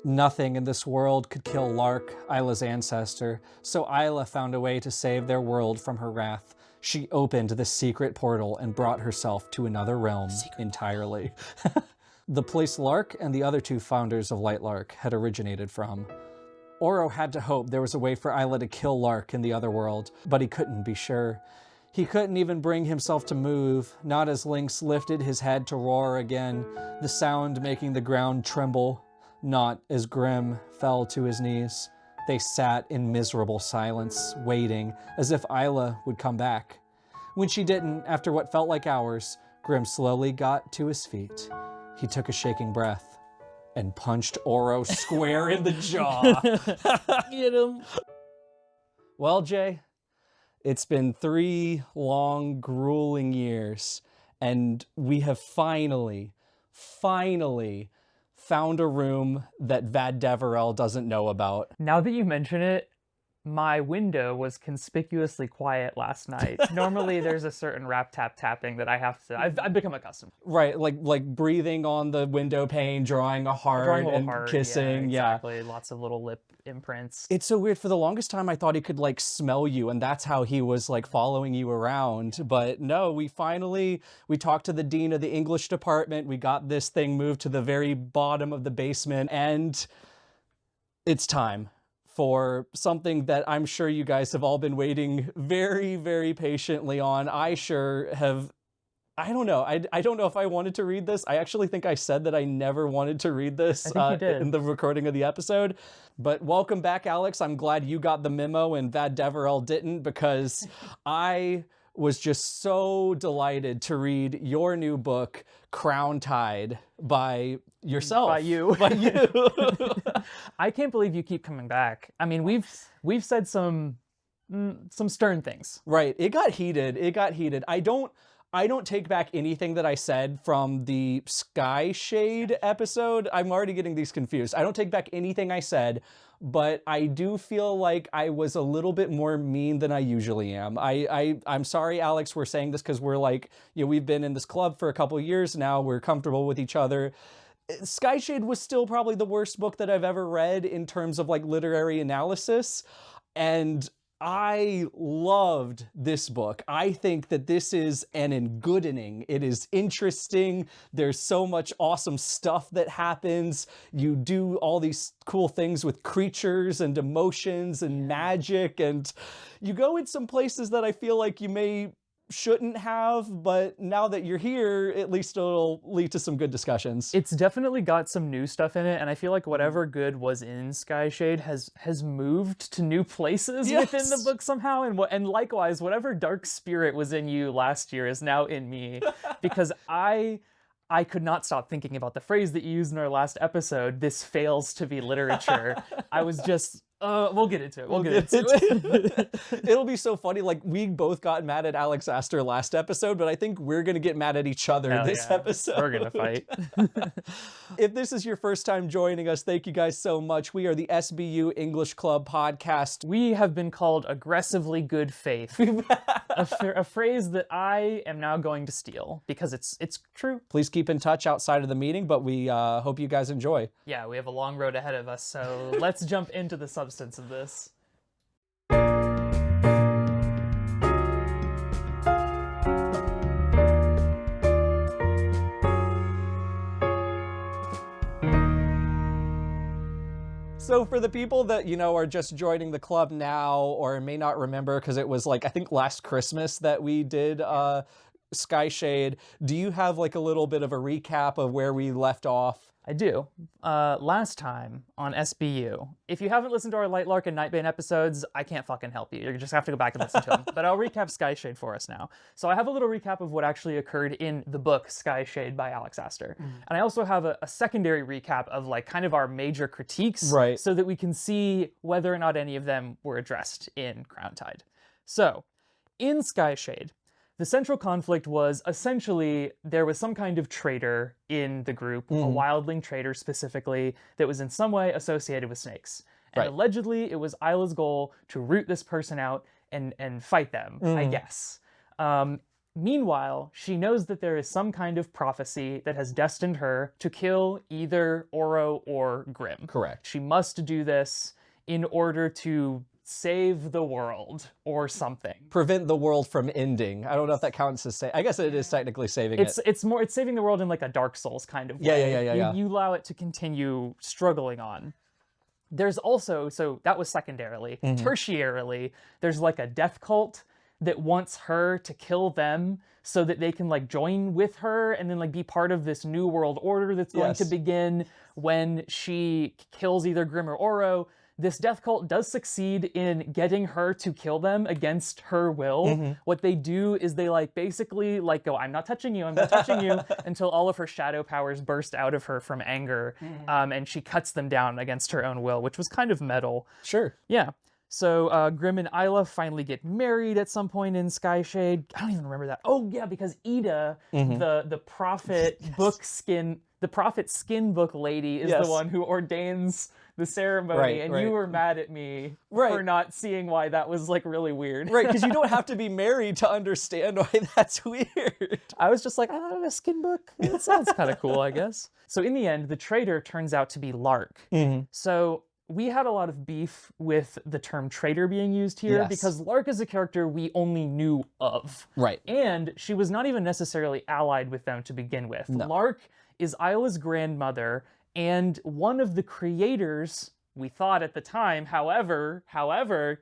Nothing in this world could kill Lark, Isla's ancestor, so Isla found a way to save their world from her wrath. She opened the secret portal and brought herself to another realm entirely. The place Lark and the other two founders of Lightlark had originated from. Oro had to hope there was a way for Isla to kill Lark in the other world, but he couldn't be sure. He couldn't even bring himself to move, not as Lynx lifted his head to roar again, the sound making the ground tremble, not as Grim fell to his knees. They sat in miserable silence, waiting, as if Isla would come back. When she didn't, after what felt like hours, Grim slowly got to his feet. He took a shaking breath and punched Oro square in the jaw. Get him. Well, Jay, it's been 3 long, grueling years, and we have finally found a room that Vad Deverell doesn't know about. Now that you mention it, my window was conspicuously quiet last night. Normally there's a certain rap tap tapping that I have to, I've become accustomed. Right, like breathing on the window pane, drawing a heart, kissing. Yeah, exactly. Lots of little lip imprints. It's so weird. For the longest time, I thought he could like smell you, and that's how he was like following you around. But no, we talked to the dean of the English department. We got this thing moved to the very bottom of the basement, and it's time for something that I'm sure you guys have all been waiting very, very patiently on. I sure have. I don't know. I don't know if I wanted to read this. I actually think I said that I never wanted to read this in the recording of the episode. But welcome back, Alex. I'm glad you got the memo and Vad Deverell didn't, because I was just so delighted to read your new book, Crowntide, by yourself. By you. By you. I can't believe you keep coming back. I mean, we've said some stern things. Right. It got heated. I don't take back anything that I said from the Sky Shade episode. I'm already getting these confused. I don't take back anything I said, but I do feel like I was a little bit more mean than I usually am. I'm sorry, Alex, we're saying this because we're like, we've been in this club for a couple of years now. We're comfortable with each other. Sky Shade was still probably the worst book that I've ever read in terms of like literary analysis. And I loved this book. I think that this is an engoodening. It is interesting. There's so much awesome stuff that happens. You do all these cool things with creatures and emotions and magic, and you go in some places that I feel like you shouldn't have, but now that you're here, at least it'll lead to some good discussions. It's definitely got some new stuff in it, and I feel like whatever good was in Sky Shade has moved to new places within the book somehow, and likewise, whatever dark spirit was in you last year is now in me, because I could not stop thinking about the phrase that you used in our last episode, "This fails to be literature." I was just... we'll get into it. We'll get into it. It'll be so funny. Like, we both got mad at Alex Aster last episode, but I think we're going to get mad at each other this episode. We're going to fight. If this is your first time joining us, thank you guys so much. We are the SBU English Club podcast. We have been called aggressively good faith. a phrase that I am now going to steal because it's true. Please keep in touch outside of the meeting, but we hope you guys enjoy. Yeah, we have a long road ahead of us, so let's jump into the substance of this. So for the people that, are just joining the club now or may not remember, because it was like, I think last Christmas that we did Sky Shade, do you have like a little bit of a recap of where we left off? I do. Last time on SBU, if you haven't listened to our Lightlark and Nightbane episodes, I can't fucking help you. You just have to go back and listen to them. But I'll recap Sky Shade for us now. So I have a little recap of what actually occurred in the book Sky Shade by Alex Aster. And I also have a secondary recap of like kind of our major critiques, right, so that we can see whether or not any of them were addressed in Crowntide. So, in Sky Shade, the central conflict was essentially there was some kind of traitor in the group, a wildling traitor specifically, that was in some way associated with snakes. And allegedly it was Isla's goal to root this person out and fight them, I guess. Meanwhile, she knows that there is some kind of prophecy that has destined her to kill either Oro or Grimm. Correct. She must do this in order to save the world or something. Prevent the world from ending. I don't know if that counts as I guess it is technically saving it. It's saving the world in like a Dark Souls kind of way. Yeah. You allow it to continue struggling on. There's also, so that was secondarily. Tertiarily, there's like a death cult that wants her to kill them so that they can like join with her and then like be part of this new world order that's going to begin when she kills either Grimm or Oro. This death cult does succeed in getting her to kill them against her will. What they do is they like basically like go, I'm not touching you, I'm not touching you, until all of her shadow powers burst out of her from anger. And she cuts them down against her own will, which was kind of metal. Sure. Yeah. So Grimm and Isla finally get married at some point in Skyshade. I don't even remember that. Oh yeah, because Ida, the prophet the prophet skin book lady is the one who ordains the ceremony, and you were mad at me for not seeing why that was like really weird. Right, because you don't have to be married to understand why that's weird. I was just like, oh, a skin book? That sounds kind of cool, I guess. So in the end, the traitor turns out to be Lark. So we had a lot of beef with the term traitor being used here because Lark is a character we only knew of. Right. And she was not even necessarily allied with them to begin with. Lark is Isla's grandmother and one of the creators, we thought at the time, however,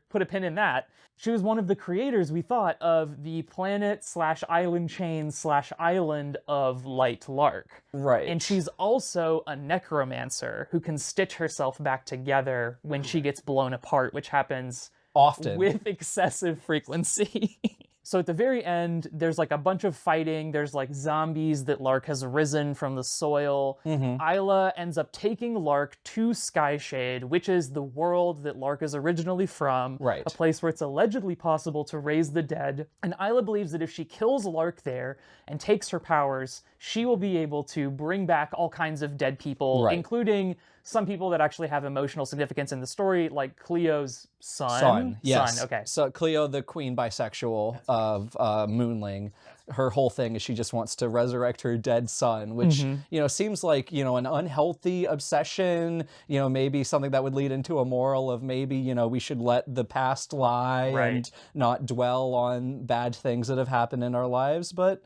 put a pin in that, she was one of the creators, we thought, of the planet/island chain/island of Lightlark. Right. And she's also a necromancer who can stitch herself back together when she gets blown apart, which happens often with excessive frequency. So at the very end, there's like a bunch of fighting. There's like zombies that Lark has risen from the soil. Isla ends up taking Lark to Skyshade, which is the world that Lark is originally from. Right. A place where it's allegedly possible to raise the dead. And Isla believes that if she kills Lark there and takes her powers, she will be able to bring back all kinds of dead people, including some people that actually have emotional significance in the story, like Cleo's son. Yes. Son, okay. So Cleo, the queen bisexual of Moonling, her whole thing is she just wants to resurrect her dead son, which, you know, seems like, you know, an unhealthy obsession, you know, maybe something that would lead into a moral of maybe, you know, we should let the past lie and not dwell on bad things that have happened in our lives. But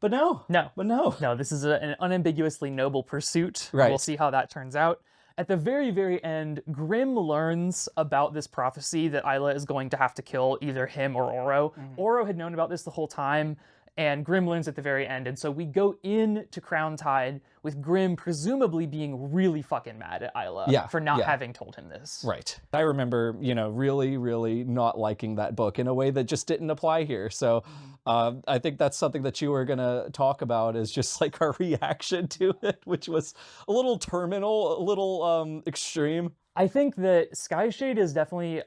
no. No, this is an unambiguously noble pursuit. Right. We'll see how that turns out. At the very, very end, Grimm learns about this prophecy that Isla is going to have to kill either him or Oro. Oro had known about this the whole time, and Grimm learns at the very end. And so we go into Crowntide with Grimm presumably being really fucking mad at Isla for not having told him this. Right. I remember, you know, really, really not liking that book in a way that just didn't apply here. So I think that's something that you were going to talk about is just like our reaction to it, which was a little terminal, a little extreme. I think that Skyshade is definitely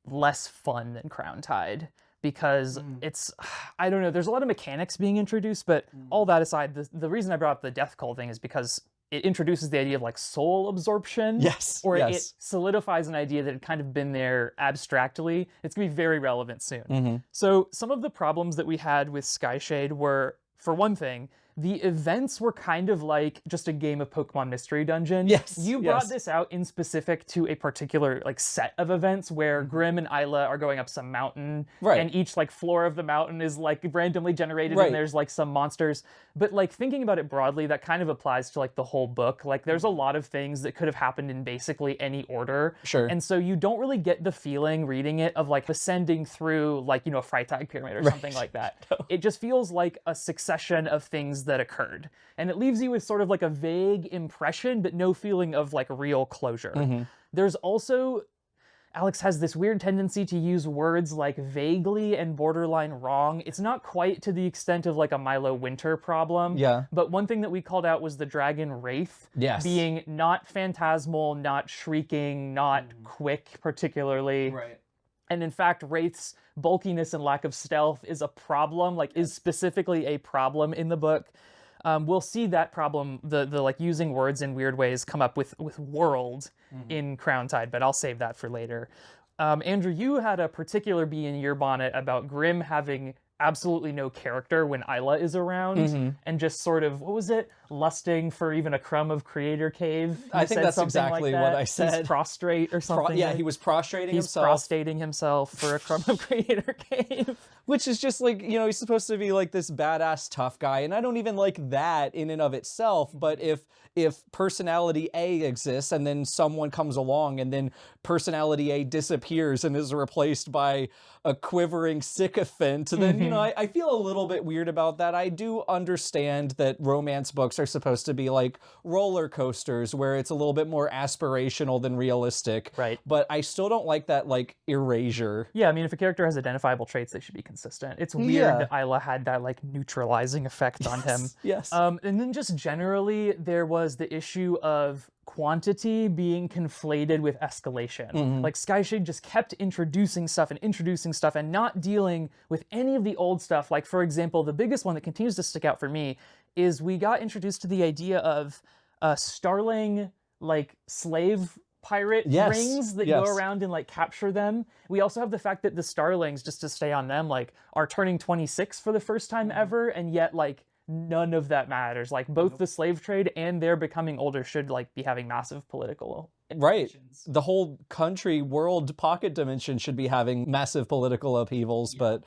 less fun than Crowntide. Because it's, I don't know, there's a lot of mechanics being introduced, but all that aside, the reason I brought up the death cult thing is because it introduces the idea of like soul absorption. Or it solidifies an idea that had kind of been there abstractly. It's gonna be very relevant soon. So some of the problems that we had with Skyshade were, for one thing, the events were kind of like just a game of Pokemon Mystery Dungeon. You brought this out in specific to a particular like set of events where Grimm and Isla are going up some mountain, and each like floor of the mountain is like randomly generated, and there's like some monsters. But like thinking about it broadly, that kind of applies to like the whole book. Like there's a lot of things that could have happened in basically any order. And so you don't really get the feeling reading it of like ascending through like, you know, a Freytag pyramid or something like that. It just feels like a succession of things that occurred. And it leaves you with sort of like a vague impression, but no feeling of like real closure. There's also, Alex has this weird tendency to use words like vaguely and borderline wrong. It's not quite to the extent of like a Milo Winter problem. But one thing that we called out was the dragon Wraith being not phantasmal, not shrieking, not quick particularly. And in fact, Wraith's bulkiness and lack of stealth is a problem, like is specifically a problem in the book. We'll see that problem, the like using words in weird ways come up with world in Crowntide, but I'll save that for later. Andrew, you had a particular bee in your bonnet about Grimm having absolutely no character when Isla is around, and just sort of, what was it, lusting for even a crumb of Creator Cave. I think that's exactly like what I said. He's prostrate or something. Yeah, he was prostrating He's himself. prostrating himself for a crumb of Creator Cave. Which is just like, you know, he's supposed to be like this badass tough guy, and I don't even like that in and of itself, but if personality A exists and then someone comes along and then personality A disappears and is replaced by a quivering sycophant, then, you know, I feel a little bit weird about that. I do understand that romance books are supposed to be like roller coasters where it's a little bit more aspirational than realistic. Right. But I still don't like that, like, erasure. Yeah, I mean, if a character has identifiable traits, they should be consistent. It's weird that Isla had that, like, neutralizing effect on him. Yes. And then just generally, there was the issue of quantity being conflated with escalation. Like, Skyshade just kept introducing stuff and not dealing with any of the old stuff. Like, for example, the biggest one that continues to stick out for me is we got introduced to the idea of starling, like, slave pirate rings that go around and like capture them. We also have the fact that the starlings, just to stay on them, like are turning 26 for the first time ever, and yet like none of that matters. Like both the slave trade and their becoming older should like be having massive political implications. The whole country, world, pocket dimension should be having massive political upheavals, but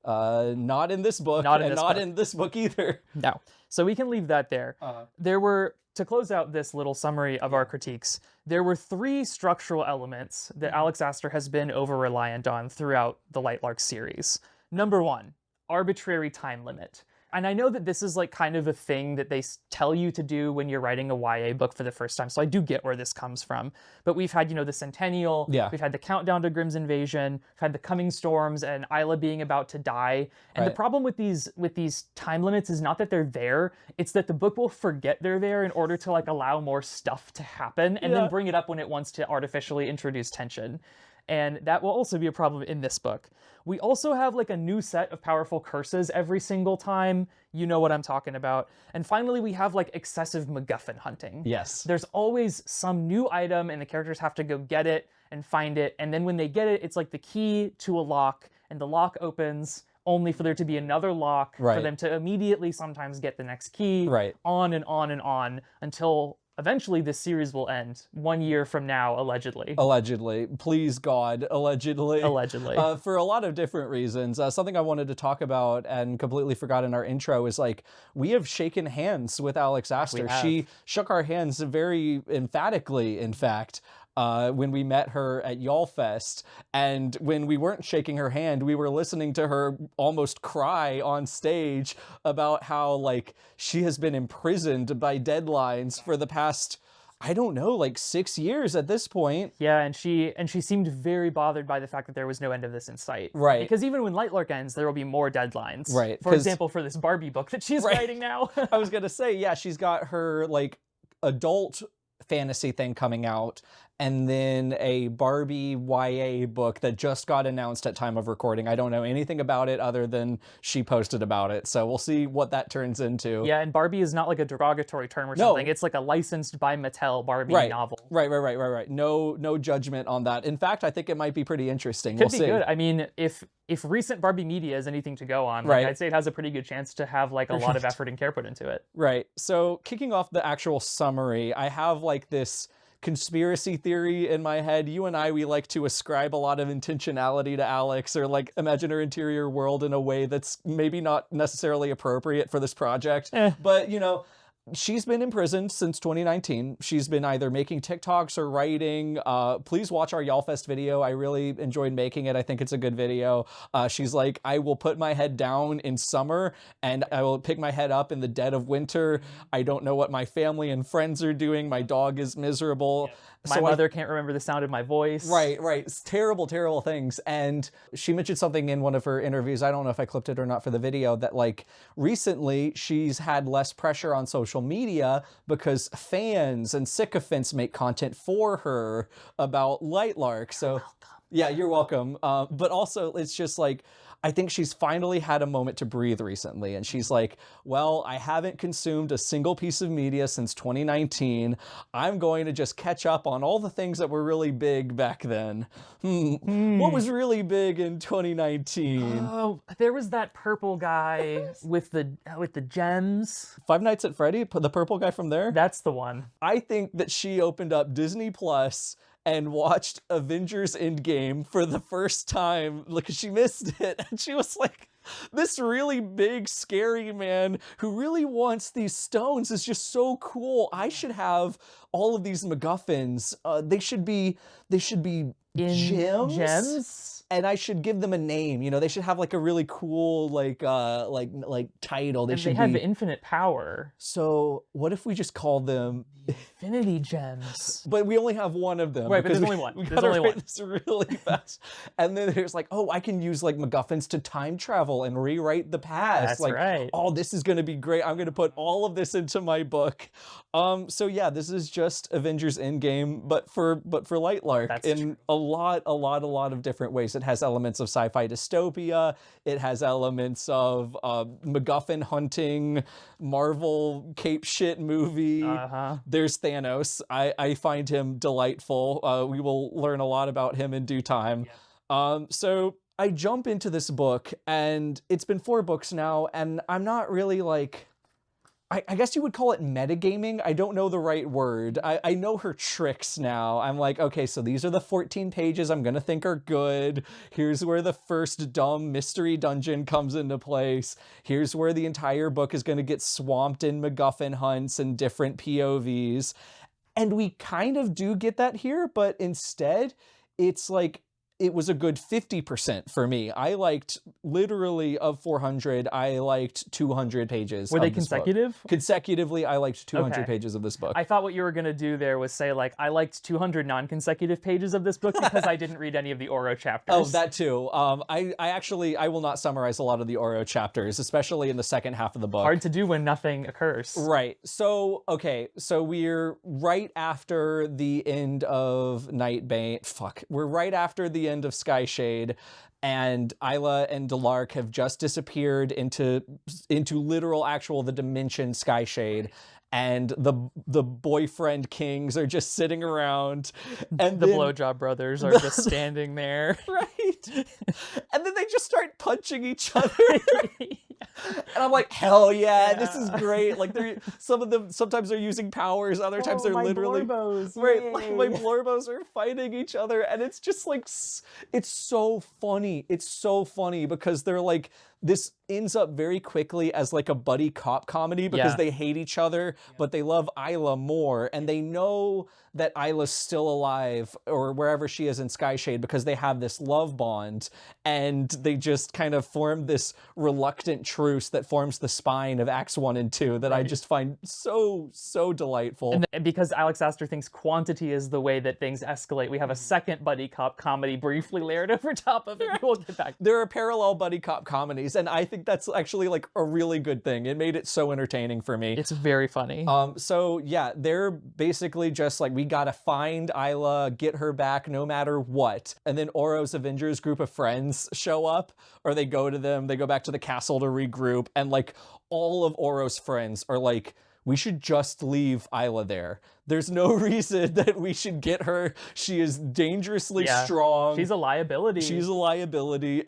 not in this book, not in this book either. No. So we can leave that there. There were, to close out this little summary of our critiques, there were 3 structural elements that Alex Aster has been over-reliant on throughout the Lightlark series. Number 1, arbitrary time limit. And I know that this is like kind of a thing that they tell you to do when you're writing a YA book for the first time, so I do get where this comes from. But we've had, you know, the Centennial, we've had the countdown to Grimm's invasion, we've had the coming storms, and Isla being about to die. And the problem with these time limits is not that they're there, it's that the book will forget they're there in order to like allow more stuff to happen, and then bring it up when it wants to artificially introduce tension. And that will also be a problem in this book. We also have like a new set of powerful curses every single time. You know what I'm talking about. And finally, we have like excessive MacGuffin hunting. Yes. There's always some new item and the characters have to go get it and find it. And then when they get it, it's like the key to a lock, and the lock opens only for there to be another lock for them to immediately sometimes get the next key. On and on and on until eventually this series will end 1 year from now, allegedly. Allegedly. Please, God, allegedly. Allegedly. For a lot of different reasons. Something I wanted to talk about and completely forgot in our intro is like, we have shaken hands with Alex Aster. She shook our hands very emphatically, in fact, when we met her at YALLFest. And when we weren't shaking her hand, we were listening to her almost cry on stage about how, like, she has been imprisoned by deadlines for the past, I don't know, like 6 years at this point. Yeah, and she seemed very bothered by the fact that there was no end of this in sight. Because even when Lightlark ends, there will be more deadlines. For example, for this Barbie book that she's writing now. I was gonna say, yeah, she's got her, like, adult fantasy thing coming out, and then a Barbie YA book that just got announced at time of recording. I don't know anything about it other than she posted about it, so we'll see what that turns into. Yeah, and Barbie is not like a derogatory term or something. It's like a licensed by Mattel Barbie novel. Right. No judgment on that. In fact, I think it might be pretty interesting. Could be good. I mean, if recent Barbie media is anything to go on, like, I'd say it has a pretty good chance to have like a lot of effort and care put into it. Right. So kicking off the actual summary, I have like this conspiracy theory in my head. You and I, we like to ascribe a lot of intentionality to Alex, or like imagine her interior world in a way that's maybe not necessarily appropriate for this project. But, you know, she's been imprisoned since 2019. She's been either making TikToks or writing. Please watch our YALLFest video. I really enjoyed making it. I think it's a good video. She's like, I will put my head down in summer and I will pick my head up in the dead of winter. I don't know what my family and friends are doing. My dog is miserable. My mother can't remember the sound of my voice. Right. It's terrible, terrible things. And she mentioned something in one of her interviews, I don't know if I clipped it or not for the video, that like recently she's had less pressure on social media because fans and sycophants make content for her about Lightlark. So yeah, you're welcome. But also it's just like, I think she's finally had a moment to breathe recently. And she's like, well, I haven't consumed a single piece of media since 2019. I'm going to just catch up on all the things that were really big back then. What was really big in 2019? Oh, there was that purple guy with the gems. Five Nights at Freddy, the purple guy from there? That's the one. I think that she opened up Disney Plus and watched Avengers Endgame for the first time because she missed it. And she was like, this really big, scary man who really wants these stones is just so cool. I should have all of these MacGuffins. They should be gems. And I should give them a name. You know, they should have like a really cool like title. They should have infinite power. So what if we just call them Infinity Gems? But we only have one of them. Right, but there's only one. We There's only one. This really fast. And then there's like, oh, I can use like MacGuffins to time travel and rewrite the past. That's like, right. Oh, this is going to be great. I'm going to put all of this into my book. So yeah, this is just Avengers Endgame, but for Lightlark. That's in a lot of different ways. It has elements of sci-fi dystopia. It has elements of MacGuffin hunting, Marvel cape shit movie. There's Thanos. I find him delightful. We will learn a lot about him in due time. So I jump into this book, and it's been 4 books now, and I'm not really like... I guess you would call it metagaming. I don't know the right word. I know her tricks now. I'm like, okay, so these are the 14 pages I'm gonna think are good. Here's where the first dumb mystery dungeon comes into place. Here's where the entire book is gonna get swamped in MacGuffin hunts and different POVs. And we kind of do get that here, but instead, it's like, it was a good 50% for me. I liked, literally of 400, I liked 200 pages. Were they consecutive? Consecutively, I liked 200 pages of this book. I thought what you were going to do there was say, like, I liked 200 non-consecutive pages of this book because I didn't read any of the Oro chapters. Oh, that too. I will not summarize a lot of the Oro chapters, especially in the second half of the book. Hard to do when nothing occurs. Right. So, okay. So we're right after the end of Nightbane. We're right after the end of Skyshade, and Isla and Delark have just disappeared into literal actual the dimension Skyshade, and the boyfriend kings are just sitting around, and the blowjob brothers are just standing there. Right. And then they just start punching each other. And I'm like, hell yeah, this is great. Like, some of them, sometimes they're using powers, other times they're literally... Blorbos, right, like my Blorbos are fighting each other, and it's just like, it's so funny. It's so funny because they're like, this ends up very quickly as like a buddy cop comedy because they hate each other, but they love Isla more, and they know that Isla's still alive or wherever she is in Skyshade because they have this love bond, and they just kind of form this reluctant truce that forms the spine of Acts 1 and 2 that I just find so delightful. And because Alex Aster thinks quantity is the way that things escalate, we have a second buddy cop comedy briefly layered over top of it. We'll get back. There are parallel buddy cop comedies, and I think that's actually like a really good thing. It made it so entertaining for me. It's very funny. So yeah, they're basically just like, we gotta find Isla, get her back no matter what. And then Oro's Avengers group of friends show up, or they go to them, they go back to the castle to regroup, and like all of Oro's friends are like, we should just leave Isla there. There's no reason that we should get her. She is dangerously strong. She's a liability. She's a liability.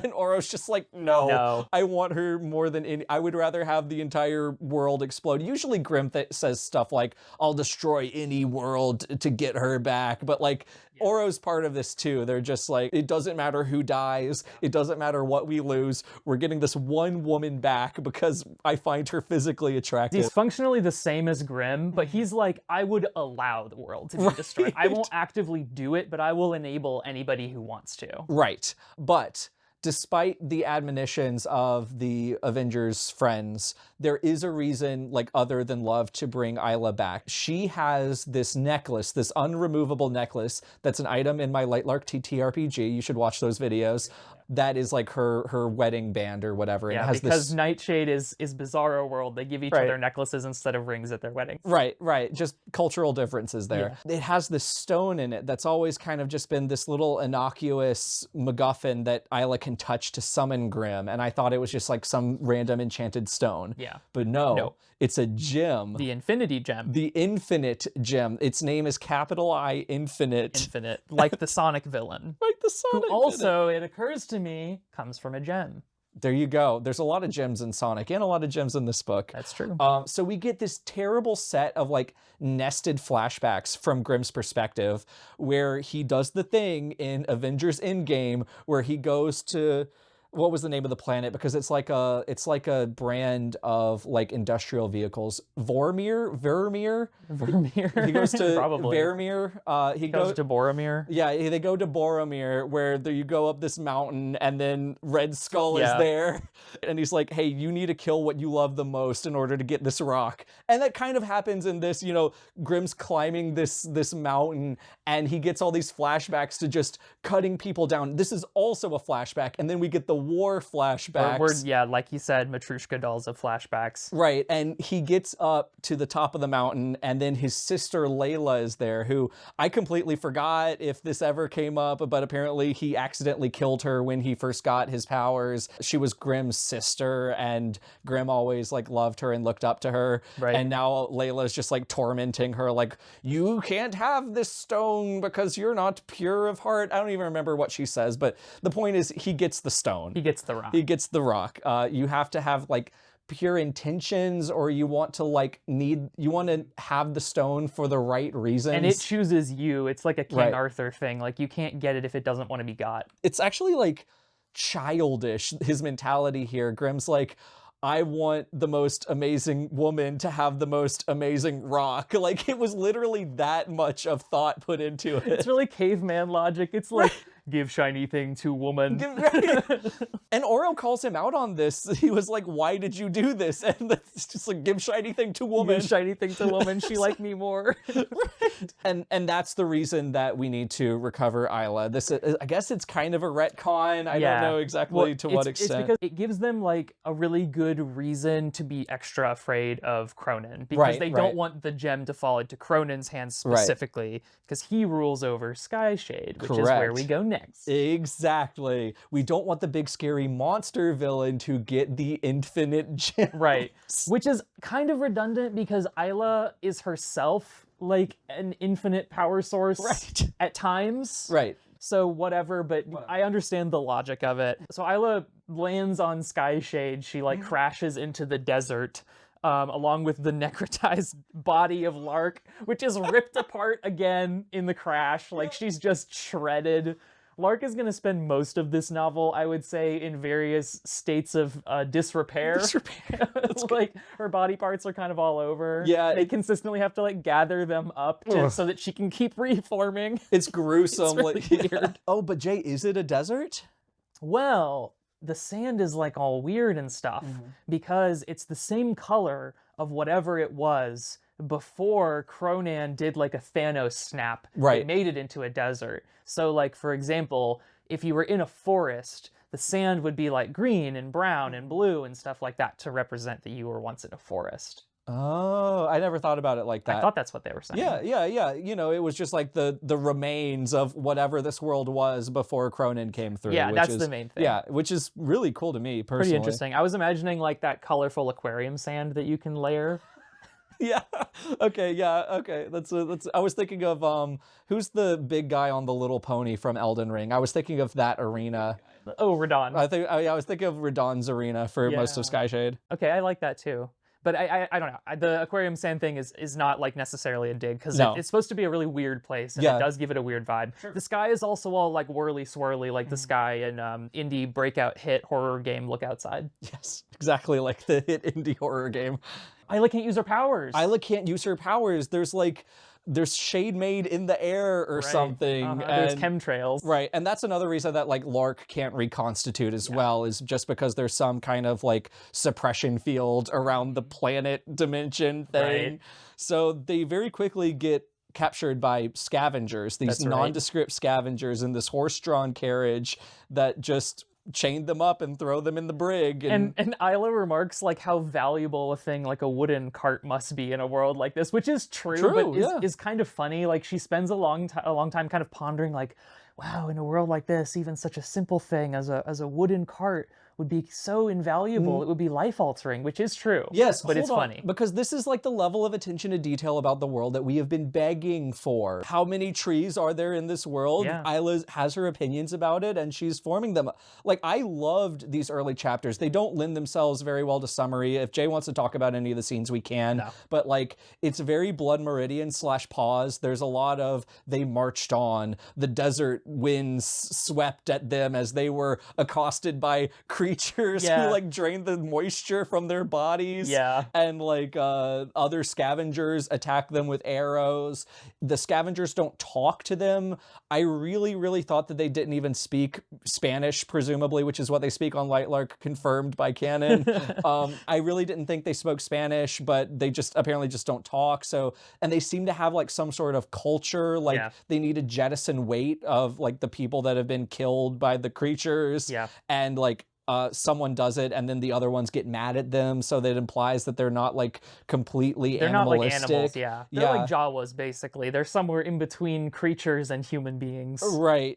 And Oro's just like, no, I want her more than any. I would rather have the entire world explode. Usually Grimm says stuff like, I'll destroy any world to get her back. But like, Oro's part of this too. They're just like, it doesn't matter who dies. It doesn't matter what we lose. We're getting this one woman back because I find her physically attractive. He's functionally the same as Grimm, but he's like, I would allow the world to be destroyed. I won't actively do it, but I will enable anybody who wants to. Right. But despite the admonitions of the Avengers' friends, there is a reason, like, other than love, to bring Isla back. She has this necklace, this unremovable necklace, that's an item in my Lightlark TTRPG. You should watch those videos. that is like her wedding band or whatever. And Yeah, it has because this... Nightshade is Bizarro world. They give each other necklaces instead of rings at their weddings. Right, right. Just cultural differences there. It has this stone in it that's always kind of just been this little innocuous MacGuffin that Isla can touch to summon Grimm, and I thought it was just like some random enchanted stone. Yeah. But no, it's a gem. The Infinity Gem. The Infinite Gem. Its name is capital I, Infinite. Infinite. Like the Sonic villain. Like the Sonic Who also, it occurs to me, comes from a gem. There you go. There's a lot of gems in Sonic and a lot of gems in this book. That's true. So we get this terrible set of like nested flashbacks from Grimm's perspective, where he does the thing in Avengers Endgame where he goes to... What was the name of the planet? Because it's like a brand of like industrial vehicles. Vermeer. He goes to Probably. Vermeer. He goes to Boromir. Yeah, they go to Boromir, where you go up this mountain, and then Red Skull is there, and he's like, "Hey, you need to kill what you love the most in order to get this rock." And that kind of happens in this. Grimm's climbing this mountain, and he gets all these flashbacks to just cutting people down. This is also a flashback, and then we get the war flashbacks. Like you said, Matryoshka dolls of flashbacks. Right, and he gets up to the top of the mountain, and then his sister Layla is there, who I completely forgot if this ever came up, but apparently he accidentally killed her when he first got his powers. She was Grimm's sister, and Grimm always like loved her and looked up to her. Right. And now Layla's just like tormenting her, like, you can't have this stone because you're not pure of heart. I don't even remember what she says, but the point is he gets the stone. He gets the rock. He gets the rock. You have to have like pure intentions, or you want to have the stone for the right reasons. And it chooses you. It's like a King Arthur thing. Like, you can't get it if it doesn't want to be got. It's actually like childish, his mentality here. Grimm's like, I want the most amazing woman to have the most amazing rock. Like, it was literally that much of thought put into it. It's really caveman logic. It's like, give shiny thing to woman. And Oro calls him out on this. He was like, why did you do this? And it's just like, give shiny thing to woman. Give shiny thing to woman. She liked me more. Right. And that's the reason that we need to recover Isla. This, I guess it's kind of a retcon. I don't know exactly to what extent. It's because it gives them like a really good reason to be extra afraid of Cronin, because they don't want the gem to fall into Cronin's hands specifically, because he rules over Skyshade, which is where we go next. Exactly. We don't want the big scary monster villain to get the infinite gem. Right. Which is kind of redundant because Isla is herself like an infinite power source at times. Right. So whatever, but I understand the logic of it. So Isla lands on Skyshade. She like crashes into the desert. Along with the necrotized body of Lark, which is ripped apart again in the crash. Like, she's just shredded. Lark is going to spend most of this novel, I would say, in various states of disrepair. Like, her body parts are kind of all over. Yeah. They consistently have to, like, gather them up so that she can keep reforming. It's gruesome. It's really weird. Oh, but Jay, is it a desert? Well, the sand is, like, all weird and stuff because it's the same color of whatever it was before Cronan did like a Thanos snap that made it into a desert. So like, for example, if you were in a forest, the sand would be like green and brown and blue and stuff like that to represent that you were once in a forest. Oh, I never thought about it like that. I thought that's what they were saying. Yeah. It was just like the remains of whatever this world was before Cronin came through. Yeah, that's the main thing. Yeah, which is really cool to me personally. Pretty interesting. I was imagining like that colorful aquarium sand that you can layer. Yeah. Okay. That's. I was thinking of who's the big guy on the little pony from Elden Ring? I was thinking of that arena. Oh, Radon. I was thinking of Radon's arena for most of Skyshade. Okay, I like that too. But I don't know. The aquarium sand thing is not like necessarily a dig, because it's supposed to be a really weird place, and it does give it a weird vibe. Sure. The sky is also all like whirly swirly, like the sky in indie breakout hit horror game Look Outside. Yes, exactly like the hit indie horror game. Isla can't use her powers. Isla can't use her powers. There's shade made in the air or something. There's chemtrails. Right, and that's another reason that like Lark can't reconstitute as well, is just because there's some kind of like suppression field around the planet dimension thing. Right. So they very quickly get captured by scavengers, these nondescript scavengers in this horse-drawn carriage that just chain them up and throw them in the brig. And Isla remarks like how valuable a thing like a wooden cart must be in a world like this, which is true, but is kind of funny. Like she spends a long time kind of pondering like, wow, in a world like this, even such a simple thing as a wooden cart would be so invaluable. It would be life-altering, which is true. Yes, but it's funny. Because this is like the level of attention to detail about the world that we have been begging for. How many trees are there in this world? Yeah. Isla has her opinions about it, and she's forming them. Like, I loved these early chapters. They don't lend themselves very well to summary. If Jay wants to talk about any of the scenes, we can. No. But, like, it's very Blood Meridian / pause. There's a lot of they marched on. The desert winds swept at them as they were accosted by creatures who like drain the moisture from their bodies. Yeah. And like other scavengers attack them with arrows. The scavengers don't talk to them. I really thought that they didn't even speak Spanish, presumably, which is what they speak on Lightlark, confirmed by canon. I really didn't think they spoke Spanish, but they just apparently just don't talk. So, and they seem to have like some sort of culture, like they need to jettison weight of like the people that have been killed by the creatures. Yeah. And like someone does it and then the other ones get mad at them, so that implies that they're not like completely animalistic. Not like animals, They're like Jawas, basically. They're somewhere in between creatures and human beings. Right.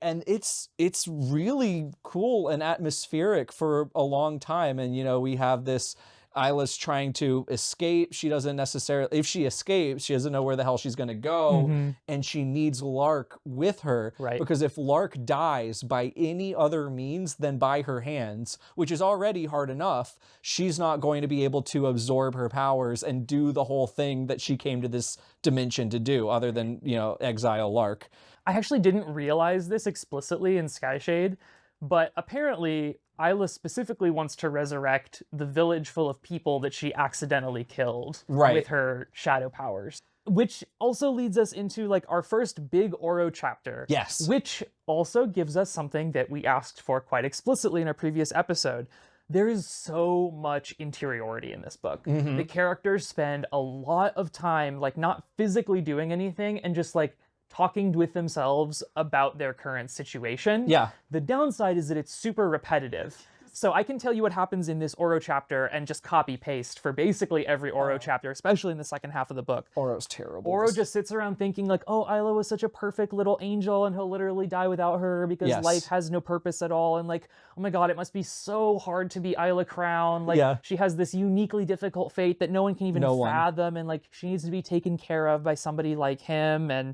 And it's really cool and atmospheric for a long time. And, you know, we have this Isla's trying to escape. She doesn't necessarily, if she escapes, she doesn't know where the hell she's going to go. And she needs Lark with her. Right. Because if Lark dies by any other means than by her hands, which is already hard enough, she's not going to be able to absorb her powers and do the whole thing that she came to this dimension to do, other than, you know, exile Lark. I actually didn't realize this explicitly in Skyshade, but apparently Isla specifically wants to resurrect the village full of people that she accidentally killed with her shadow powers. Which also leads us into like our first big Oro chapter. Yes. Which also gives us something that we asked for quite explicitly in our previous episode. There is so much interiority in this book. The characters spend a lot of time like not physically doing anything and just like talking with themselves about their current situation. Yeah. The downside is that it's super repetitive. So I can tell you what happens in this Oro chapter and just copy paste for basically every Oro chapter, especially in the second half of the book. Oro's terrible. Oro just sits around thinking like, oh, Isla was such a perfect little angel and he'll literally die without her because life has no purpose at all. And like, oh my God, it must be so hard to be Isla Crown. Like she has this uniquely difficult fate that no one can even fathom. And like, she needs to be taken care of by somebody like him. And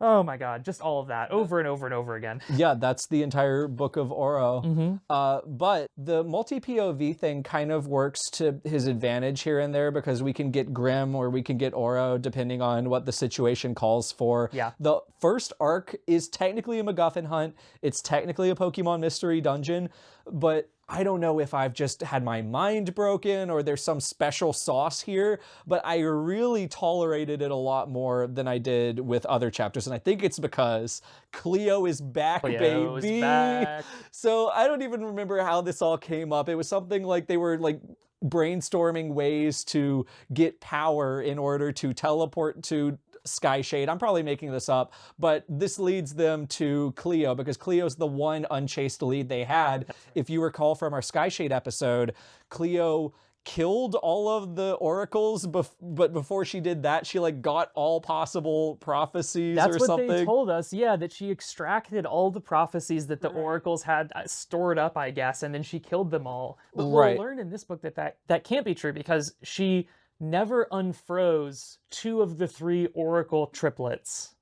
oh my God, just all of that over and over and over again. Yeah, that's the entire book of Oro. But the multi-POV thing kind of works to his advantage here and there, because we can get Grim or we can get Oro depending on what the situation calls for. Yeah. The first arc is technically a MacGuffin hunt. It's technically a Pokemon mystery dungeon, but I don't know if I've just had my mind broken or there's some special sauce here, but I really tolerated it a lot more than I did with other chapters. And I think it's because Cleo is back, baby. Back. So I don't even remember how this all came up. It was something like they were like brainstorming ways to get power in order to teleport to Skyshade. I'm probably making this up, but this leads them to Cleo, because Cleo's the one unchased lead they had. If you recall from our Skyshade episode, Cleo killed all of the oracles, but before she did that, she like got all possible prophecies or something. That's what they told us, that she extracted all the prophecies that the oracles had stored up, I guess, and then she killed them all. But we'll learn in this book that can't be true, because she never unfroze 2 of the 3 oracle triplets.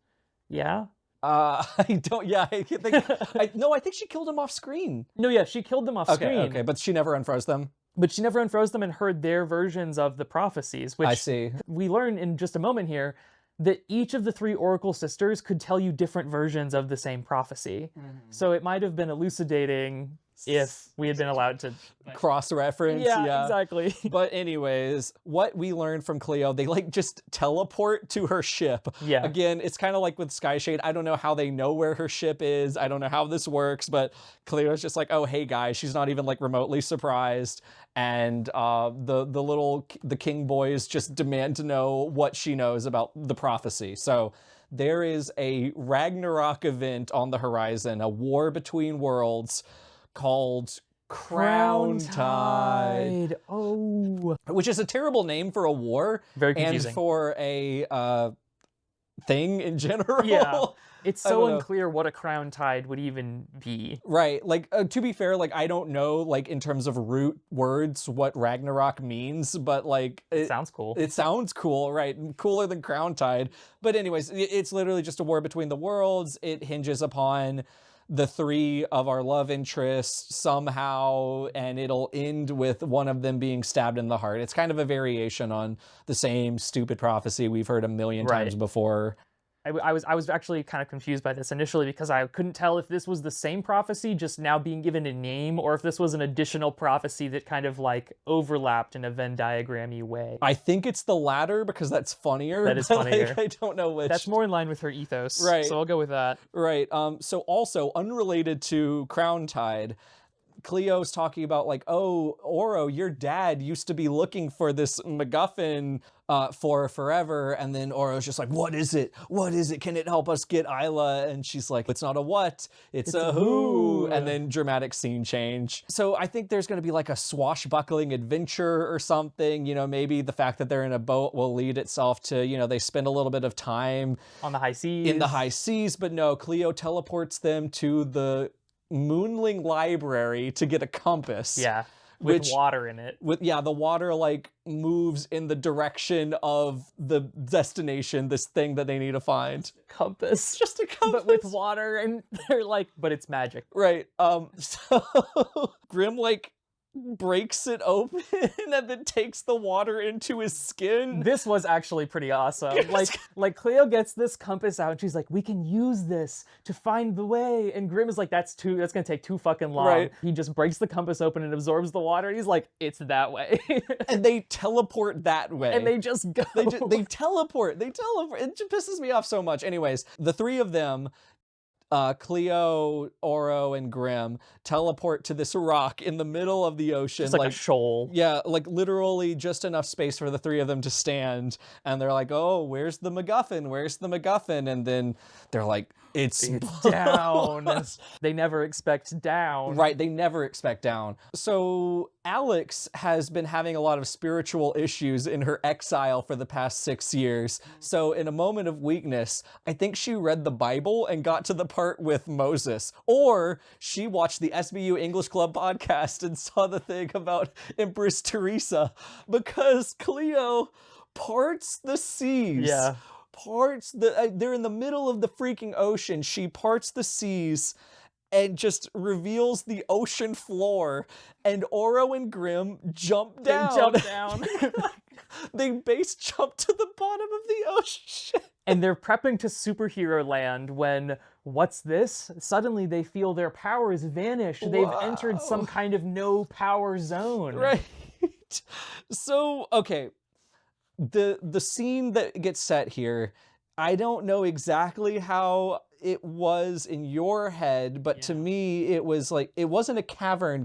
Yeah? I don't, I think, I think she killed them off screen. No, she killed them off screen. Okay, but she never unfroze them. But she never unfroze them and heard their versions of the prophecies, which I see. We learn in just a moment here that each of the 3 oracle sisters could tell you different versions of the same prophecy. So it might have been elucidating if we had been allowed to cross-reference. Yeah, exactly. But anyways, what we learned from Cleo, they like just teleport to her ship. Yeah. Again, it's kind of like with Skyshade. I don't know how they know where her ship is. I don't know how this works, but Cleo's just like, oh, hey guys. She's not even like remotely surprised. And the king boys just demand to know what she knows about the prophecy. So there is a Ragnarok event on the horizon, a war between worlds called Crowntide. Oh. Which is a terrible name for a war. Very confusing. And for a thing in general. Yeah. It's I so don't know. unclear what a Crowntide would even be. Right. Like, to be fair, like, I don't know, like, in terms of root words, what Ragnarok means, but, like... It sounds cool. It sounds cool, right? Cooler than Crowntide. But anyways, it's literally just a war between the worlds. It hinges upon the three of our love interests somehow, and it'll end with one of them being stabbed in the heart. It's kind of a variation on the same stupid prophecy we've heard a million times before. I was actually kind of confused by this initially because I couldn't tell if this was the same prophecy just now being given a name, or if this was an additional prophecy that kind of like overlapped in a Venn diagram-y way. I think it's the latter because that's funnier. That is funnier. Like, I don't know which. That's more in line with her ethos. Right. So I'll go with that. Right. So also unrelated to Crowntide, Cleo's talking about like, oh, Oro, your dad used to be looking for this MacGuffin for forever. And then Oro's just like, what is it? What is it? Can it help us get Isla? And she's like, it's not a what, it's a who. And then dramatic scene change. So I think there's going to be like a swashbuckling adventure or something. You know, maybe the fact that they're in a boat will lead itself to, you know, they spend a little bit of time on the high seas. In the high seas. But no, Cleo teleports them to the Moonling Library to get a compass. Yeah, with water in it. The water like moves in the direction of the destination, this thing that they need to find. Compass. Just a compass. But with water, and they're like, but it's magic. Right. So Grim like breaks it open and then takes the water into his skin. This was actually pretty awesome. Like Cleo gets this compass out and she's like, we can use this to find the way. And Grim is like, that's gonna take too fucking long. Right. He just breaks the compass open and absorbs the water. And he's like, it's that way. And they teleport that way. And they just go. They teleport. It just pisses me off so much. Anyways, the three of them, Cleo, Oro, and Grim, teleport to this rock in the middle of the ocean. Just like a shoal. Yeah, like literally just enough space for the three of them to stand. And they're like, oh, where's the MacGuffin? Where's the MacGuffin? And then they're like, it's down. They never expect down. Right, they never expect down. So Alex has been having a lot of spiritual issues in her exile for the past 6 years. So in a moment of weakness, I think she read the Bible and got to the part with Moses. Or she watched the SBU English Club podcast and saw the thing about Empress Teresa, because Cleo parts the seas. Yeah. They're in the middle of the freaking ocean. She parts the seas and just reveals the ocean floor, and Oro and Grim jump down. They jump down. They base jump to the bottom of the ocean. And they're prepping to superhero land when, what's this? Suddenly they feel their powers vanish. Whoa. They've entered some kind of no power zone. Right. So, okay. The scene that gets set here, I don't know exactly how it was in your head, but to me it was like, it wasn't a cavern,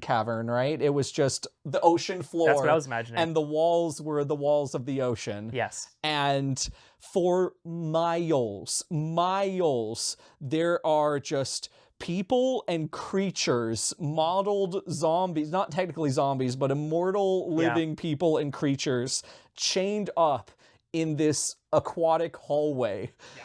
right? It was just the ocean floor. That's what I was imagining. And the walls were the walls of the ocean. Yes. And for miles, there are just people and creatures, modeled zombies, not technically zombies, but immortal living people and creatures chained up in this aquatic hallway. Yeah.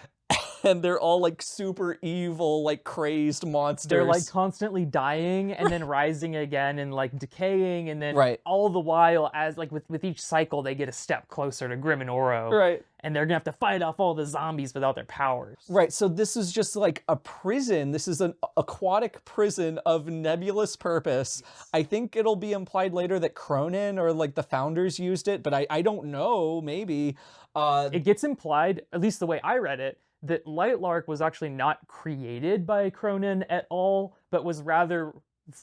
And they're all like super evil, like crazed monsters. They're like constantly dying and then rising again and like decaying, and then all the while, as like with each cycle, they get a step closer to Grim and Oro. Right. And they're gonna have to fight off all the zombies without their powers. Right, so this is just like a prison. This is an aquatic prison of nebulous purpose. Yes. I think it'll be implied later that Cronin or like the founders used it, but I don't know, maybe. It gets implied, at least the way I read it, that Lightlark was actually not created by Cronin at all, but was rather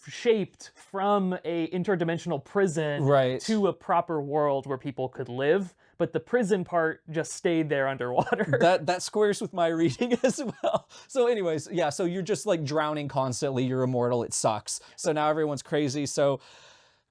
shaped from a interdimensional prison to a proper world where people could live. But the prison part just stayed there underwater. That squares with my reading as well. So anyways, yeah, so you're just like drowning constantly. You're immortal. It sucks. So now everyone's crazy. So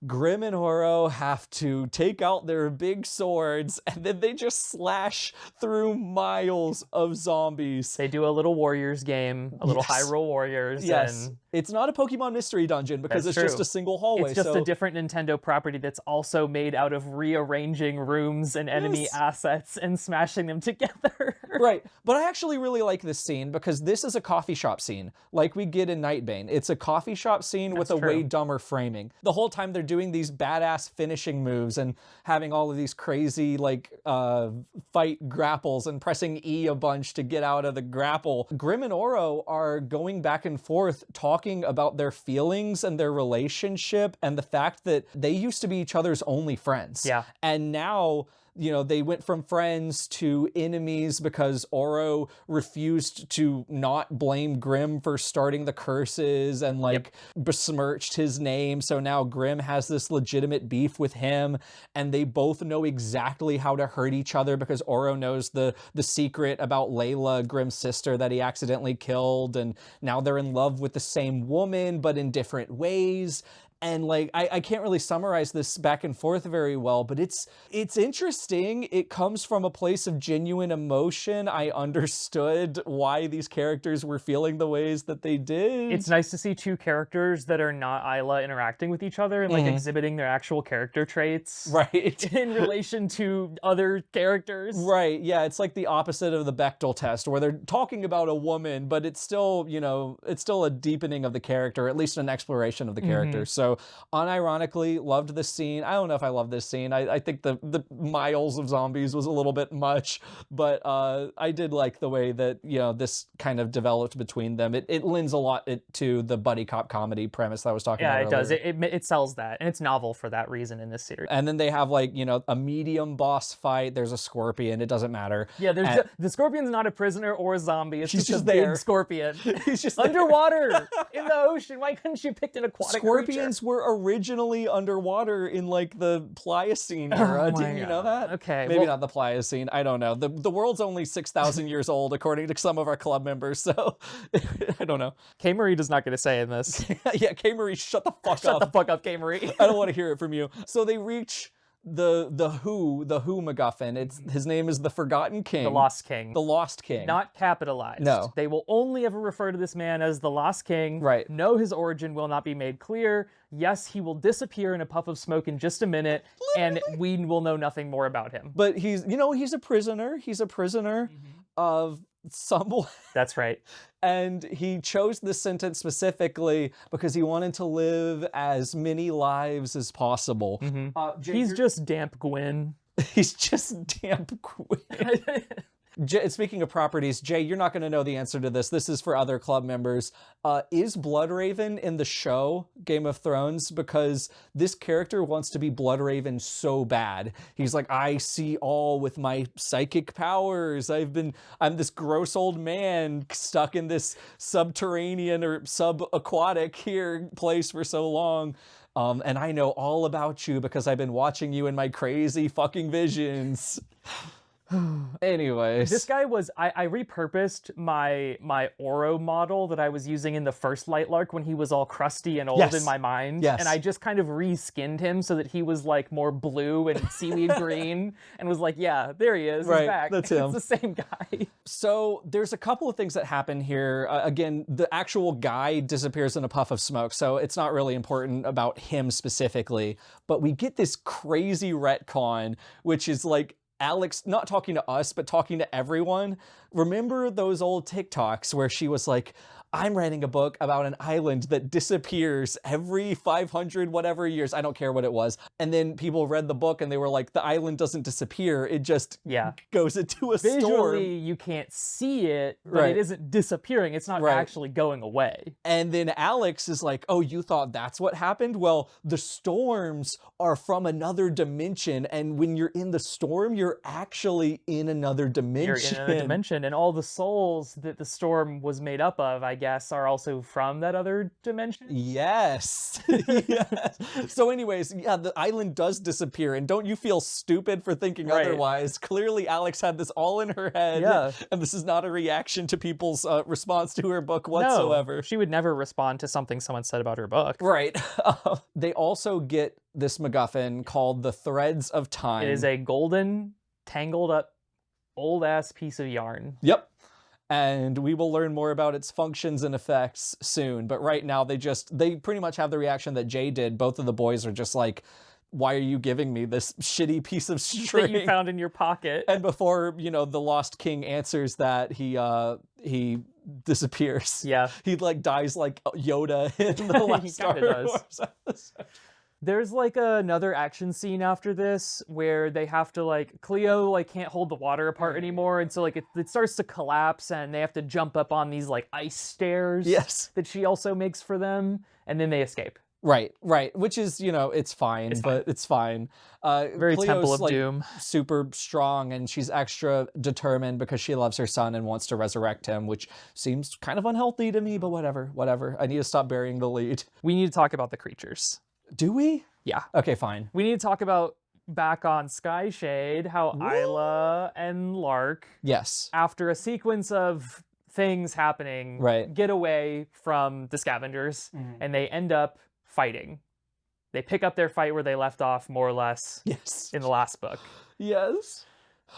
Grim and Oro have to take out their big swords, and then they just slash through miles of zombies. They do a little Warriors game, a little Yes. Hyrule Warriors. Yes. And It's not a Pokemon Mystery Dungeon because That's it's just true. a single hallway. it's just so a different Nintendo property that's also made out of rearranging rooms and enemy Yes. assets and smashing them together. Right. But I actually really like this scene because this is a coffee shop scene like we get in Nightbane. It's a coffee shop scene with a true. way dumber framing. The whole time they're doing these badass finishing moves and having all of these crazy like fight grapples and pressing E a bunch to get out of the grapple. Grim and Oro are going back and forth talking about their feelings and their relationship and the fact that they used to be each other's only friends. Yeah. And now, you know, they went from friends to enemies because Oro refused to not blame Grim for starting the curses and like besmirched his name. So now Grim has this legitimate beef with him, and they both know exactly how to hurt each other because Oro knows the secret about Layla, Grim's sister, that he accidentally killed, and now they're in love with the same woman but in different ways. And like, I can't really summarize this back and forth very well, but it's interesting. It comes from a place of genuine emotion. I understood why these characters were feeling the ways that they did. It's nice to see two characters that are not Isla interacting with each other and like exhibiting their actual character traits. Right. In relation to other characters. Right, yeah, it's like the opposite of the Bechdel test, where they're talking about a woman, but it's still, you know, it's still a deepening of the character, at least an exploration of the character. So, unironically, loved this scene. I don't know if I love this scene. I think the miles of zombies was a little bit much, but I did like the way that, you know, this kind of developed between them. It lends a lot to the buddy cop comedy premise that I was talking about Yeah, it earlier. does. It sells that, and it's novel for that reason in this series. And then they have like, you know, a medium boss fight. There's a scorpion. It doesn't matter. Yeah, the scorpion's not a prisoner or a zombie. It's He's just a just there. big scorpion. He's just there. Underwater in the ocean. Why couldn't you pick an aquatic Scorpions creature? were originally underwater in like the Pliocene era. my Didn't you know God. that? Okay, Maybe well- not the Pliocene. I don't know. The world's only 6,000 years old, according to some of our club members. So I don't know. K. Marie does not get a say in this. Yeah, K. Marie, shut the fuck Shut up. the fuck up, K. Marie. I don't want to hear it from you. So they reach the Who MacGuffin. His name is the Forgotten King. The Lost King. The Lost King. Not capitalized. No. They will only ever refer to this man as the Lost King. Right. No, his origin will not be made clear. Yes, he will disappear in a puff of smoke in just a minute, and we will know nothing more about him. But he's a prisoner. He's a prisoner of someone. That's right. And he chose this sentence specifically because he wanted to live as many lives as possible. Jay, He's just damp Gwyn. he's just damp Gwyn. Speaking of properties, Jay, you're not going to know the answer to this. This is for other club members. Is Bloodraven in the show Game of Thrones? Because this character wants to be Bloodraven so bad. He's like, I see all with my psychic powers. I'm this gross old man stuck in this subterranean or subaquatic place for so long. And I know all about you because I've been watching you in my crazy fucking visions. Anyways. This guy was, I repurposed my Oro model that I was using in the first Lightlark when he was all crusty and old Yes. in my mind. Yes. And I just kind of reskinned him so that he was like more blue and seaweed green and was like, yeah, there he is. Right, He's back. that's him. It's the same guy. So there's a couple of things that happen here. Again, the actual guy disappears in a puff of smoke, so it's not really important about him specifically. But we get this crazy retcon, which is like Alex not talking to us, but talking to everyone. Remember those old TikToks where she was like, I'm writing a book about an island that disappears every 500 whatever years. I don't care what it was. And then people read the book and they were like, the island doesn't disappear. It just goes into a storm. Visually, you can't see it, but it isn't disappearing. It's not actually going away. And then Alex is like, oh, you thought that's what happened? Well, the storms are from another dimension. And when you're in the storm, you're actually in another dimension. You're in another dimension. And all the souls that the storm was made up of, I guess, are also from that other dimension. Yes. Yes. So anyways, yeah, the island does disappear, and don't you feel stupid for thinking Right. otherwise? Clearly, Alex had this all in her head, Yeah. and this is not a reaction to people's response to her book whatsoever. No, she would never respond to something someone said about her book. Right. They also get this MacGuffin called the Threads of Time. It is a golden, tangled up, old-ass piece of yarn. Yep. And we will learn more about its functions and effects soon. But right now, they pretty much have the reaction that Jay did. Both of the boys are just like, why are you giving me this shitty piece of string that you found in your pocket? And before, the Lost King answers that, he disappears. Yeah. He like dies like Yoda in the last Star Wars episode. There's like another action scene after this where they have to Cleo can't hold the water apart anymore, and so it starts to collapse and they have to jump up on these ice stairs. Yes. That she also makes for them, and then they escape. Right. Which is, it's fine, but it's fine. Very Cleo's, Temple of Doom. Super strong, and she's extra determined because she loves her son and wants to resurrect him, which seems kind of unhealthy to me, but whatever. I need to stop burying the lead. We need to talk about the creatures. Do we? Yeah. Okay, fine. We need to talk about back on Skyshade, how Isla and Lark, yes, after a sequence of things happening, get away from the scavengers, and they end up fighting. They pick up their fight where they left off, more or less, in the last book. Yes.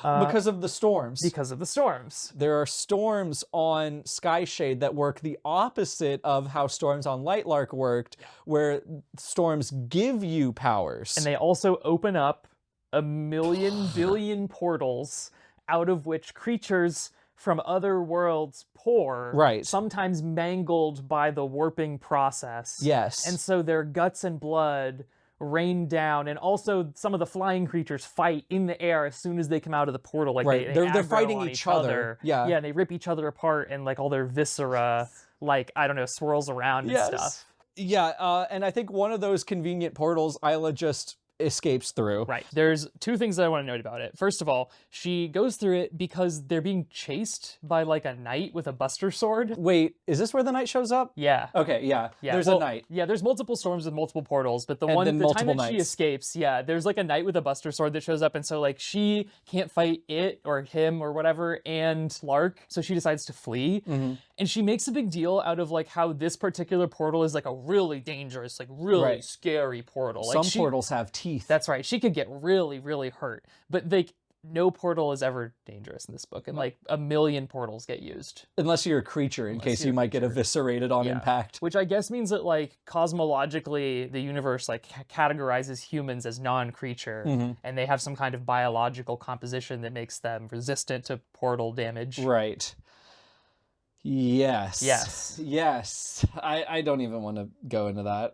Because of the storms. Because of the storms. There are storms on Skyshade that work the opposite of how storms on Lightlark worked, where storms give you powers. And they also open up a million billion portals out of which creatures from other worlds pour, sometimes mangled by the warping process. Yes. And so their guts and blood rain down, and also some of the flying creatures fight in the air as soon as they come out of the portal. They're fighting each other. Yeah, and they rip each other apart, and all their viscera, swirls around and stuff. Yeah, and I think one of those convenient portals, Isla just escapes through. Right. There's two things that I want to note about it. First of all, she goes through it because they're being chased by a knight with a buster sword. Wait, is this where the knight shows up? Yeah. Okay, yeah. There's a knight. Yeah, there's multiple storms with multiple portals, but the time that she escapes, there's a knight with a buster sword that shows up, and so she can't fight it or him or whatever and Lark, so she decides to flee. And she makes a big deal out of how this particular portal is a really dangerous, really scary portal. Some portals have teeth. That's right. She could get really, really hurt. But no portal is ever dangerous in this book, and a million portals get used. Unless you're a creature, in case you might get eviscerated on impact. Which I guess means that cosmologically the universe categorizes humans as non-creature, and they have some kind of biological composition that makes them resistant to portal damage. Right. Yes. I don't even want to go into that.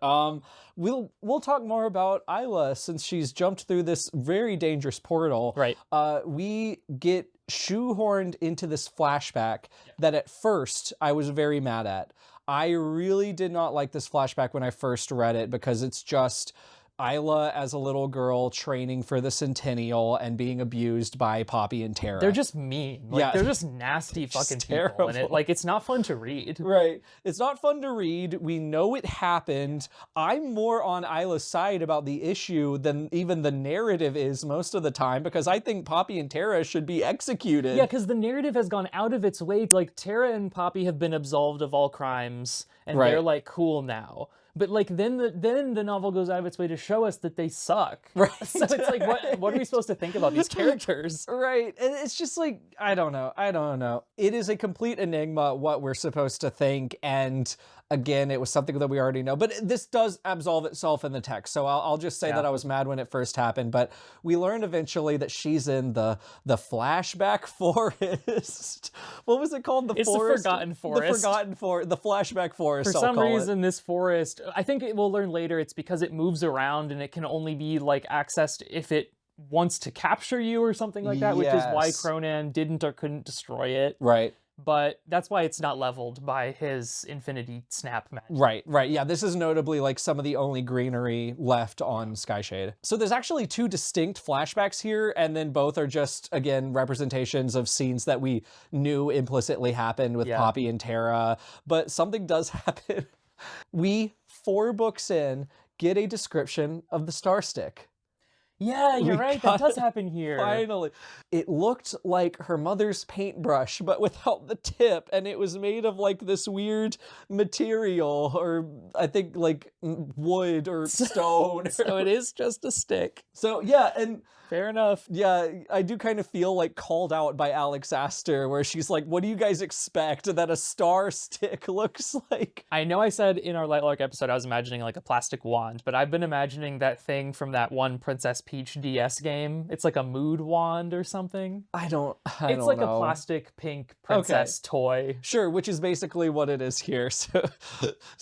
We'll talk more about Isla since she's jumped through this very dangerous portal. Right. We get shoehorned into this flashback that at first I was very mad at. I really did not like this flashback when I first read it because it's just Isla as a little girl training for the Centennial and being abused by Poppy and Tara. They're just mean. They're just nasty fucking people. And it's not fun to read. Right. It's not fun to read. We know it happened. I'm more on Isla's side about the issue than even the narrative is most of the time, because I think Poppy and Tara should be executed. Yeah, because the narrative has gone out of its way. Tara and Poppy have been absolved of all crimes, and they're cool now. But then the novel goes out of its way to show us that they suck. Right. So it's what are we supposed to think about these characters? Right. And it's just I don't know. It is a complete enigma what we're supposed to think, and again, it was something that we already know. But this does absolve itself in the text, so I'll just say that I was mad when it first happened. But we learned eventually that she's in the flashback forest. What was it called? It's forest? The Forgotten Forest. The Forgotten Forest. The flashback forest. For some reason, this forest, I think we'll learn later, it's because it moves around and it can only be accessed if it wants to capture you or something like that, which is why Cronan didn't or couldn't destroy it. Right. but that's why it's not leveled by his infinity snap magic. Right. Yeah, this is notably like some of the only greenery left on Skyshade. So there's actually 2 distinct flashbacks here, and then both are just, again, representations of scenes that we knew implicitly happened with Poppy and Tara. But something does happen. We, 4 books in, get a description of the Star Stick. Yeah, you're right. That does happen here. Finally. It looked like her mother's paintbrush, but without the tip, and it was made of like this weird material, or I think like wood or stone. So it is just a stick. So yeah, and fair enough. Yeah, I do kind of feel like called out by Alex Aster, where she's like, what do you guys expect that a star stick looks like? I know I said in our Lightlark episode I was imagining like a plastic wand, but I've been imagining that thing from that one Princess Peach DS game. It's like a mood wand or something. I don't know. It's like a plastic pink princess toy. Sure, which is basically what it is here. So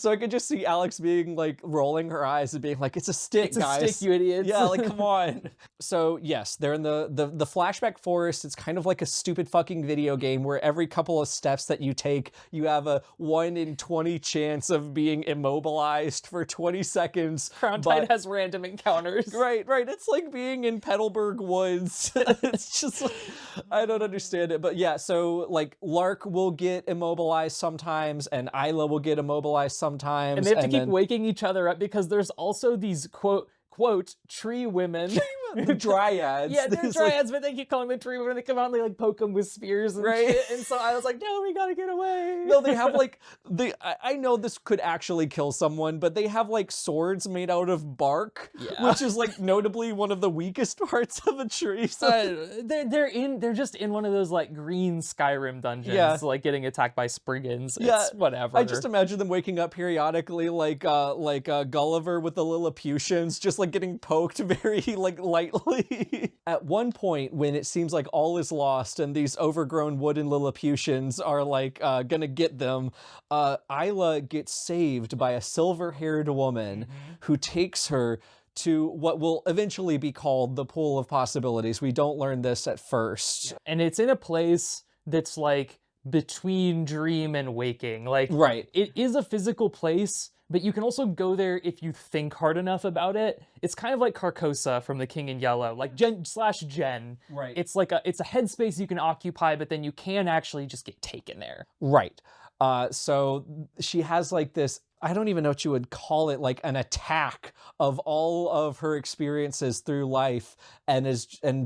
I could just see Alex being like rolling her eyes and being like, it's a stick, guys. It's a stick, you idiots. Yeah, like, come on. So yes, they're in the flashback forest. It's kind of like a stupid fucking video game where every couple of steps that you take, you have a 1 in 20 chance of being immobilized for 20 seconds. Crowntide has random encounters. Right. It's like being in Petalburg Woods. It's just like, I don't understand it. But yeah, so like Lark will get immobilized sometimes, and Isla will get immobilized sometimes. And they have to keep waking each other up because there's also these quote tree women. The dryads. Yeah, they're dryads, but they keep calling them tree women. They come out and they like poke them with spears and shit. And so I was like, no, we gotta get away. No, they have like, I know this could actually kill someone, but they have like swords made out of bark, which is like notably one of the weakest parts of a tree. So they're just in one of those like green Skyrim dungeons, like getting attacked by Spriggans. It's whatever. I just imagine them waking up periodically like Gulliver with the Lilliputians, just like getting poked very like lightly. At one point, when it seems like all is lost and these overgrown wooden Lilliputians are like gonna get them, Isla gets saved by a silver-haired woman who takes her to what will eventually be called the Pool of Possibilities. We don't learn this at first. And it's in a place that's like between dream and waking. Like, it is a physical place, but you can also go there if you think hard enough about it. It's kind of like Carcosa from The King in Yellow, like Jen. Right. It's like it's a headspace you can occupy, but then you can actually just get taken there. Right. So she has like this, I don't even know what you would call it, like an attack of all of her experiences through life, and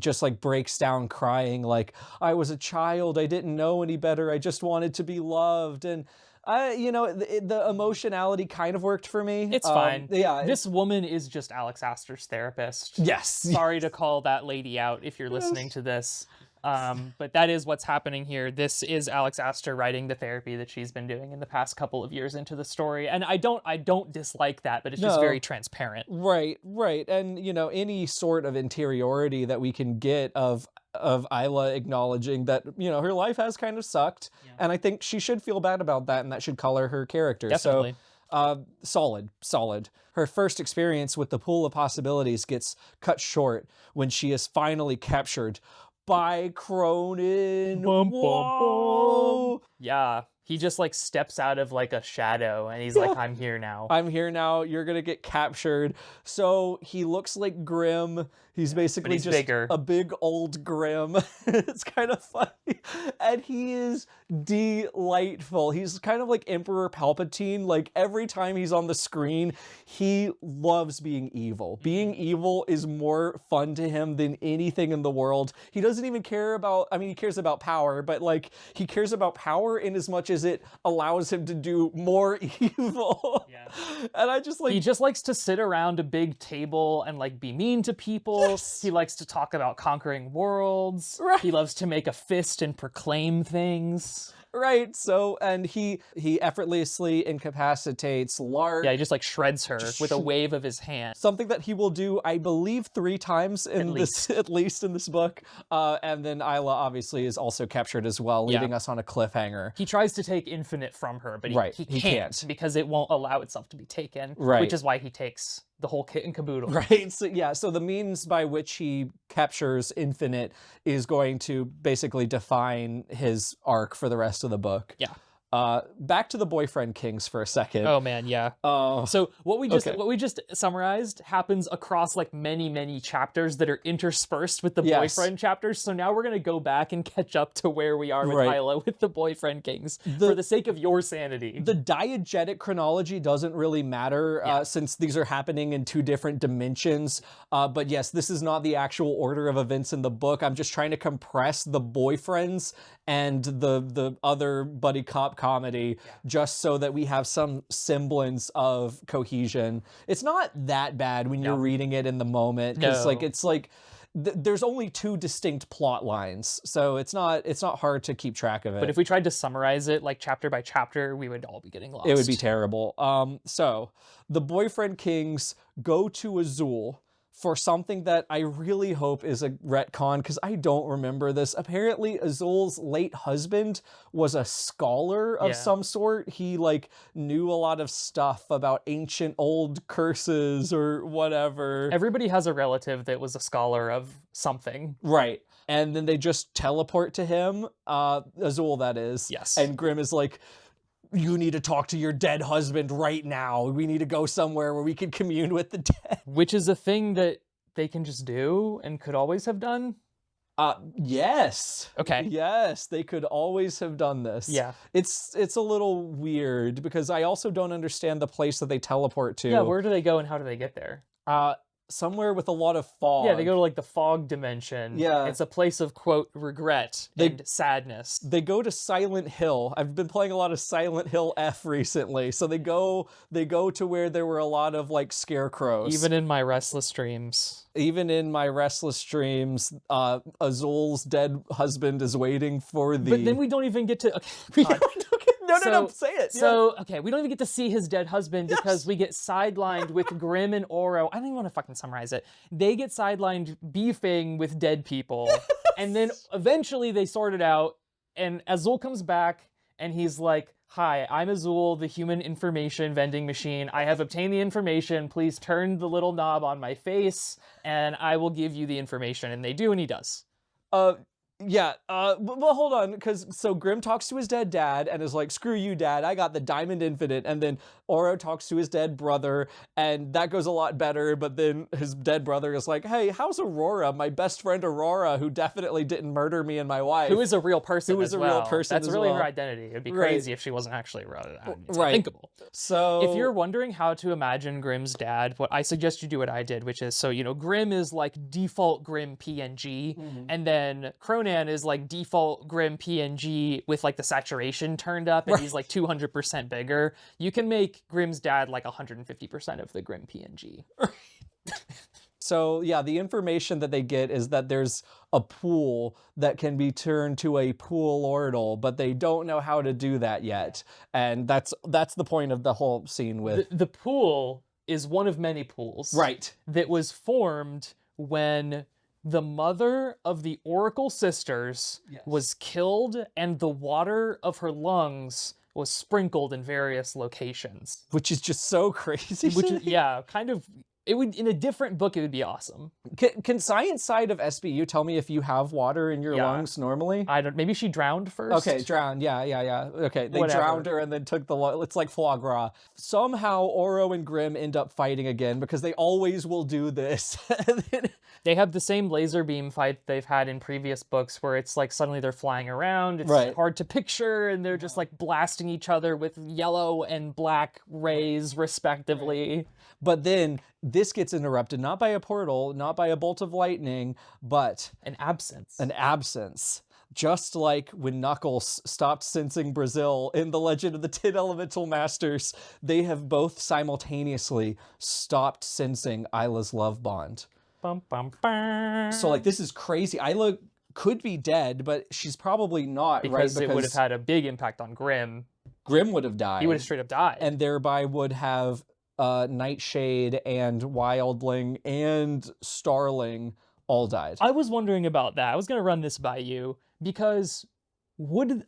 just like breaks down crying like, I was a child, I didn't know any better, I just wanted to be loved. And the emotionality kind of worked for me. It's fine. Yeah. This woman is just Alex Aster's therapist. Yes. Sorry to call that lady out if you're listening to this. But that is what's happening here. This is Alex Aster writing the therapy that she's been doing in the past couple of years into the story. And I don't dislike that, but it's just very transparent. Right. And, any sort of interiority that we can get of Isla acknowledging that, her life has kind of sucked. Yeah. And I think she should feel bad about that, and that should color her character. Definitely. So, solid. Her first experience with the Pool of Possibilities gets cut short when she is finally captured by Cronin. Whoa! Yeah. He just like steps out of like a shadow and he's like, I'm here now. I'm here now. You're going to get captured. So he looks like Grimm. He's basically just bigger. A big old Grimm. It's kind of funny. And he is delightful. He's kind of like Emperor Palpatine. Like every time he's on the screen, he loves being evil. Being evil is more fun to him than anything in the world. He doesn't even care about, he cares about power, but like he cares about power in as much as it allows him to do more evil. Yeah. And I just like... He just likes to sit around a big table and like be mean to people. Yes. He likes to talk about conquering worlds. Right. He loves to make a fist and proclaim things. Right. So, and he effortlessly incapacitates Lark. Yeah, he just like shreds her with a wave of his hand. Something that he will do, I believe, 3 times at least in this book. And then Isla obviously is also captured as well, leaving us on a cliffhanger. He tries to take infinite from her, but he can't because it won't allow itself to be taken. Right. Which is why he takes the whole kit and caboodle. Right. So yeah, so the means by which he captures Infinite is going to basically define his arc for the rest of the book. Yeah. Back to the boyfriend kings for a second. Oh man, yeah. So what we just summarized happens across like many chapters that are interspersed with the boyfriend chapters. So now we're gonna go back and catch up to where we are with Hyla with the boyfriend kings for the sake of your sanity. The diegetic chronology doesn't really matter since these are happening in 2 different dimensions. But yes, this is not the actual order of events in the book. I'm just trying to compress the boyfriends and the other buddy cop comedy just so that we have some semblance of cohesion. It's not that bad when you're reading it in the moment, because there's only 2 distinct plot lines, so it's not hard to keep track of it. But if we tried to summarize it like chapter by chapter, we would all be getting lost. It would be terrible. So the boyfriend kings go to Azul for something that I really hope is a retcon, because I don't remember this. Apparently Azul's late husband was a scholar of some sort. He like knew a lot of stuff about ancient old curses or whatever. Everybody has a relative that was a scholar of something. Right. And then they just teleport to him, Azul that is. Yes. And Grimm is like, you need to talk to your dead husband right now. We need to go somewhere where we can commune with the dead. Which is a thing that they can just do and could always have done? Yes. Okay. Yes, they could always have done this. Yeah. It's a little weird because I also don't understand the place that they teleport to. Yeah, where do they go and how do they get there? Somewhere with a lot of fog. Yeah, they go to like the fog dimension. Yeah. It's a place of, quote, regret and sadness. They go to Silent Hill. I've been playing a lot of Silent Hill F recently. So they go to where there were a lot of like scarecrows. Even in my restless dreams. Even in my restless dreams, Azul's dead husband is waiting for the... But then we don't even get to... Okay, No, say it. So, okay, we don't even get to see his dead husband because we get sidelined with Grimm and Oro. I don't even want to fucking summarize it. They get sidelined beefing with dead people. And then eventually they sort it out. And Azul comes back and he's like, hi, I'm Azul, the human information vending machine. I have obtained the information. Please turn the little knob on my face and I will give you the information. And they do, and he does. Yeah, well, hold on, because so Grimm talks to his dead dad and is like, screw you, dad, I got the Diamond Infinite, and then Oro talks to his dead brother, and that goes a lot better, but then his dead brother is like, hey, how's Aurora, my best friend Aurora, who definitely didn't murder me and my wife? Who is a real person Who is a real person That's as really well. her identity. It'd be crazy if she wasn't actually it's Right. unthinkable. So... if you're wondering how to imagine Grimm's dad, what I suggest you do what I did, which is, so, you know, Grimm is like default Grimm PNG, and then Cronan is like default Grimm PNG with like the saturation turned up, and he's like 200% bigger. You can make Grimm's dad like 150% of the Grimm PNG. So yeah, the information that they get is that there's a pool that can be turned to a pool ordle, but they don't know how to do that yet. And that's the point of the whole scene with... The pool is one of many pools. Right. That was formed when the mother of the Oracle sisters was killed and the water of her lungs was sprinkled in various locations. Which is just so crazy. Kind of... it would, in a different book, it would be awesome. Can science side of SBU tell me if you have water in your lungs normally? I don't. Maybe she drowned first. Okay, drowned. Yeah. Okay, they drowned her and then took the... it's like foie gras. Somehow Oro and Grimm end up fighting again because they always will do this. They have the same laser beam fight they've had in previous books where it's like suddenly they're flying around. It's hard to picture, and they're just like blasting each other with yellow and black rays respectively. But then this gets interrupted, not by a portal, not by a bolt of lightning, but... an absence. An absence. Just like when Knuckles stopped sensing Brazil in The Legend of the 10 Elemental Masters, they have both simultaneously stopped sensing Isla's love bond. Bum, bum, bum. So like, this is crazy. Isla could be dead, but she's probably not, because it would have had a big impact on Grimm. Grimm would have died. He would have straight up died. And thereby would have Nightshade and Wildling and Starling all died. I was wondering about that. I was going to run this by you because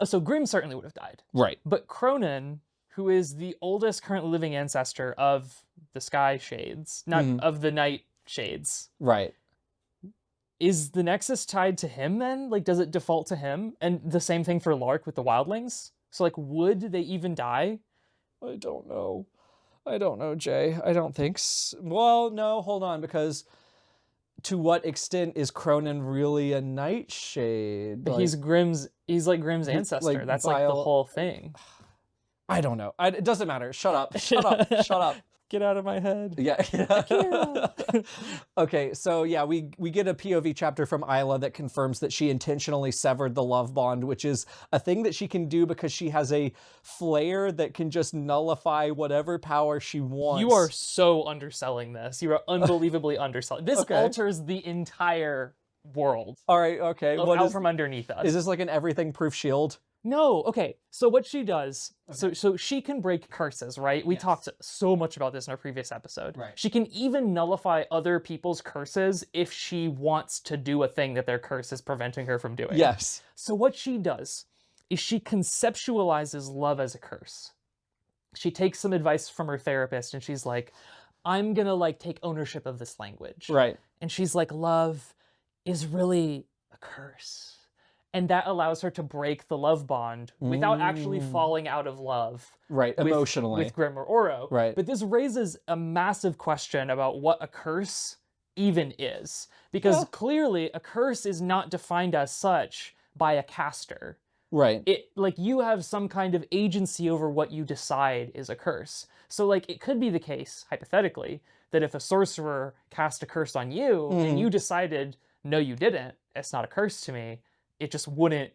so Grimm certainly would have died. Right. But Cronan, who is the oldest currently living ancestor of the Sky Shades, not of the Night Shades. Right. Is the Nexus tied to him then? Like, does it default to him? And the same thing for Lark with the Wildlings? So, like, would they even die? I don't know. I don't know, Jay. I don't think so. Well, no, hold on, because to what extent is Cronin really a Nightshade? Like, he's like Grimm's ancestor. like That's like the whole thing. I don't know. It doesn't matter. Shut up. Shut up. Shut up. Get out of my head. Yeah. Okay, so yeah, we get a POV chapter from Isla that confirms that she intentionally severed the love bond, which is a thing that she can do because she has a flare that can just nullify whatever power she wants. You are so underselling this. You are unbelievably underselling. This alters the entire world. All right, okay. What out from underneath us. Is this like an everything proof shield? No, okay. So what she does, so she can break curses, right? We talked so much about this in our previous episode. Right. She can even nullify other people's curses if she wants to do a thing that their curse is preventing her from doing. Yes. So what she does is she conceptualizes love as a curse. She takes some advice from her therapist and she's like, I'm gonna like take ownership of this language. Right. And she's like, love is really a curse. And that allows her to break the love bond without actually falling out of love. Right, emotionally. With Grim or Oro. Right. But this raises a massive question about what a curse even is. Because clearly a curse is not defined as such by a caster. Right. Like, you have some kind of agency over what you decide is a curse. So, like, it could be the case, hypothetically, that if a sorcerer cast a curse on you and you decided, no, you didn't, it's not a curse to me, it just wouldn't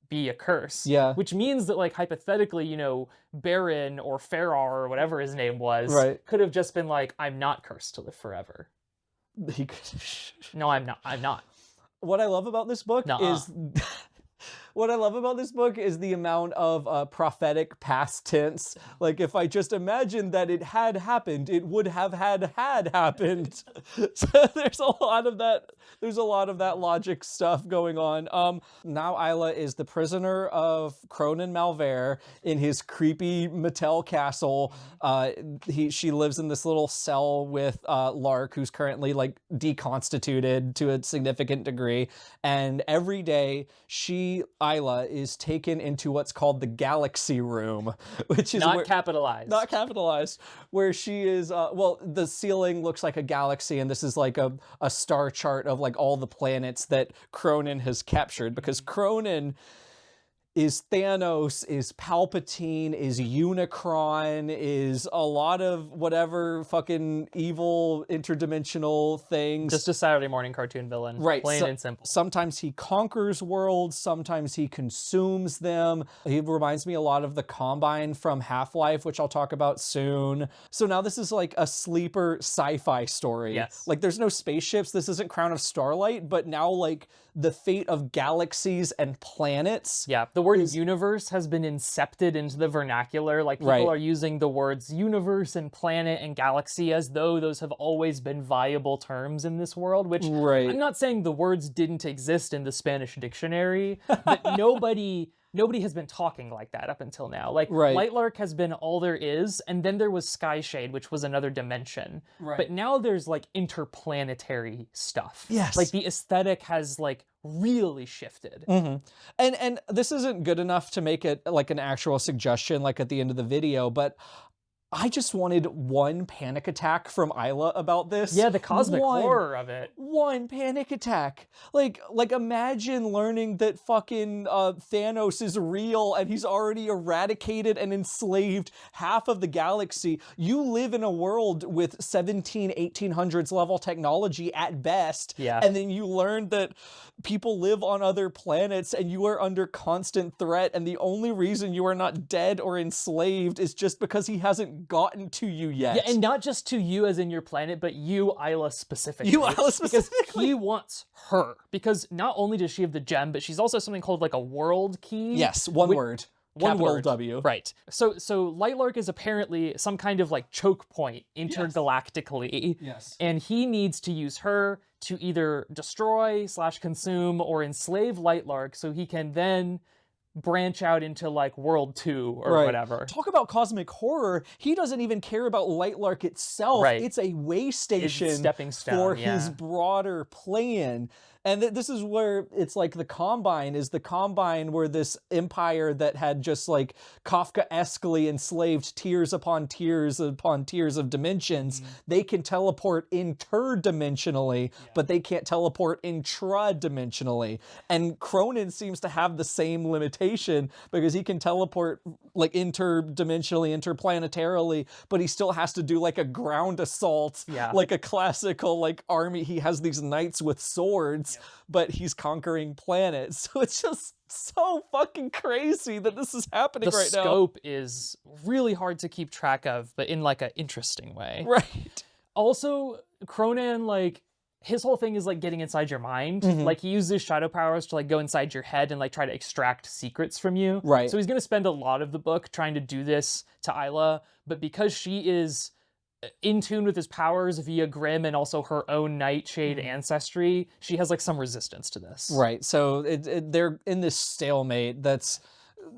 be a curse. Yeah. Which means that, like, hypothetically, you know, Baron or Farrar or whatever his name was could have just been like, I'm not cursed to live forever. He could... No, I'm not. I'm not. What I love about this book is... What I love about this book is the amount of prophetic past tense. Like, if I just imagined that it had happened, it would have had happened. So there's a lot of that. There's a lot of that logic stuff going on. Now Isla is the prisoner of Cronin Malvaire in his creepy Mattel castle. She lives in this little cell with Lark, who's currently like deconstituted to a significant degree. And every day Isla is taken into what's called the Galaxy Room, which is not capitalized. Not capitalized, where she is, well, the ceiling looks like a galaxy, and this is like a star chart of like all the planets that Cronin has captured, because Cronin is Thanos, is Palpatine, is Unicron, is a lot of whatever fucking evil interdimensional things. Just a Saturday morning cartoon villain. Right. Plain and simple. Sometimes he conquers worlds, sometimes he consumes them. He reminds me a lot of the Combine from Half-Life, which I'll talk about soon. So now this is like a sleeper sci-fi story. Yes. Like, there's no spaceships, this isn't Crown of Starlight, but now like the fate of galaxies and planets. Yeah, the word universe has been incepted into the vernacular. Like, people are using the words universe and planet and galaxy as though those have always been viable terms in this world, which I'm not saying the words didn't exist in the Spanish dictionary, but nobody has been talking like that up until now. Like, Lightlark has been all there is, and then there was Sky Shade, which was another dimension. But now there's, like, interplanetary stuff. Yes. Like, the aesthetic has, like, really shifted. And this isn't good enough to make it, like, an actual suggestion, like, at the end of the video, but I just wanted one panic attack from Isla about this. Yeah, the cosmic horror of it. One panic attack. Like imagine learning that fucking Thanos is real and he's already eradicated and enslaved half of the galaxy. You live in a world with 1800s level technology at best. Yeah. And then you learn that people live on other planets and you are under constant threat, and the only reason you are not dead or enslaved is just because he hasn't gotten to you yet. Yeah, and not just to you as in your planet, but you, Isla, specifically. You, Isla, specifically. Because he wants her. Because not only does she have the gem, but she's also something called like a world key. Yes, one word. One Capital word. W. Right. So Lightlark is apparently some kind of like choke point intergalactically. Yes. And he needs to use her to either destroy / consume or enslave Lightlark so he can then branch out into like World 2 or Right. whatever. Talk about cosmic horror. He doesn't even care about Lightlark itself. Right. It's a way station stepping stone, for his broader plan. And this is where it's like the Combine is the Combine where this empire that had just like Kafkaesquely enslaved tiers upon tiers of dimensions, they can teleport interdimensionally, but they can't teleport intradimensionally. And Cronin seems to have the same limitation because he can teleport like interdimensionally, interplanetarily, but he still has to do like a ground assault, like a classical like army. He has these knights with swords, but he's conquering planets. So it's just so fucking crazy that this is happening right now. The scope is really hard to keep track of, but in like an interesting way. Right. Also, Cronin, like, his whole thing is like getting inside your mind. Like he uses shadow powers to like go inside your head and like try to extract secrets from you. Right. So he's going to spend a lot of the book trying to do this to Isla, but because she is in tune with his powers via Grimm and also her own Nightshade ancestry, she has like some resistance to this. Right. So they're in this stalemate that's,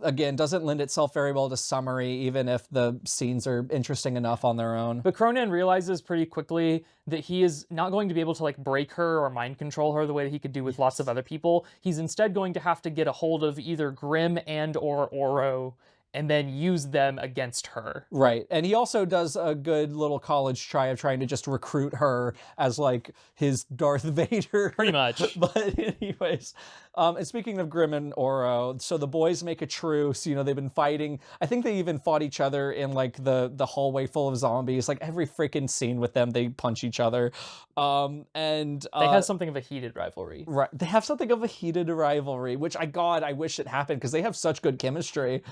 again, doesn't lend itself very well to summary, even if the scenes are interesting enough on their own. But Cronin realizes pretty quickly that he is not going to be able to like break her or mind control her the way that he could do with lots of other people. He's instead going to have to get a hold of either Grimm and or Oro and then use them against her. Right. And he also does a good little college try of trying to just recruit her as like his Darth Vader. Pretty much. But anyways, and speaking of Grimm and Oro, so the boys make a truce. You know, they've been fighting. I think they even fought each other in like the hallway full of zombies. Like every freaking scene with them, they punch each other. And they have something of a heated rivalry. Right. They have something of a heated rivalry, which I wish it happened because they have such good chemistry.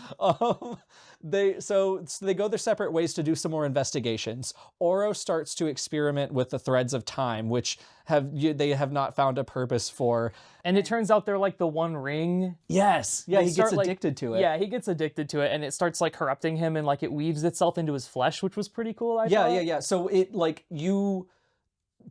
They go their separate ways to do some more investigations. Oro starts to experiment with the threads of time, which they have not found a purpose for. And it turns out they're like the One Ring. Yes. Yeah, he gets addicted to it. Yeah, he gets addicted to it, and it starts like corrupting him, and like it weaves itself into his flesh, which was pretty cool, I thought. Yeah. So it like you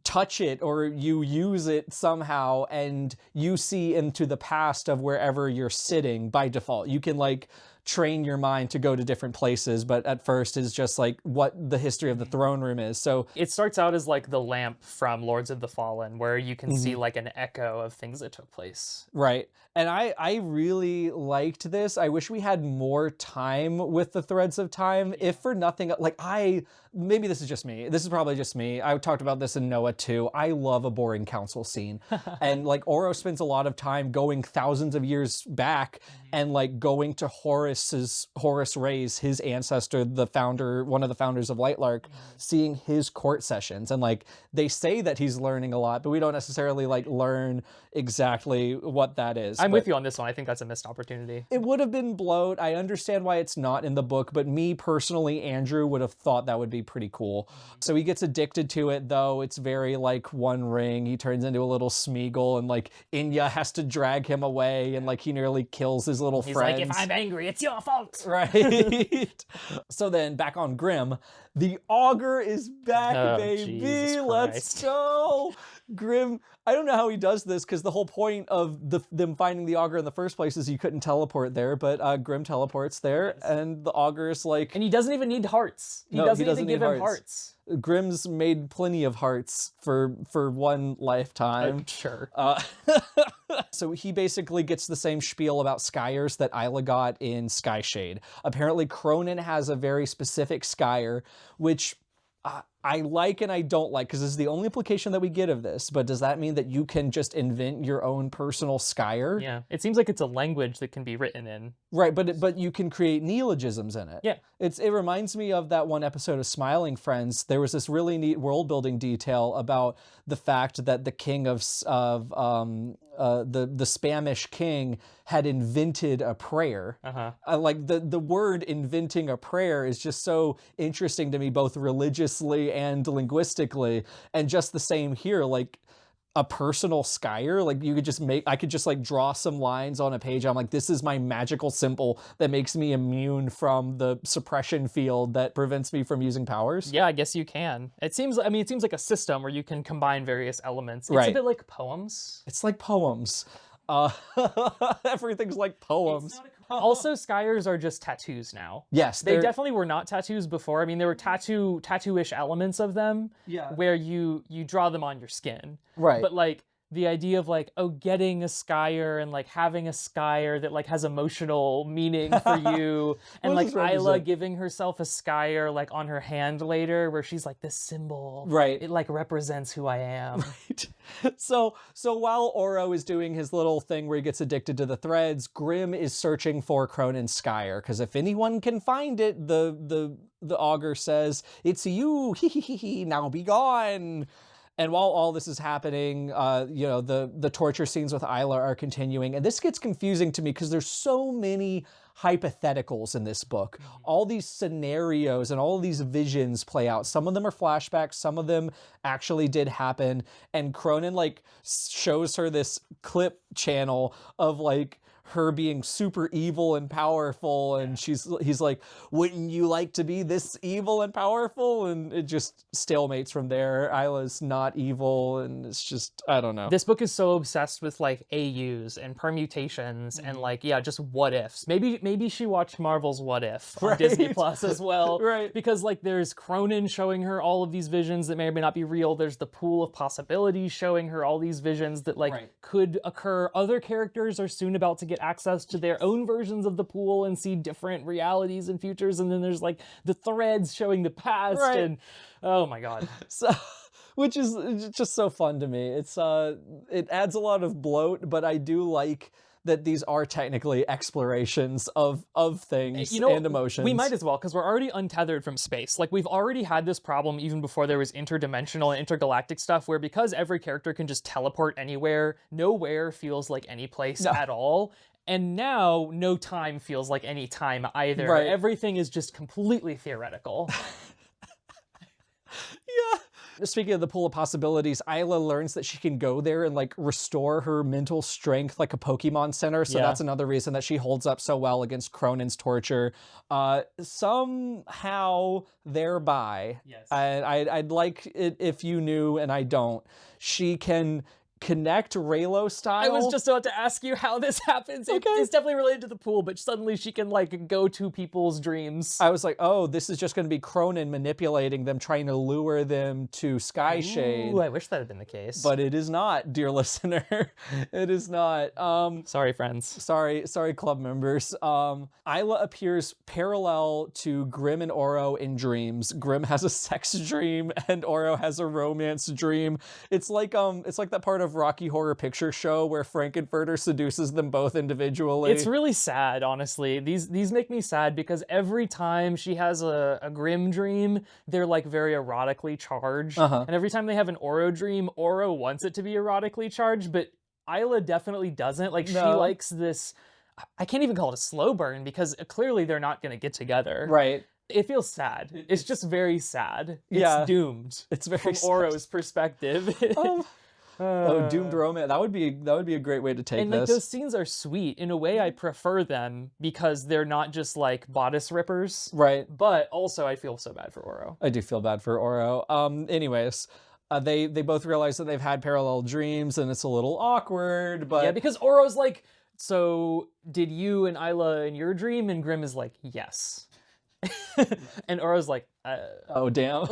touch it or you use it somehow and you see into the past of wherever you're sitting by default. You can like train your mind to go to different places, but at first is just like what the history of the throne room is. So it starts out as like the lamp from Lords of the Fallen, where you can see like an echo of things that took place. Right. And I really liked this. I wish we had more time with the threads of time. If for nothing, like maybe this is just me. This is probably just me. I talked about this in Noah too. I love a boring council scene. And like Oro spends a lot of time going thousands of years back and like going to Horace Reyes, his ancestor, one of the founders of Lightlark, seeing his court sessions. And like they say that he's learning a lot, but we don't necessarily like learn exactly what that is. I'm with you on this one. I think that's a missed opportunity. It would have been bloat. I understand why it's not in the book, but me personally, Andrew would have thought that would be pretty cool. So he gets addicted to it, though. It's very like One Ring. He turns into a little Smeagol, and like Inya has to drag him away, and like he nearly kills his little friends. He's like, if I'm angry, it's your fault. Right. So then back on Grimm, the augur is back, baby. Let's go. Grimm, I don't know how he does this because the whole point of them finding the augur in the first place is you couldn't teleport there, but Grimm teleports there, and the augur is like... And he doesn't even need hearts. He doesn't even give him hearts. Grimm's made plenty of hearts for one lifetime. Sure. So he basically gets the same spiel about Skyers that Isla got in Skyshade. Apparently Cronin has a very specific Skyer, which I like and I don't like, because this is the only implication that we get of this, but does that mean that you can just invent your own personal Skyer? Yeah, it seems like it's a language that can be written in. Right, but you can create neologisms in it. Yeah. It reminds me of that one episode of Smiling Friends. There was this really neat world building detail about the fact that the king of the Spanish king had invented a prayer. Like the word inventing a prayer is just so interesting to me, both religiously and linguistically. And just the same here, like a personal Skyer, like I could just like draw some lines on a page. I'm like, this is my magical symbol that makes me immune from the suppression field that prevents me from using powers. Yeah, I guess you can. It seems like a system where you can combine various elements. It's right. A bit like poems. It's like poems. Everything's like poems. Also, Skyers are just tattoos now. Yes, They definitely were not tattoos before. I mean, there were tattoo-ish elements of them where you draw them on your skin. Right. But like the idea of like, oh, getting a Skyer and like having a Skyer that like has emotional meaning for you, and like Isla giving herself a Skyer like on her hand later, where she's like, this symbol, right? It like represents who I am. Right. So while Oro is doing his little thing where he gets addicted to the threads, Grimm is searching for Cronin's Skyer, because if anyone can find it, the augur says, it's you. He now be gone. And while all this is happening, you know, the torture scenes with Isla are continuing. And this gets confusing to me because there's so many hypotheticals in this book. All these scenarios and all of these visions play out. Some of them are flashbacks. Some of them actually did happen. And Cronin, like, shows her this clip channel of, like, her being super evil and powerful, and he's like, wouldn't you like to be this evil and powerful? And it just stalemates from there. Isla's not evil, and it's just, I don't know. This book is so obsessed with like AUs and permutations and like, yeah, just what ifs. Maybe she watched Marvel's What If on Disney Plus as well. Right. Because like there's Cronin showing her all of these visions that may or may not be real. There's the pool of possibilities showing her all these visions that like could occur. Other characters are soon about to get access to their own versions of the pool and see different realities and futures, and then there's like the threads showing the past, and oh my god. So, which is just so fun to me. It's it adds a lot of bloat, but I do like that these are technically explorations of things, you know, and emotions. We might as well, because we're already untethered from space. Like, we've already had this problem even before there was interdimensional and intergalactic stuff, where because every character can just teleport anywhere, nowhere feels like any place at all. And now, no time feels like any time either. Right. Everything is just completely theoretical. Yeah. Speaking of the pool of possibilities, Isla learns that she can go there and like restore her mental strength like a Pokemon Center. So that's another reason that she holds up so well against Cronin's torture. Somehow thereby, and I'd like it if you knew, and I don't, she can connect Raylo style. I was just about to ask you how this happens. Okay. It's definitely related to the pool, but suddenly she can like go to people's dreams. I was like, oh, this is just going to be Cronin manipulating them, trying to lure them to Skyshade. Ooh, I wish that had been the case. But it is not, dear listener. It is not. Sorry, friends. Sorry, club members. Isla appears parallel to Grimm and Oro in dreams. Grimm has a sex dream, and Oro has a romance dream. It's like that part of Rocky Horror Picture Show where Frankenfurter seduces them both individually. It's really sad, honestly. These make me sad because every time she has a Grimm dream, they're like very erotically charged. And every time they have an Oro dream, Oro wants it to be erotically charged, but Isla definitely doesn't. Like, she likes this, I can't even call it a slow burn because clearly they're not going to get together. Right. It feels sad. It's just very sad. It's doomed. It's very from sad. Oro's perspective. Oh, doomed romance. That would be a great way to take and this. Like, those scenes are sweet. In a way, I prefer them because they're not just like bodice rippers. Right. But also, I feel so bad for Oro. I do feel bad for Oro. Anyways, they both realize that they've had parallel dreams, and it's a little awkward. But yeah, because Oro's like, so did you and Isla in your dream? And Grimm is like, yes. And Oro's like, oh damn.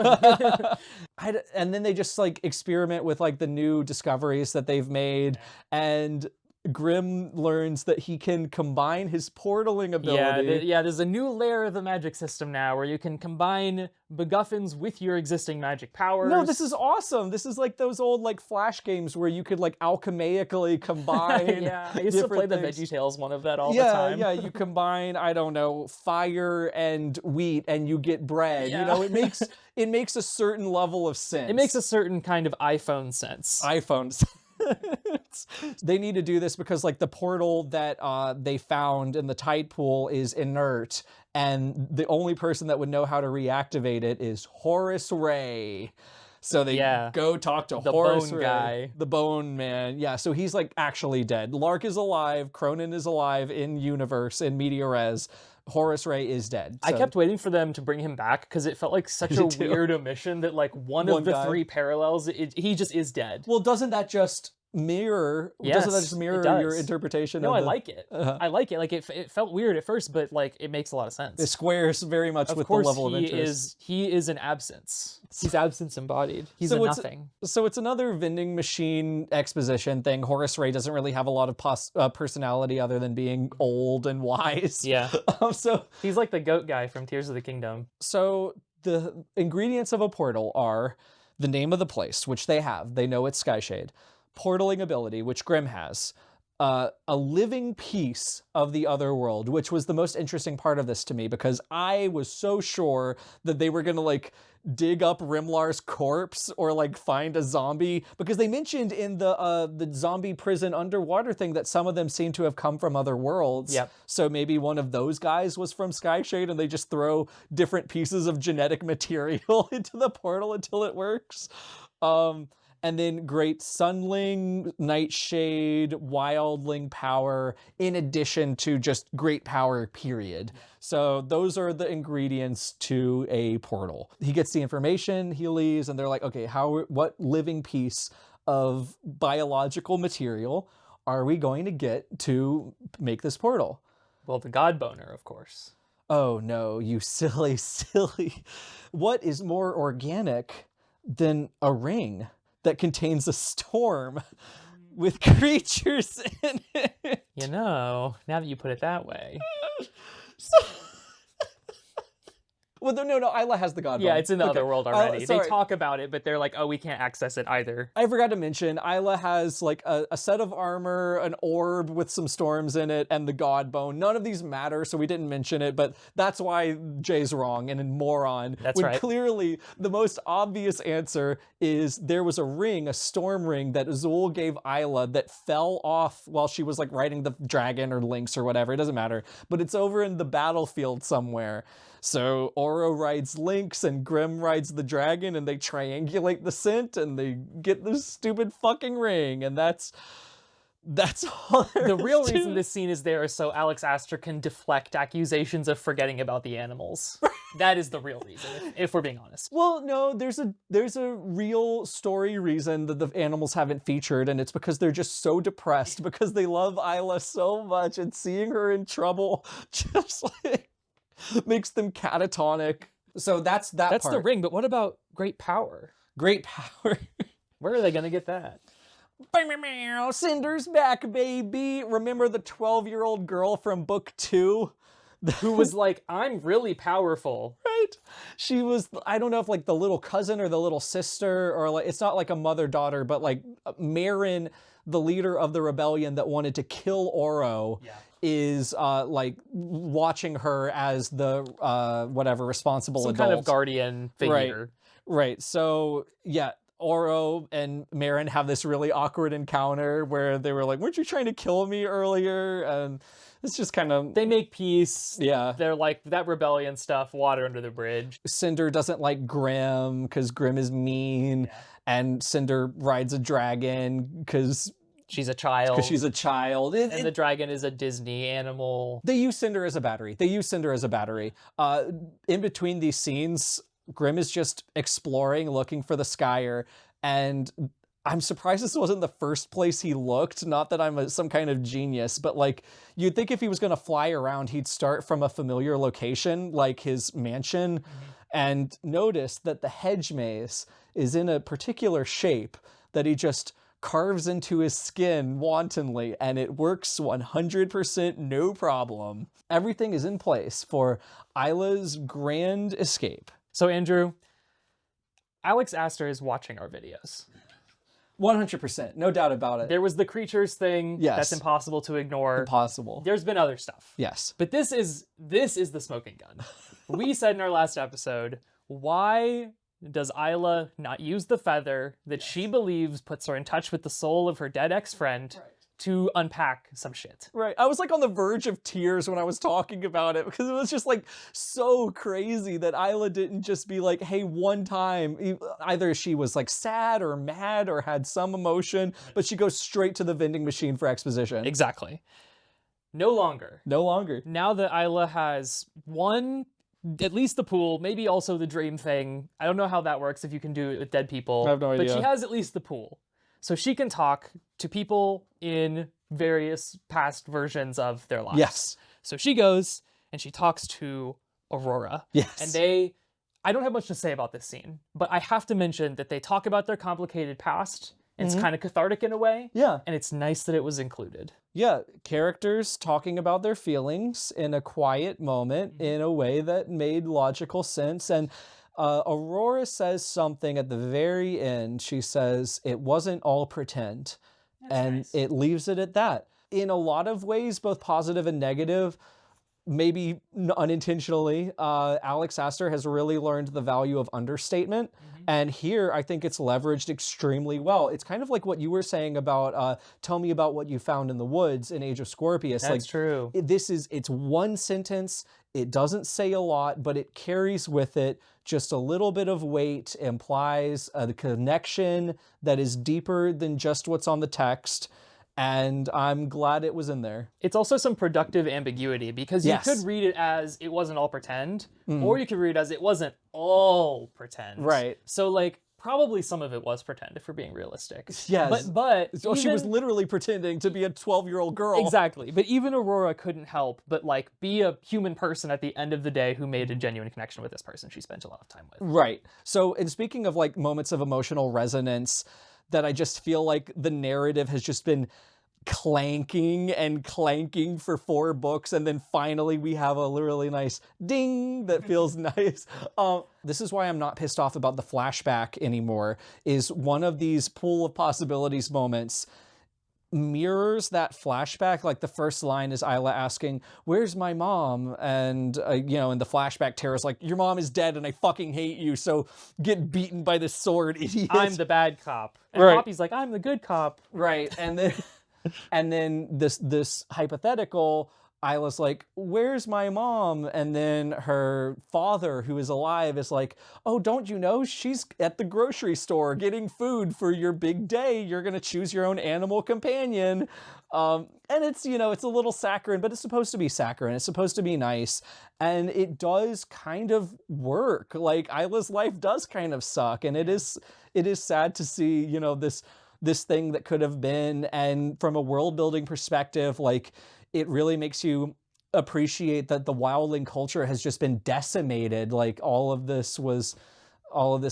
And then they just like experiment with like the new discoveries that they've made, and Grimm learns that he can combine his portaling ability. There's a new layer of the magic system now where you can combine MacGuffins with your existing magic powers. No, this is awesome. This is like those old like Flash games where you could like alchemaically combine. Yeah, I used to play the VeggieTales one of that all the time. Yeah, you combine, I don't know, fire and wheat and you get bread. You know, it makes a certain level of sense. It makes a certain kind of iPhone sense. They need to do this because like the portal that they found in the tide pool is inert, and the only person that would know how to reactivate it is Horace Ray. So they go talk to Horace bone Ray, guy. The bone man. Yeah, so he's like actually dead. Lark is alive, Cronin is alive in universe, in Media Res. Horace Ray is dead. I kept waiting for them to bring him back because it felt like such a weird omission that like one of the three parallels, he just is dead. Well, doesn't that just mirror? Yes, doesn't that just it mirror does. your interpretation No, of I the... like it. I like it. Like it felt weird at first, but like it makes a lot of sense. It squares very much Of with the course, level of interest. he is an absence. He's absence embodied. He's So a it's- nothing. So it's another vending machine exposition thing. Horace Ray doesn't really have a lot of personality other than being old and wise. Yeah. So He's like the goat guy from Tears of the Kingdom. So the ingredients of a portal are the name of the place, which they have. They know it's Skyshade. Portaling ability, which Grimm has. A living piece of the other world, which was the most interesting part of this to me, because I was so sure that they were going to like dig up Rimlar's corpse or like find a zombie, because they mentioned in the zombie prison underwater thing that some of them seem to have come from other worlds. Yep. So maybe one of those guys was from Skyshade and they just throw different pieces of genetic material into the portal until it works. And then Great Sunling, Nightshade, Wildling power, in addition to just great power, period. So those are the ingredients to a portal. He gets the information, he leaves, and they're like, okay, what living piece of biological material are we going to get to make this portal? Well, the God Boner, of course. Oh no, you silly, silly. What is more organic than a ring that contains a storm with creatures in it? You know, now that you put it that way. Well, no, Isla has the God Yeah, Bone. it's in the Okay. other world already. They Sorry. talk about it, but they're like, oh, we can't access it either. I forgot to mention, Isla has like a set of armor, an orb with some storms in it, and the God Bone. None of these matter, so we didn't mention it, but that's why Jay's wrong and a moron. That's when right. Clearly, the most obvious answer is there was a ring, a storm ring, that Azul gave Isla that fell off while she was like riding the dragon or lynx or whatever. It doesn't matter. But it's over in the battlefield somewhere. So Oro rides Lynx and Grimm rides the dragon, and they triangulate the scent and they get this stupid fucking ring, and that's all there The is real to reason it. this scene is there is so Alex Aster can deflect accusations of forgetting about the animals. That is the real reason, if we're being honest. Well, no, there's a real story reason that the animals haven't featured, and it's because they're just so depressed because they love Isla so much, and seeing her in trouble just like makes them catatonic. So that's That's part. the ring, but what about great power? Great power. Where are they gonna get that? Cinder's back, baby. Remember the 12-year-old girl from book 2? Who was like, I'm really powerful. Right? She was, I don't know if like the little cousin or the little sister, or like, it's not like a mother-daughter, but like Marin, the leader of the rebellion that wanted to kill Oro, is like watching her as the whatever responsible Some adult. kind of guardian figure. Right. So yeah, Oro and Marin have this really awkward encounter where they were like, "Weren't you trying to kill me earlier?" And it's just kind of... They make peace. Yeah. They're like, that rebellion stuff, water under the bridge. Cinder doesn't like Grimm because Grimm is mean, and Cinder rides a dragon because She's a child. she's a child. And the dragon is a Disney animal. They use Cinder as a battery. In between these scenes, Grimm is just exploring, looking for the Skyer, and I'm surprised this wasn't the first place he looked. Not that I'm some kind of genius, but like, you'd think if he was going to fly around, he'd start from a familiar location, like his mansion, and notice that the hedge maze is in a particular shape that he just carves into his skin wantonly, and it works 100% no problem. Everything is in place for Isla's grand escape. So Andrew, Alex Aster is watching our videos. 100%, no doubt about it. There was the creatures thing. Yes. That's impossible to ignore. Impossible. There's been other stuff. Yes. But this is the smoking gun. We said in our last episode, why does Isla not use the feather that she believes puts her in touch with the soul of her dead ex-friend to unpack some shit? Right. I was like on the verge of tears when I was talking about it, because it was just like so crazy that Isla didn't just be like, hey, one time, either she was like sad or mad or had some emotion, but she goes straight to the vending machine for exposition. Exactly. No longer. No longer. Now that Isla has one, at least the pool, maybe also the dream thing. I don't know how that works if you can do it with dead people. I have no But idea. she has at least the pool. So she can talk to people in various past versions of their lives. Yes. So she goes and she talks to Aurora. Yes. And I don't have much to say about this scene, but I have to mention that they talk about their complicated past. It's kind of cathartic in a way. Yeah. And it's nice that it was included. Yeah, characters talking about their feelings in a quiet moment in a way that made logical sense. And Aurora says something at the very end. She says, it wasn't all pretend. And nice. it leaves it at that. In a lot of ways, both positive and negative, maybe unintentionally, Alex Aster has really learned the value of understatement. And here, I think it's leveraged extremely well. It's kind of like what you were saying about, tell me about what you found in the woods in Age of Scorpius. That's true. It's one sentence. It doesn't say a lot, but it carries with it just a little bit of weight, implies a connection that is deeper than just what's on the text. And I'm glad it was in there. It's also some productive ambiguity, because you could read it as it wasn't all pretend, or you could read it as it wasn't all pretend. Right. So, like, probably some of it was pretend, if we're being realistic. Yes. But So she was literally pretending to be a 12-year-old girl. Exactly. But even Aurora couldn't help but, like, be a human person at the end of the day who made a genuine connection with this person she spent a lot of time with. Right. So, and speaking of, like, moments of emotional resonance, that I just feel like the narrative has just been clanking and clanking for 4 books, and then finally we have a really nice ding that feels nice. This is why I'm not pissed off about the flashback anymore, is one of these pool of possibilities moments mirrors that flashback. Like, the first line is Isla asking, where's my mom? And, you know, in the flashback, Tara's like, your mom is dead and I fucking hate you, so get beaten by this sword, idiot. I'm the bad cop. And Poppy's like, I'm the good cop. Right. And then and then this hypothetical, Isla's like, where's my mom? And then her father, who is alive, is like, oh, don't you know? She's at the grocery store getting food for your big day. You're going to choose your own animal companion. And it's, you know, it's a little saccharine, but it's supposed to be saccharine. It's supposed to be nice. And it does kind of work. Like, Isla's life does kind of suck. And it is sad to see, you know, this thing that could have been. And from a world building perspective, like, it really makes you appreciate that the wildling culture has just been decimated. Like, all of this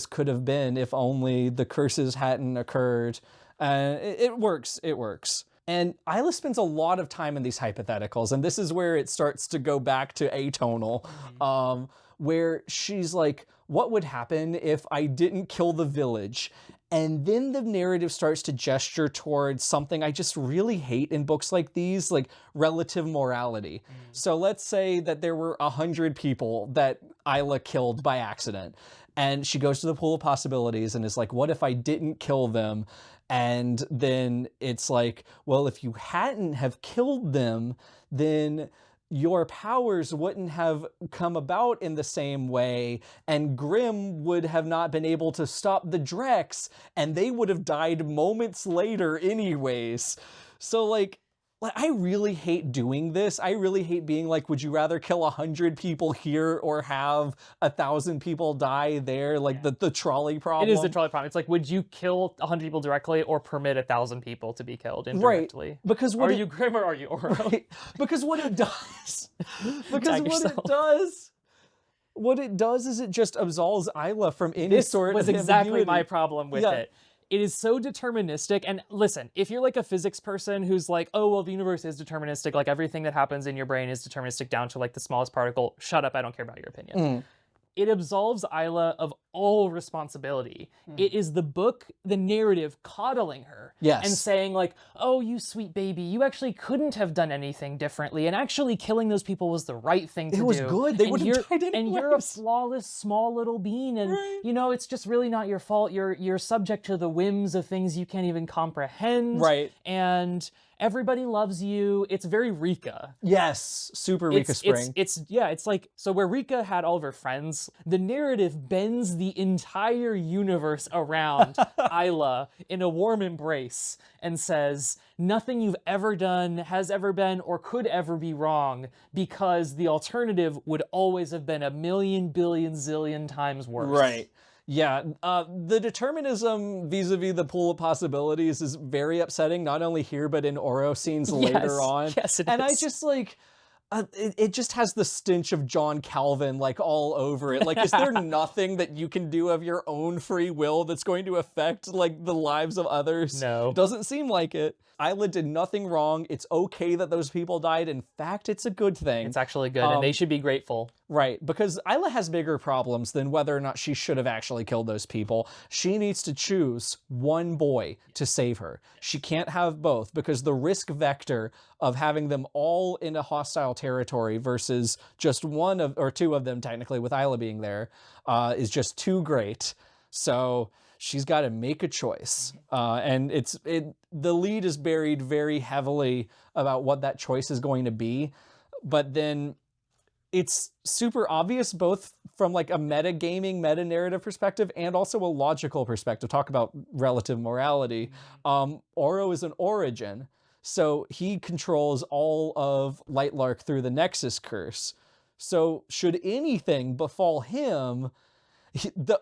could have been if only the curses hadn't occurred. It works. And Isla spends a lot of time in these hypotheticals, and this is where it starts to go back to atonal, where she's like, what would happen if I didn't kill the village? And then the narrative starts to gesture towards something I just really hate in books like these, like relative morality. So let's say that there were 100 people that Isla killed by accident. And she goes to the pool of possibilities and is like, what if I didn't kill them? And then it's like, well, if you hadn't have killed them, then your powers wouldn't have come about in the same way, and Grimm would have not been able to stop the Drex, and they would have died moments later anyways. So, like, I really hate doing this. I really hate being like, would you rather kill 100 people here or have 1,000 people die there? Like, the trolley problem. It is the trolley problem. It's like, would you kill 100 people directly or permit 1,000 people to be killed indirectly? Right. Because are you Grimm or are you Aura? Right. Because what it does, what it does is it just absolves Isla from any sort of ambiguity. This was exactly my problem with it. It is so deterministic. And listen, if you're like a physics person who's like, oh, well, the universe is deterministic, like everything that happens in your brain is deterministic down to like the smallest particle, shut up, I don't care about your opinion. It absolves Isla of all responsibility. It is the book, the narrative, coddling her. Yes. And saying like, oh, you sweet baby, you actually couldn't have done anything differently. And actually killing those people was the right thing to do. It was good. They would have died anyways. And you're a flawless, small little being. And, you know, it's just really not your fault. You're subject to the whims of things you can't even comprehend. Right. And everybody loves you. It's very Rika. Yes, super Rika Spring. It's like, so where Rika had all of her friends, the narrative bends the entire universe around Isla in a warm embrace and says, nothing you've ever done has ever been or could ever be wrong, because the alternative would always have been a million, billion, zillion times worse. Right. Yeah, the determinism vis-a-vis the pool of possibilities is very upsetting, not only here, but in Oro scenes later on. Yes, it And I is. just like, it just has the stench of John Calvin like all over it. Like, is there nothing that you can do of your own free will that's going to affect like the lives of others? No. Doesn't seem like it. Isla did nothing wrong. It's okay that those people died. In fact, it's a good thing. It's actually good, and they should be grateful. Right, because Isla has bigger problems than whether or not she should have actually killed those people. She needs to choose one boy to save her. She can't have both because the risk vector of having them all in a hostile territory versus just one of, or two of them technically with Isla being there, is just too great. So she's got to make a choice. And the lead is buried very heavily about what that choice is going to be. But then it's super obvious both from like a meta-gaming, meta-narrative perspective and also a logical perspective. Talk about relative morality. Oro is an origin, so he controls all of Lightlark through the Nexus curse. So should anything befall him,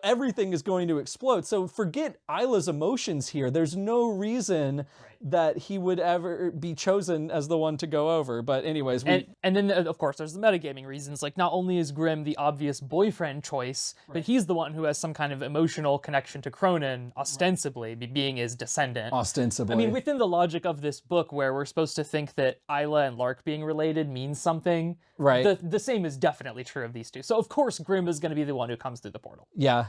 everything is going to explode. So forget Isla's emotions here. There's no reason that he would ever be chosen as the one to go over. But anyways, and then of course there's the metagaming reasons. Like, not only is Grimm the obvious boyfriend choice, but he's the one who has some kind of emotional connection to Cronin, ostensibly being his descendant. Ostensibly. I mean, within the logic of this book, where we're supposed to think that Isla and Lark being related means something, right? The same is definitely true of these two. So of course Grimm is going to be the one who comes through the portal. Yeah,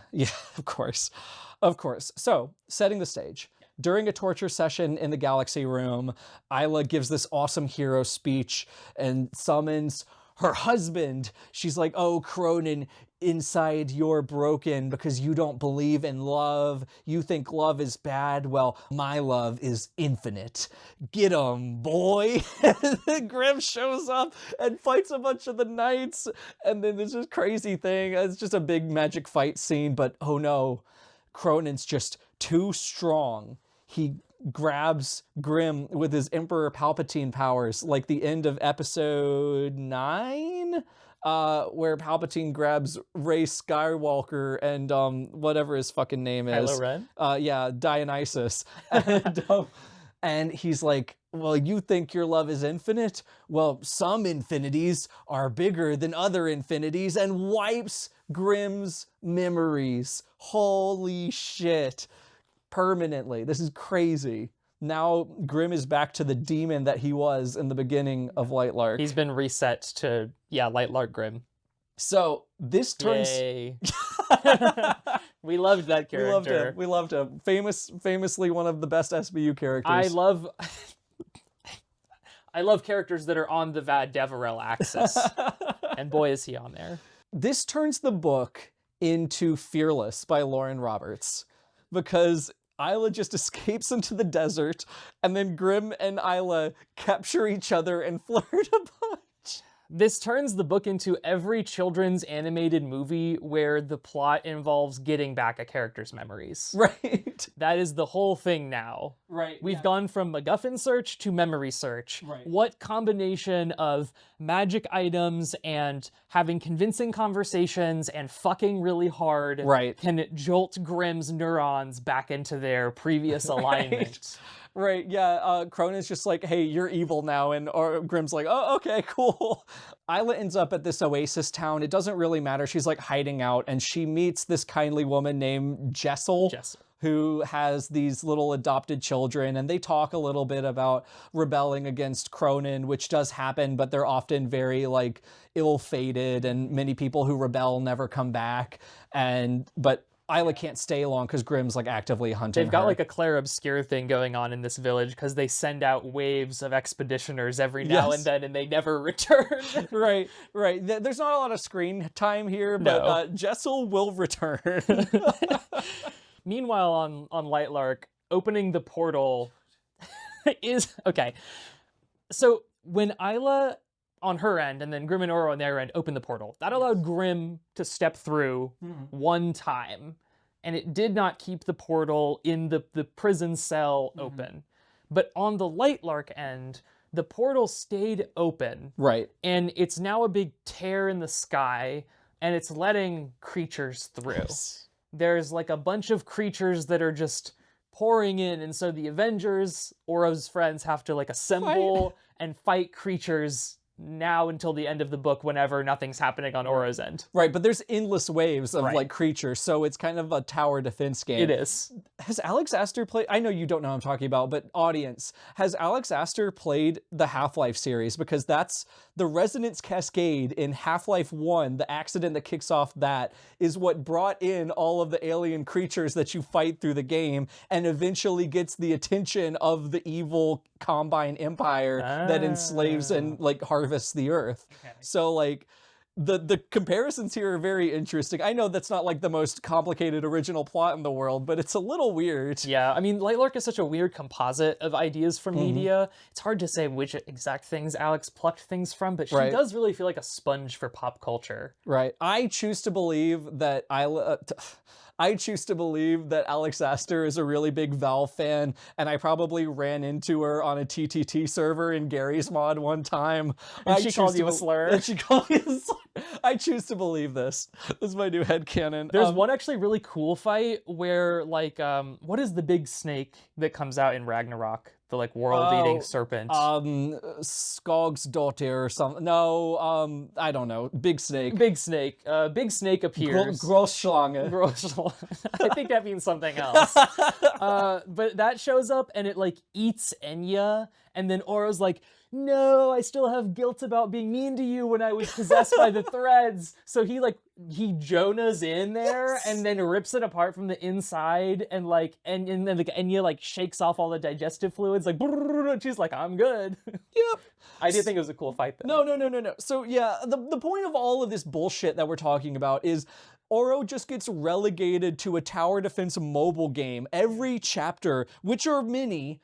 of course. So, setting the stage. During a torture session in the Galaxy Room, Isla gives this awesome hero speech and summons her husband. She's like, oh, Cronin, inside you're broken because you don't believe in love. You think love is bad. Well, my love is infinite. Get 'em, boy. And then Grimm shows up and fights a bunch of the knights. And then there's this crazy thing. It's just a big magic fight scene. But oh no, Cronin's just too strong. He grabs Grimm with his Emperor Palpatine powers, like the end of episode 9, where Palpatine grabs Rey Skywalker and whatever his fucking name is. Kylo Ren? Yeah, Dionysus. And he's like, well, you think your love is infinite? Well, some infinities are bigger than other infinities, and wipes Grimm's memories. Holy shit. Permanently. This is crazy. Now Grimm is back to the demon that he was in the beginning of Lightlark. He's been reset to, Lightlark Grimm. So this turns... Yay. We loved that character. We loved him. Famously one of the best SBU characters. I love characters that are on the Vad Deverell axis. And boy, is he on there. This turns the book into Fearless by Lauren Roberts, because Isla just escapes into the desert, and then Grimm and Isla capture each other and flirt a bunch. This turns the book into every children's animated movie where the plot involves getting back a character's memories. Right. That is the whole thing now. Right. We've gone from MacGuffin search to memory search. Right. What combination of magic items and having convincing conversations and fucking really hard can jolt Grimm's neurons back into their previous alignment? Right, yeah, Cronin's just like, hey, you're evil now, and Grimm's like, oh, okay, cool. Isla ends up at this oasis town. It doesn't really matter. She's like hiding out, and she meets this kindly woman named Jessel, who has these little adopted children, and they talk a little bit about rebelling against Cronin, which does happen, but they're often very like ill-fated, and many people who rebel never come back, but Isla can't stay long because Grimm's like actively hunting They've got her. like a Claire Obscure thing going on in this village because they send out waves of expeditioners every now and then, and they never return. Right. There's not a lot of screen time here, but Jessel will return. Meanwhile, on Lightlark, opening the portal is... Okay, so when Isla on her end, and then Grimm and Oro on their end, opened the portal. That allowed Grimm to step through one time, and it did not keep the portal in the prison cell open. But on the Lightlark end, the portal stayed open. Right. And it's now a big tear in the sky, and it's letting creatures through. there's like a bunch of creatures that are just pouring in, and so the Avengers, Oro's friends, have to like assemble and fight creatures now until the end of the book whenever nothing's happening on Oro's end. Right, but there's endless waves of like creatures, so it's kind of a tower defense game. It is. Has Alex Aster played, I know you don't know what I'm talking about, but audience, has Alex Aster played the Half-Life series? Because that's the Resonance Cascade in Half-Life 1, the accident that kicks off that, is what brought in all of the alien creatures that you fight through the game and eventually gets the attention of the evil Combine Empire that enslaves and like harvests the Earth. Okay. So like the comparisons here are very interesting. I know that's not like the most complicated original plot in the world, but it's a little weird. Yeah, I mean, Lightlark is such a weird composite of ideas from media. It's hard to say which exact things Alex plucked things from, but she does really feel like a sponge for pop culture. Right. I choose to believe that Alex Aster is a really big Valve fan, and I probably ran into her on a TTT server in Gary's mod one time. And she called you a slur. And she called me a slur. I choose to believe this. This is my new headcanon. There's one actually really cool fight where, like, what is the big snake that comes out in Ragnarok? The, like, world-eating serpent. Skog's daughter or something. No, I don't know. Big snake. Big snake. Big snake appears. Großschlange. I think that means something else. But that shows up and it, like, eats Enya. And then Oro's like, no, I still have guilt about being mean to you when I was possessed by the threads. So he Jonah's in there and then rips it apart from the inside and like, and then like Enya like shakes off all the digestive fluids, like, and she's like, I'm good. Yep. I did think it was a cool fight though. No. So yeah, the point of all of this bullshit that we're talking about is Oro just gets relegated to a tower defense mobile game every chapter, which are many.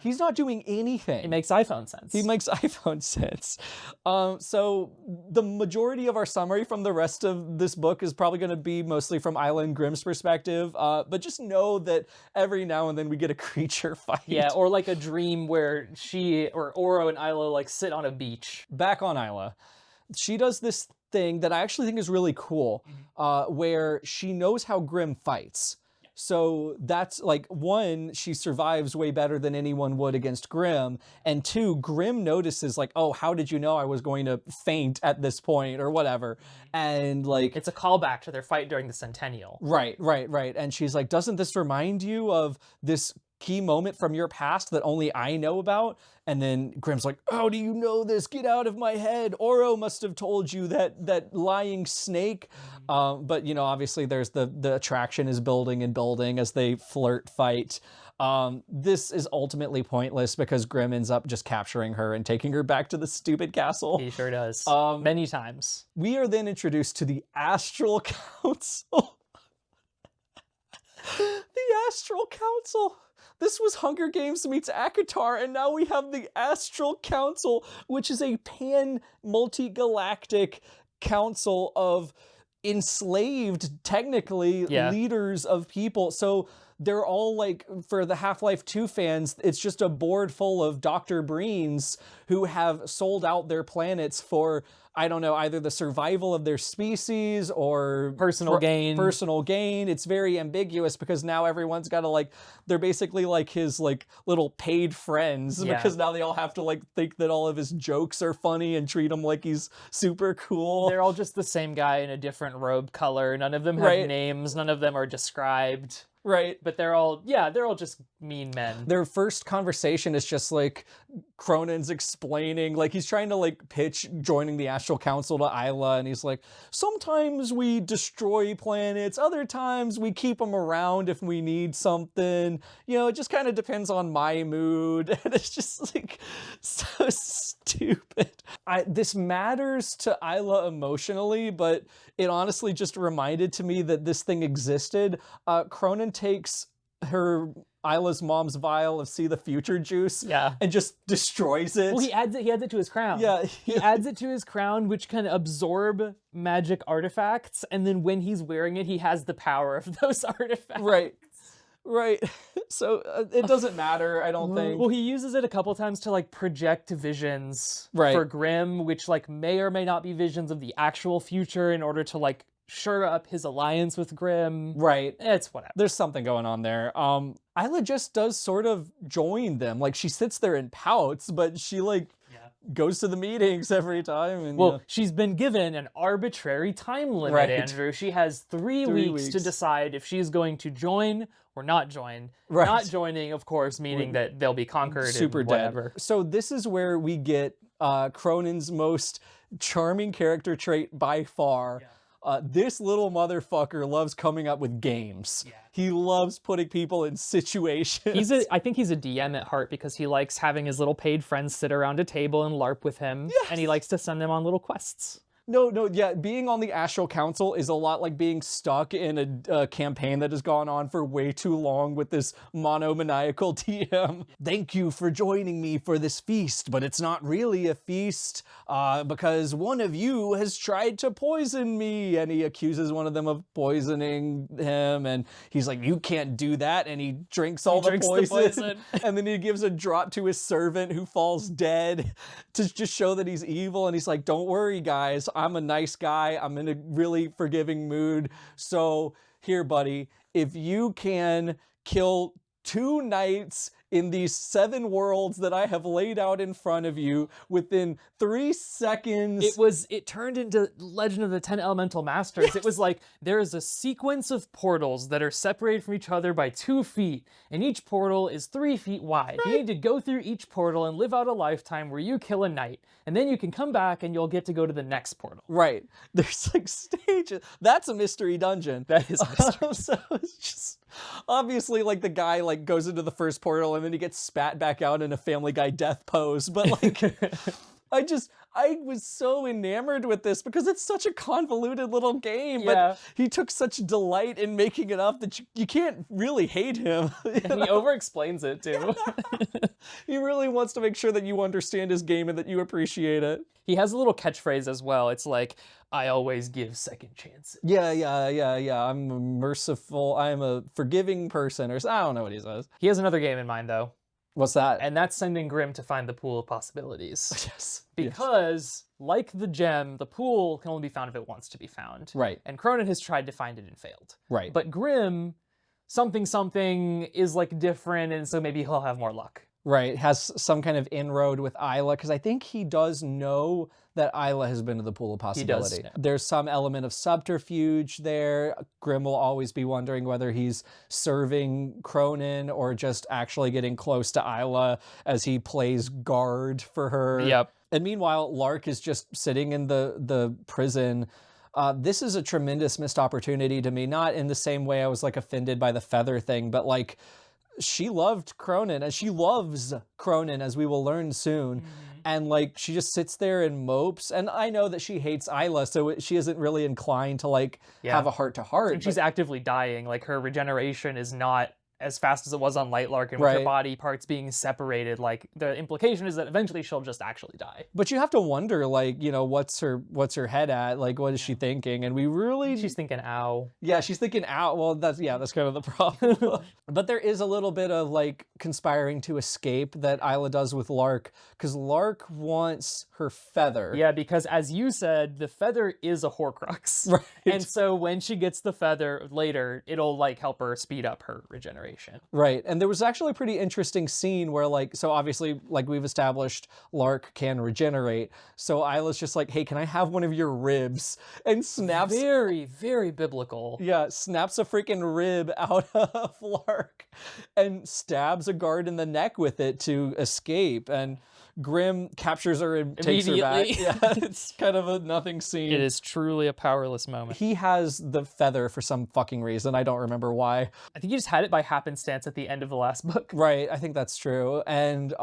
He's not doing anything. It makes iPhone sense. He makes iPhone sense. So the majority of our summary from the rest of this book is probably going to be mostly from Isla and Grimm's perspective, but just know that every now and then we get a creature fight. Yeah, or like a dream where she or Oro and Isla like sit on a beach. Back on Isla. She does this thing that I actually think is really cool, where she knows how Grimm fights. So that's like, one, she survives way better than anyone would against Grimm, and two, Grimm notices like, oh, how did you know I was going to faint at this point or whatever? And like, it's a callback to their fight during the Centennial. Right. And she's like, doesn't this remind you of this key moment from your past that only I know about? And then Grimm's like, how do you know this? Get out of my head. Oro must have told you that lying snake. But, you know, obviously there's the attraction is building and building as they fight. This is ultimately pointless because Grimm ends up just capturing her and taking her back to the stupid castle. He sure does. Many times. We are then introduced to the Astral Council. The Astral Council. This was Hunger Games meets ACOTAR, and now we have the Astral Council, which is a multi-galactic council of enslaved, technically, leaders of people. So they're all like, for the Half-Life 2 fans, it's just a board full of Dr. Breens who have sold out their planets for, I don't know, either the survival of their species or personal gain. It's very ambiguous because now everyone's got to like, they're basically like his like little paid friends because now they all have to like think that all of his jokes are funny and treat him like he's super cool. They're all just the same guy in a different robe color. None of them have names. None of them are described. Right. But they're all just mean men. Their first conversation is just like Cronin's explaining, like he's trying to like pitch joining the Astral Council to Isla, and he's like, sometimes we destroy planets, other times we keep them around if we need something. You know, it just kind of depends on my mood. And it's just like so stupid. This matters to Isla emotionally, but it honestly just reminded to me that this thing existed. Cronin takes Isla's mom's vial of See the Future juice and just destroys it. Well, he adds it to his crown. Yeah. He adds it to his crown, which can absorb magic artifacts, and then when he's wearing it, he has the power of those artifacts. Right. So it doesn't matter, I don't think. Well, he uses it a couple times to like project visions for Grimm, which like may or may not be visions of the actual future in order to like shore up his alliance with Grimm. Right. It's whatever. There's something going on there. Isla just does sort of join them. Like, she sits there and pouts, but she, like, goes to the meetings every time. And well, she's been given an arbitrary time limit, Right. Andrew. She has 3 weeks to decide if she's going to join or not join. Right. Not joining, of course, meaning that they'll be conquered super and whatever. dead. So this is where we get Cronin's most charming character trait by far. This little motherfucker loves coming up with games. He loves putting people in situations. I think he's a DM at heart because he likes having his little paid friends sit around a table and LARP with him, and he likes to send them on little quests. Yeah, being on the Astral Council is a lot like being stuck in a campaign that has gone on for way too long with this monomaniacal TM. Thank you for joining me for this feast, but it's not really a feast because one of you has tried to poison me, and he accuses one of them of poisoning him, and he's like, you can't do that, and he drinks the poison. And then he gives a drop to his servant who falls dead to just show that he's evil, and he's like, don't worry, guys. I'm a nice guy. I'm in a really forgiving mood. So here, buddy, if you can kill 2 knights in these 7 worlds that I have laid out in front of you within 3 seconds. It turned into Legend of the 10 Elemental Masters. It was like, there is a sequence of portals that are separated from each other by 2 feet, and each portal is 3 feet wide. You need to go through each portal and live out a lifetime where you kill a knight, and then you can come back and you'll get to go to the next portal. Right. There's like stages. That's a mystery dungeon. That is a mystery. So it's just obviously like the guy like goes into the first portal and then he gets spat back out in a Family Guy death pose. But like, I was so enamored with this because it's such a convoluted little game, but he took such delight in making it up that you can't really hate him. And he over-explains it too. He really wants to make sure that you understand his game and that you appreciate it. He has a little catchphrase as well. It's like, I always give second chances. Yeah. I'm merciful. I'm a forgiving person, or I don't know what he says. He has another game in mind though. What's that? And that's sending Grimm to find the pool of possibilities. Yes. Because, like the gem, the pool can only be found if it wants to be found. Right. And Cronin has tried to find it and failed. Right. But Grimm, something is like different, and so maybe he'll have more luck. Right. Has some kind of inroad with Isla, because I think he does know that Isla has been to the pool of possibility. He does. There's some element of subterfuge there. Grimm will always be wondering whether he's serving Cronin or just actually getting close to Isla as he plays guard for her. Yep. And meanwhile, Lark is just sitting in the prison. This is a tremendous missed opportunity to me, not in the same way I was like offended by the feather thing, but like she loved Cronin and she loves Cronin, as we will learn soon. And like she just sits there and mopes, and I know that she hates Isla, so she isn't really inclined to like have a heart to heart. And she's actively dying. Like her regeneration is not as fast as it was on Lightlark, and with her body parts being separated, like the implication is that eventually she'll just actually die. But you have to wonder, like, you know, what's her head at? Like, what is she thinking? And we really... She's thinking, ow. Yeah, she's thinking, ow. Well, that's kind of the problem. But there is a little bit of, like, conspiring to escape that Isla does with Lark, because Lark wants her feather. Yeah, because as you said, the feather is a Horcrux. Right. And so when she gets the feather later, it'll, like, help her speed up her regeneration. Right. And there was actually a pretty interesting scene where, like, so obviously, like we've established, Lark can regenerate. So Isla's just like, hey, can I have one of your ribs? And snaps... Very, very biblical. Yeah, snaps a freaking rib out of Lark and stabs a guard in the neck with it to escape. And Grimm captures her and takes her back. Yeah, it's kind of a nothing scene. It is truly a powerless moment. He has the feather for some fucking reason. I don't remember why. I think he just had it by happenstance at the end of the last book. Right, I think that's true. And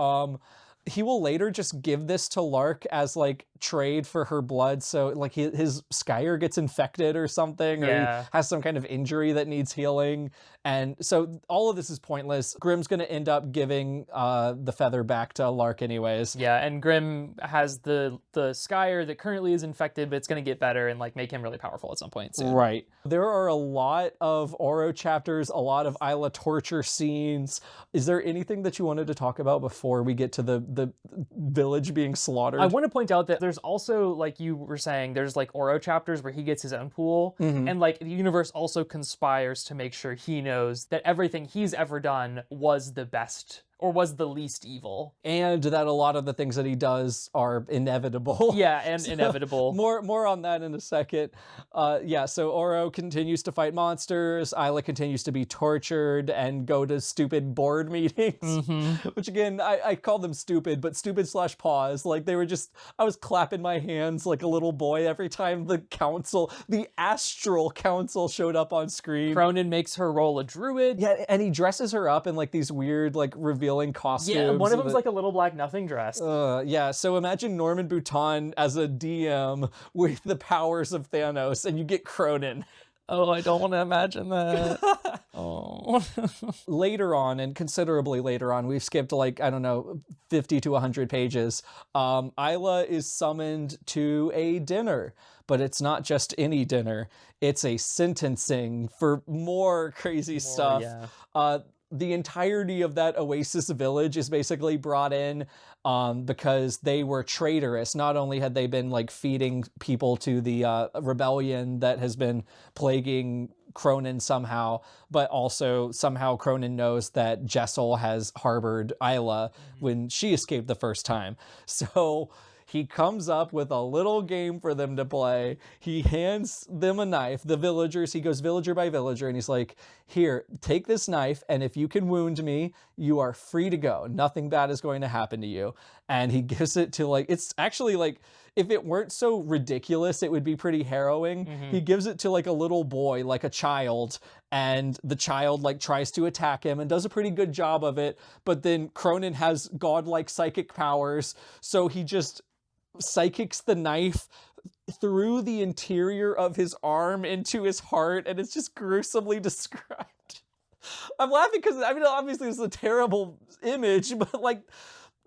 he will later just give this to Lark as like trade for her blood. So like his Skyer gets infected or something, or he has some kind of injury that needs healing. And so all of this is pointless. Grimm's going to end up giving the feather back to Lark anyways. Yeah, and Grimm has the Skyer that currently is infected, but it's going to get better and like make him really powerful at some point soon. Right. There are a lot of Oro chapters, a lot of Isla torture scenes. Is there anything that you wanted to talk about before we get to the the village being slaughtered. I want to point out that there's also, like you were saying, there's like Oro chapters where he gets his own pool, and like the universe also conspires to make sure he knows that everything he's ever done was the best or was the least evil. And that a lot of the things that he does are inevitable. Yeah, and inevitable. More on that in a second. Yeah, so Oro continues to fight monsters. Isla continues to be tortured and go to stupid board meetings, which again, I call them stupid, but stupid/pause. Like they were just, I was clapping my hands like a little boy every time the ASTRAL council showed up on screen. Cronin makes her roll a druid. Yeah, and he dresses her up in like these weird, like revealing costumes. Yeah, one of them's like a little black nothing dress. Yeah, so imagine Norman Bouton as a DM with the powers of Thanos, and you get Cronin. Oh, I don't want to imagine that. Oh. Later on, and considerably later on, we've skipped like, I don't know, 50 to 100 pages. Isla is summoned to a dinner, but it's not just any dinner. It's a sentencing for more crazy stuff. Yeah. The entirety of that Oasis village is basically brought in because they were traitorous. Not only had they been like feeding people to the rebellion that has been plaguing Cronin somehow, but also somehow Cronin knows that Jessel has harbored Isla when she escaped the first time. So he comes up with a little game for them to play. He hands them a knife, the villagers. He goes villager by villager, and he's like, here, take this knife, and if you can wound me, you are free to go. Nothing bad is going to happen to you. And he gives it to, like, it's actually, like, if it weren't so ridiculous, it would be pretty harrowing. He gives it to, like, a little boy, like a child, and the child, like, tries to attack him and does a pretty good job of it, but then Cronin has godlike psychic powers, so he just psychics the knife through the interior of his arm into his heart, and it's just gruesomely described. I'm laughing because, I mean, obviously this is a terrible image, but like,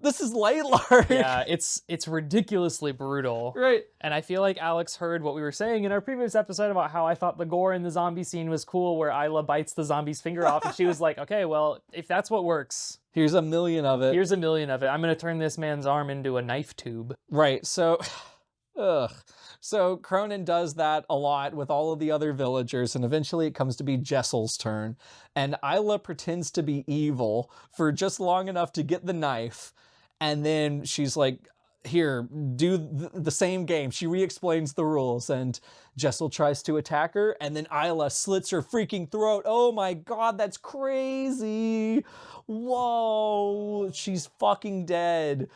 this is Lightlark. Yeah, it's ridiculously brutal. Right. And I feel like Alex heard what we were saying in our previous episode about how I thought the gore in the zombie scene was cool, where Isla bites the zombie's finger off, and she was like, okay, well, if that's what works, here's a million of it. Here's a million of it. I'm going to turn this man's arm into a knife tube. Right, so, So Cronin does that a lot with all of the other villagers, and eventually it comes to be Jessel's turn. And Isla pretends to be evil for just long enough to get the knife, and then she's like, here, do the same game. She re-explains the rules, and Jessel tries to attack her, and then Isla slits her freaking throat. Oh my god, that's crazy. Whoa, she's fucking dead.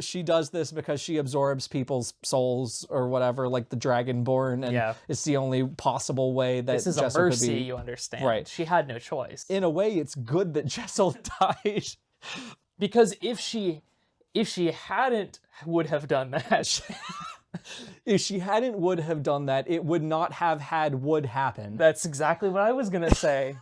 She does this because she absorbs people's souls or whatever, like the Dragonborn, and it's the only possible way that this is Jessel a mercy, could be. You understand. Right. She had no choice. In a way, it's good that Jessel died. Because if she hadn't would have done that. If she hadn't would have done that, it would not have had would happen. That's exactly what I was gonna say.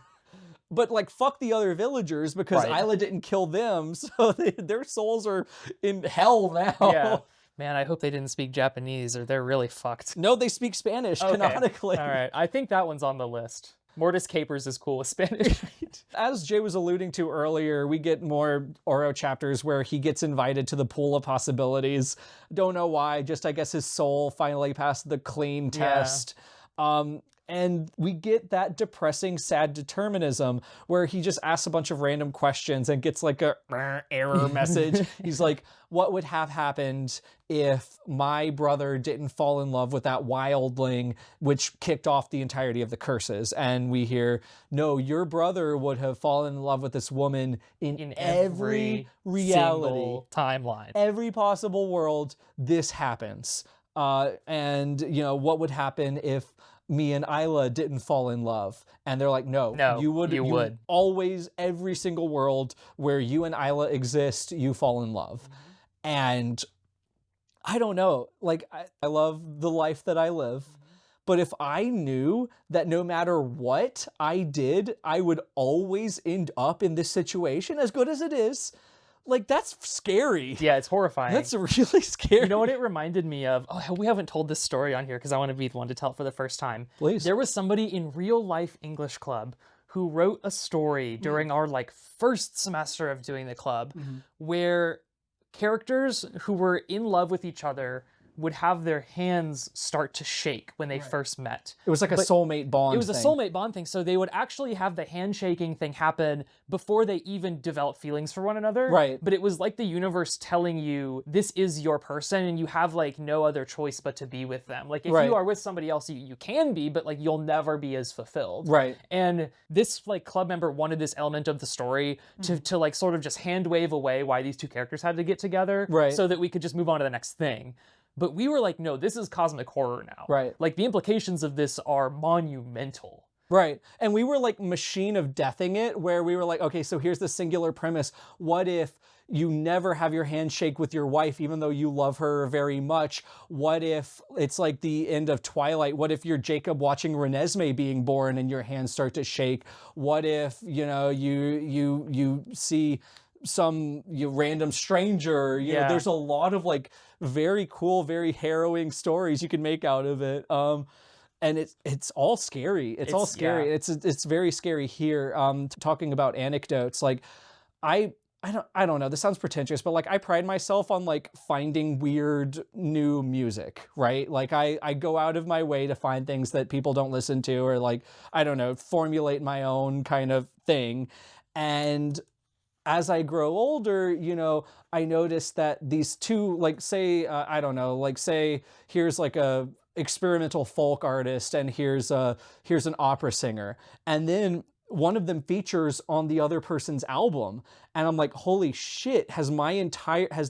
But like, fuck the other villagers, because Isla didn't kill them, so their souls are in hell now. Yeah. Man, I hope they didn't speak Japanese, or they're really fucked. No, they speak Spanish, canonically. All right, I think that one's on the list. Mortis Capers is cool with Spanish. As Jay was alluding to earlier, we get more Oro chapters where he gets invited to the pool of possibilities. Don't know why, just I guess his soul finally passed the clean test. And we get that depressing, sad determinism where he just asks a bunch of random questions and gets like a error message. He's like, what would have happened if my brother didn't fall in love with that wildling, which kicked off the entirety of the curses? And we hear, no, your brother would have fallen in love with this woman in every reality, timeline. Every possible world, this happens. And, you know, what would happen if me and Isla didn't fall in love? And they're like, no, you would always, every single world where you and Isla exist, you fall in love. And I don't know, like, I love the life that I live, but if I knew that no matter what I did, I would always end up in this situation, as good as it is, like, that's scary. Yeah, it's horrifying. That's really scary. You know what it reminded me of? Oh, we haven't told this story on here because I want to be the one to tell it for the first time. Please. There was somebody in real life English club who wrote a story during our like first semester of doing the club where characters who were in love with each other would have their hands start to shake when they first met. It was like a soulmate bond It was thing. a soulmate bond thing, so they would actually have the handshaking thing happen before they even develop feelings for one another. Right. But it was like the universe telling you, this is your person, and you have like no other choice but to be with them. Like if Right. you are with somebody else, you can be, but like you'll never be as fulfilled. Right. And this like club member wanted this element of the story to like sort of just hand wave away why these two characters had to get together, Right. so that we could just move on to the next thing. But we were like, no, this is cosmic horror now. Right. Like the implications of this are monumental. Right. And we were like machine of deathing it, where we were like, okay, so here's the singular premise. What if you never have your handshake with your wife, even though you love her very much? What if it's like the end of Twilight? What if you're Jacob watching Renesmee being born and your hands start to shake? What if, you know, you see some random stranger? You know, there's a lot of like very cool, very harrowing stories you can make out of it. And it's all scary. It's all scary. Yeah. It's very scary here. Talking about anecdotes, like I don't know, this sounds pretentious, but like I pride myself on like finding weird new music, right? Like I go out of my way to find things that people don't listen to, or like, I don't know, formulate my own kind of thing. And as I grow older, you know, I noticed that these two, like say, I don't know, like say here's like a experimental folk artist and here's an opera singer. And then one of them features on the other person's album. And I'm like, holy shit, has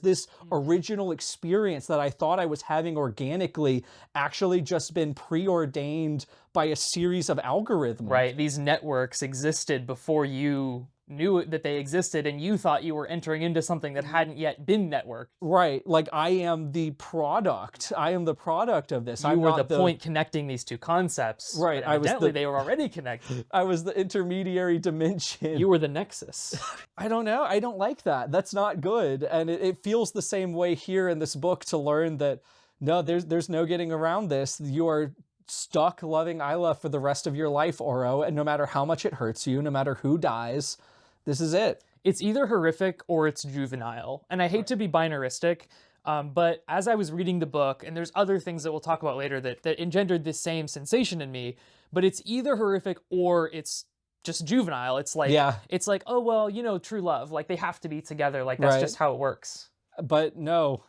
this original experience that I thought I was having organically actually just been preordained by a series of algorithms? Right. These networks existed before you knew that they existed, and you thought you were entering into something that hadn't yet been networked. Right. Like I am the product. I am the product of this. You were the point connecting these two concepts. Right. Evidently, they were already connected. I was the intermediary dimension. You were the nexus. I don't know. I don't like that. That's not good. And it feels the same way here in this book, to learn that no, there's no getting around this. You are stuck loving Isla for the rest of your life, Oro, and no matter how much it hurts you, no matter who dies, this is it. It's either horrific or it's juvenile. And I hate to be binaristic, but as I was reading the book, and there's other things that we'll talk about later that engendered this same sensation in me, but it's either horrific or it's just juvenile. It's like, oh, well, you know, true love. Like they have to be together. Like that's just how it works. But no,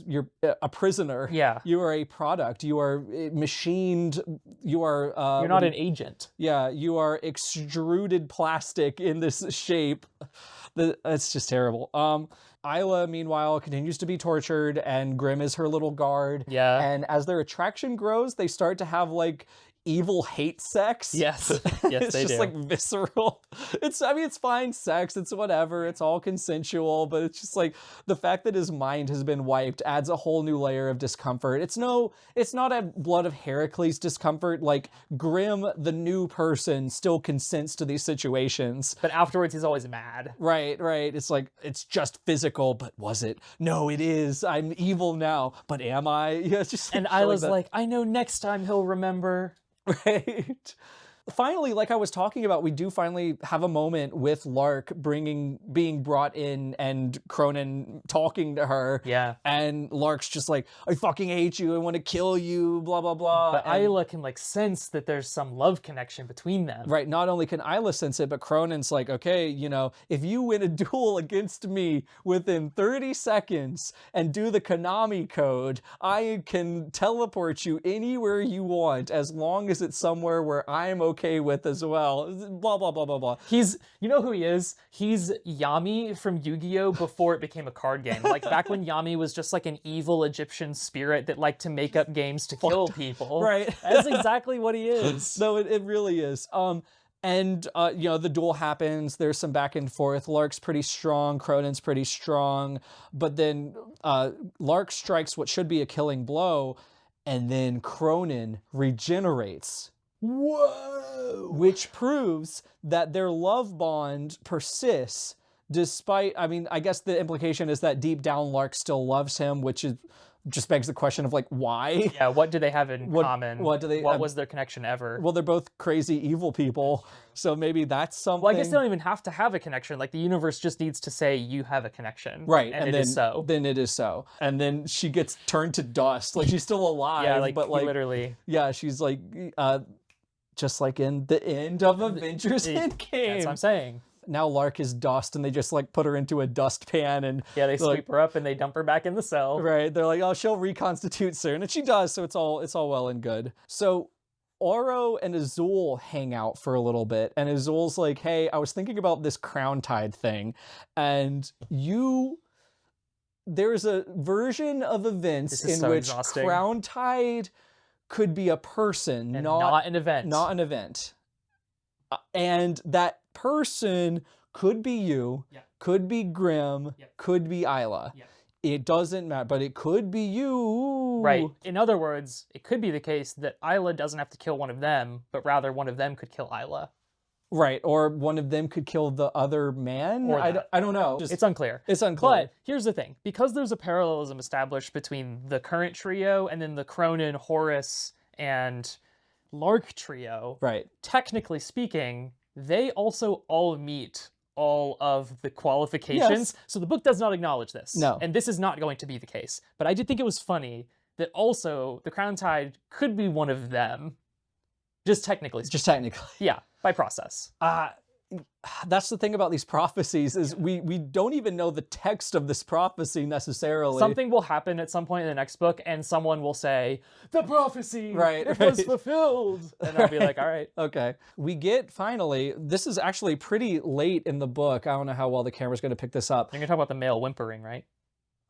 you're a prisoner. Yeah. You are a product. You are machined. You are... you're not an agent. Yeah, you are extruded plastic in this shape. It's just terrible. Isla, meanwhile, continues to be tortured, and Grimm is her little guard. Yeah. And as their attraction grows, they start to have, like, evil hate sex. Yes. Yes, it's they just do. like visceral. It's fine sex. It's whatever. It's all consensual, but it's just like the fact that his mind has been wiped adds a whole new layer of discomfort. It's not a Blood of Heracles discomfort. Like Grimm, the new person, still consents to these situations. But afterwards, he's always mad. Right. It's like, it's just physical, but was it? No, it is. I'm evil now, but am I? Yeah, it's just and Isla's like, I know next time he'll remember. Right. Finally, like I was talking about, we do finally have a moment with Lark being brought in and Cronin talking to her. Yeah. And Lark's just like, I fucking hate you. I want to kill you, blah, blah, blah. But Isla can like sense that there's some love connection between them. Right. Not only can Isla sense it, but Cronin's like, okay, you know, if you win a duel against me within 30 seconds and do the Konami code, I can teleport you anywhere you want as long as it's somewhere where I'm okay with as well. Blah, blah, blah, blah, blah. You know who he is? He's Yami from Yu-Gi-Oh! Before it became a card game. Like back when Yami was just like an evil Egyptian spirit that liked to make up games to kill people. Right. That's exactly what he is. No, it really is. And you know, the duel happens. There's some back and forth. Lark's pretty strong. Cronin's pretty strong. But then Lark strikes what should be a killing blow, and then Cronin regenerates. Whoa! Which proves that their love bond persists despite, I mean, I guess the implication is that deep down Lark still loves him, which is just begs the question of like, why? Yeah, what do they have in common? What do they? What was their connection ever? Well, they're both crazy evil people, so maybe that's something. Well, I guess they don't even have to have a connection. Like the universe just needs to say you have a connection, right? And, then, it is so. Then it is so. And then she gets turned to dust. Like she's still alive, Yeah, like but like literally. yeah, she's like, just like in the end of Avengers Endgame. That's what I'm saying. Now Lark is dust, and they just like put her into a dustpan, and yeah, they like, sweep her up and they dump her back in the cell. Right? They're like, oh, she'll reconstitute soon, and she does. So it's all well and good. So Oro and Azul hang out for a little bit, and Azul's like, hey, I was thinking about this Crowntide thing, and there's a version of events in which exhausting. Crowntide could be a person, and not an event. Not an event. And that person could be you, could be Grimm, could be Isla. It doesn't matter, but it could be you. Right. In other words, it could be the case that Isla doesn't have to kill one of them, but rather one of them could kill Isla. Right, or one of them could kill the other man? Or I don't know. It's unclear. It's unclear. But here's the thing. Because there's a parallelism established between the current trio and then the Cronin, Horus, and Lark trio, right. Technically speaking, they also all meet all of the qualifications. Yes. So the book does not acknowledge this. No. And this is not going to be the case. But I did think it was funny that also the Crowntide could be one of them. Just technically. Just technically. Yeah, by process. That's the thing about these prophecies is we don't even know the text of this prophecy necessarily. Something will happen at some point in the next book and someone will say, the prophecy, it was fulfilled. And I'll be like, all right. Okay. We get finally, this is actually pretty late in the book. I don't know how well the camera's going to pick this up. You're going to talk about the male whimpering, right?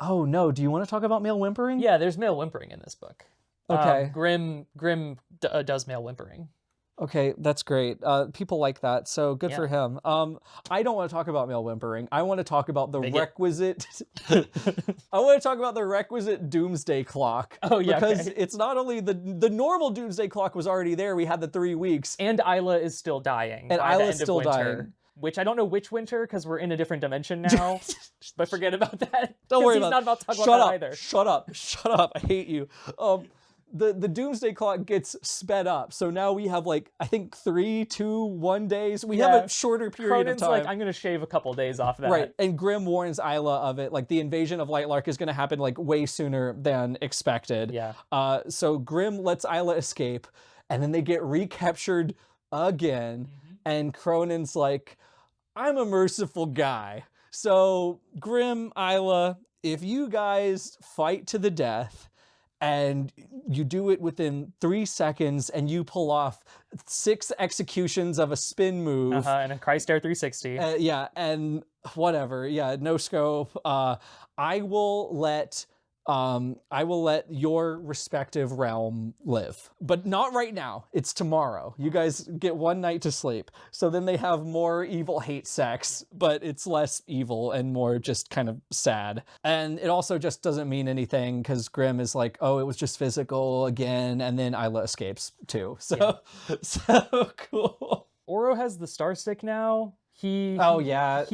Oh no, do you want to talk about male whimpering? Yeah, there's male whimpering in this book. Okay. Grimm does male whimpering. Okay, that's great. People like that, so good for him. I don't want to talk about male whimpering. I want to talk about the requisite. I want to talk about the requisite doomsday clock. Oh yeah, because it's not only the normal doomsday clock was already there. We had the 3 weeks, and Isla is still dying. And Isla's still dying. Which I don't know which winter because we're in a different dimension now. But forget about that. Don't worry about it. He's not about to talk about that either. Shut up! Shut up! I hate you. The doomsday clock gets sped up, so now we have like I think 3, 2, 1 days. We have a shorter period Cronin's of time. like, I'm gonna shave a couple days off that. Right, and Grimm warns Isla of it. Like the invasion of Lightlark is going to happen like way sooner than expected. Yeah. So Grimm lets Isla escape, and then they get recaptured again. And Cronin's like, I'm a merciful guy. So Grimm, Isla, if you guys fight to the death, and you do it within 3 seconds, and you pull off 6 executions of a spin move. And a Christ-Air 360. Yeah, and whatever. Yeah, no scope. I will let your respective realm live, but not right now. It's tomorrow. You guys get 1 night to sleep. So then they have more evil hate sex, but it's less evil and more just kind of sad. And it also just doesn't mean anything because Grimm is like, oh, it was just physical again. And then Isla escapes too. So, so cool. Oro has the star stick now. He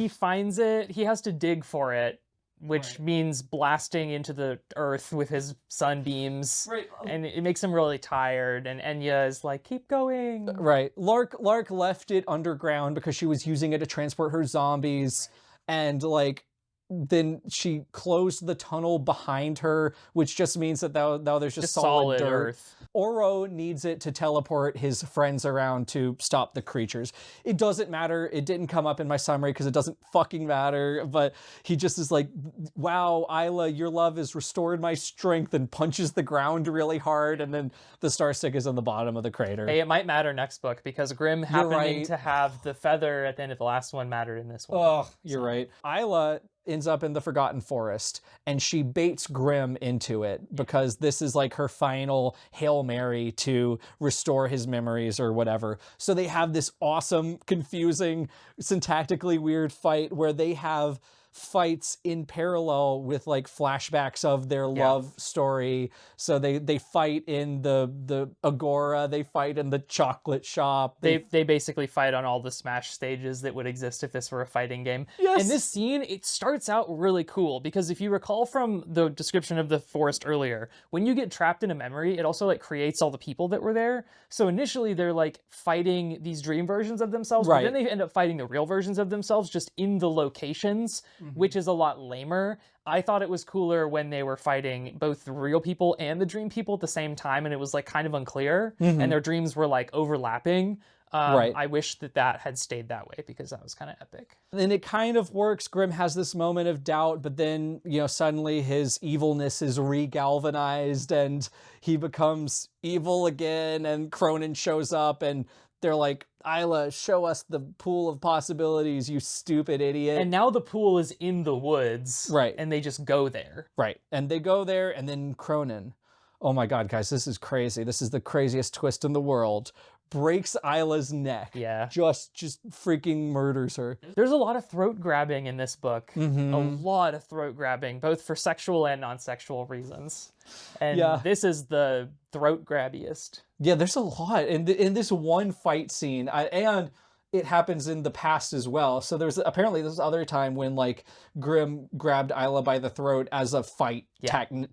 finds it. He has to dig for it, which means blasting into the earth with his sunbeams. Right. And it makes him really tired, and Enya is like, keep going. Right. Lark left it underground because she was using it to transport her zombies, and like then she closed the tunnel behind her, which just means that now there's just solid dirt. Earth. Oro needs it to teleport his friends around to stop the creatures. It doesn't matter. It didn't come up in my summary because it doesn't fucking matter. But he just is like, wow, Isla, your love has restored my strength, and punches the ground really hard. And then the star stick is on the bottom of the crater. Hey, it might matter next book because Grimm happening to have the feather at the end of the last one mattered in this one. Oh, you're right. Isla ends up in the Forgotten Forest, and she baits Grimm into it because this is like her final Hail Mary to restore his memories or whatever. So they have this awesome, confusing, syntactically weird fight where they have fights in parallel with like flashbacks of their love story. So they fight in the agora, they fight in the chocolate shop. They basically fight on all the Smash stages that would exist if this were a fighting game. Yes. And this scene, it starts out really cool because if you recall from the description of the forest earlier, when you get trapped in a memory, it also like creates all the people that were there. So initially they're like fighting these dream versions of themselves, but then they end up fighting the real versions of themselves just in the locations, which is a lot lamer. I thought it was cooler when they were fighting both the real people and the dream people at the same time, and it was like kind of unclear, and their dreams were like overlapping. I wish that had stayed that way because that was kind of epic. And it kind of works. Grimm has this moment of doubt, but then, you know, suddenly his evilness is re-galvanized and he becomes evil again, and Cronin shows up and they're like, Isla, show us the pool of possibilities, you stupid idiot. And now the pool is in the woods. Right. And they just go there. Right. And they go there, and then Cronin, oh my God, guys, this is crazy. This is the craziest twist in the world. Breaks Isla's neck. Yeah. Just freaking murders her. There's a lot of throat grabbing in this book. A lot of throat grabbing, both for sexual and non-sexual reasons. And this is the throat grabbiest. Yeah, there's a lot in this one fight scene, and it happens in the past as well. So there's apparently this other time when like Grimm grabbed Isla by the throat as a fight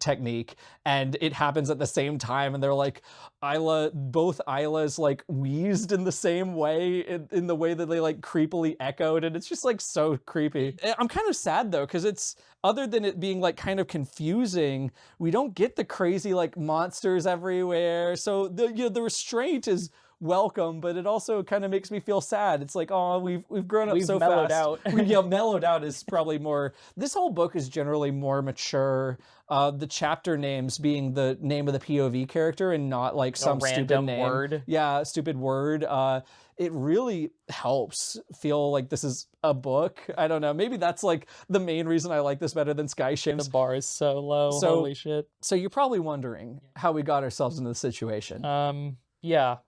technique, and it happens at the same time, and they're like, both Isla's like wheezed in the same way, in the way that they like creepily echoed, and it's just like so creepy. I'm kind of sad though, because it's, other than it being like kind of confusing, we don't get the crazy like monsters everywhere. So the restraint is welcome, but it also kind of makes me feel sad. It's like, oh, we've grown up so mellowed fast. Mellowed out is probably more. This whole book is generally more mature. The chapter names being the name of the POV character and not like some stupid name. Word. Yeah, stupid word. It really helps feel like this is a book. I don't know. Maybe that's like the main reason I like this better than Sky Shapes. The bar is so low. Holy shit. So you're probably wondering how we got ourselves into this situation. Yeah.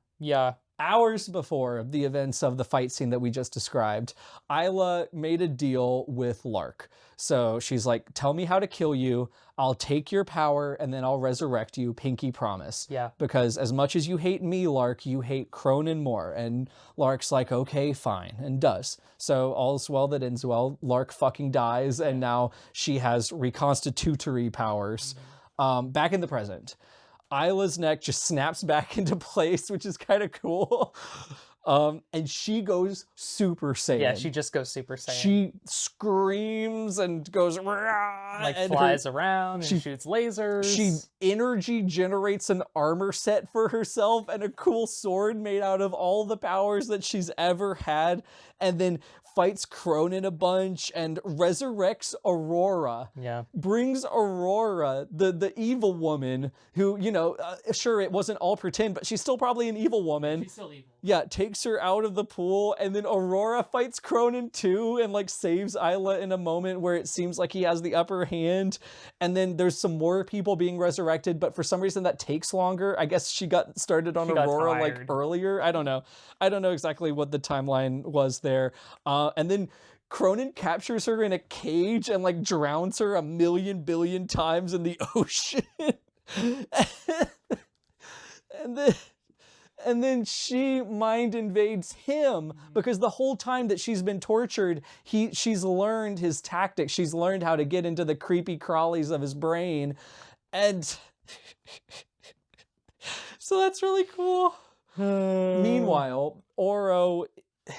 Hours before the events of the fight scene that we just described, Isla made a deal with Lark. So she's like, tell me how to kill you, I'll take your power, and then I'll resurrect you, pinky promise. Yeah. Because as much as you hate me, Lark, you hate Cronin more. And Lark's like, okay, fine, and does. So all's well that ends well. Lark fucking dies, and now she has reconstitutory powers. Back in the present, Isla's neck just snaps back into place, which is kind of cool. And she goes Super Saiyan. Yeah, she just goes Super Saiyan. She screams and goes, like, and flies around and shoots lasers. She energy generates an armor set for herself and a cool sword made out of all the powers that she's ever had, and then fights Cronin a bunch and resurrects Aurora. Yeah. Brings Aurora, the evil woman, who, you know, sure, it wasn't all pretend, but she's still probably an evil woman. She's still evil. Yeah, takes her out of the pool, and then Aurora fights Cronin too, and like saves Isla in a moment where it seems like he has the upper hand. And then there's some more people being resurrected, but for some reason that takes longer. I guess she got started on Aurora like earlier. I don't know exactly what the timeline was there. And then Cronin captures her in a cage and like drowns her 1,000,000 billion times in the ocean. And then she mind invades him, because the whole time that she's been tortured, she's learned his tactics. She's learned how to get into the creepy crawlies of his brain. And so that's really cool. Meanwhile, Oro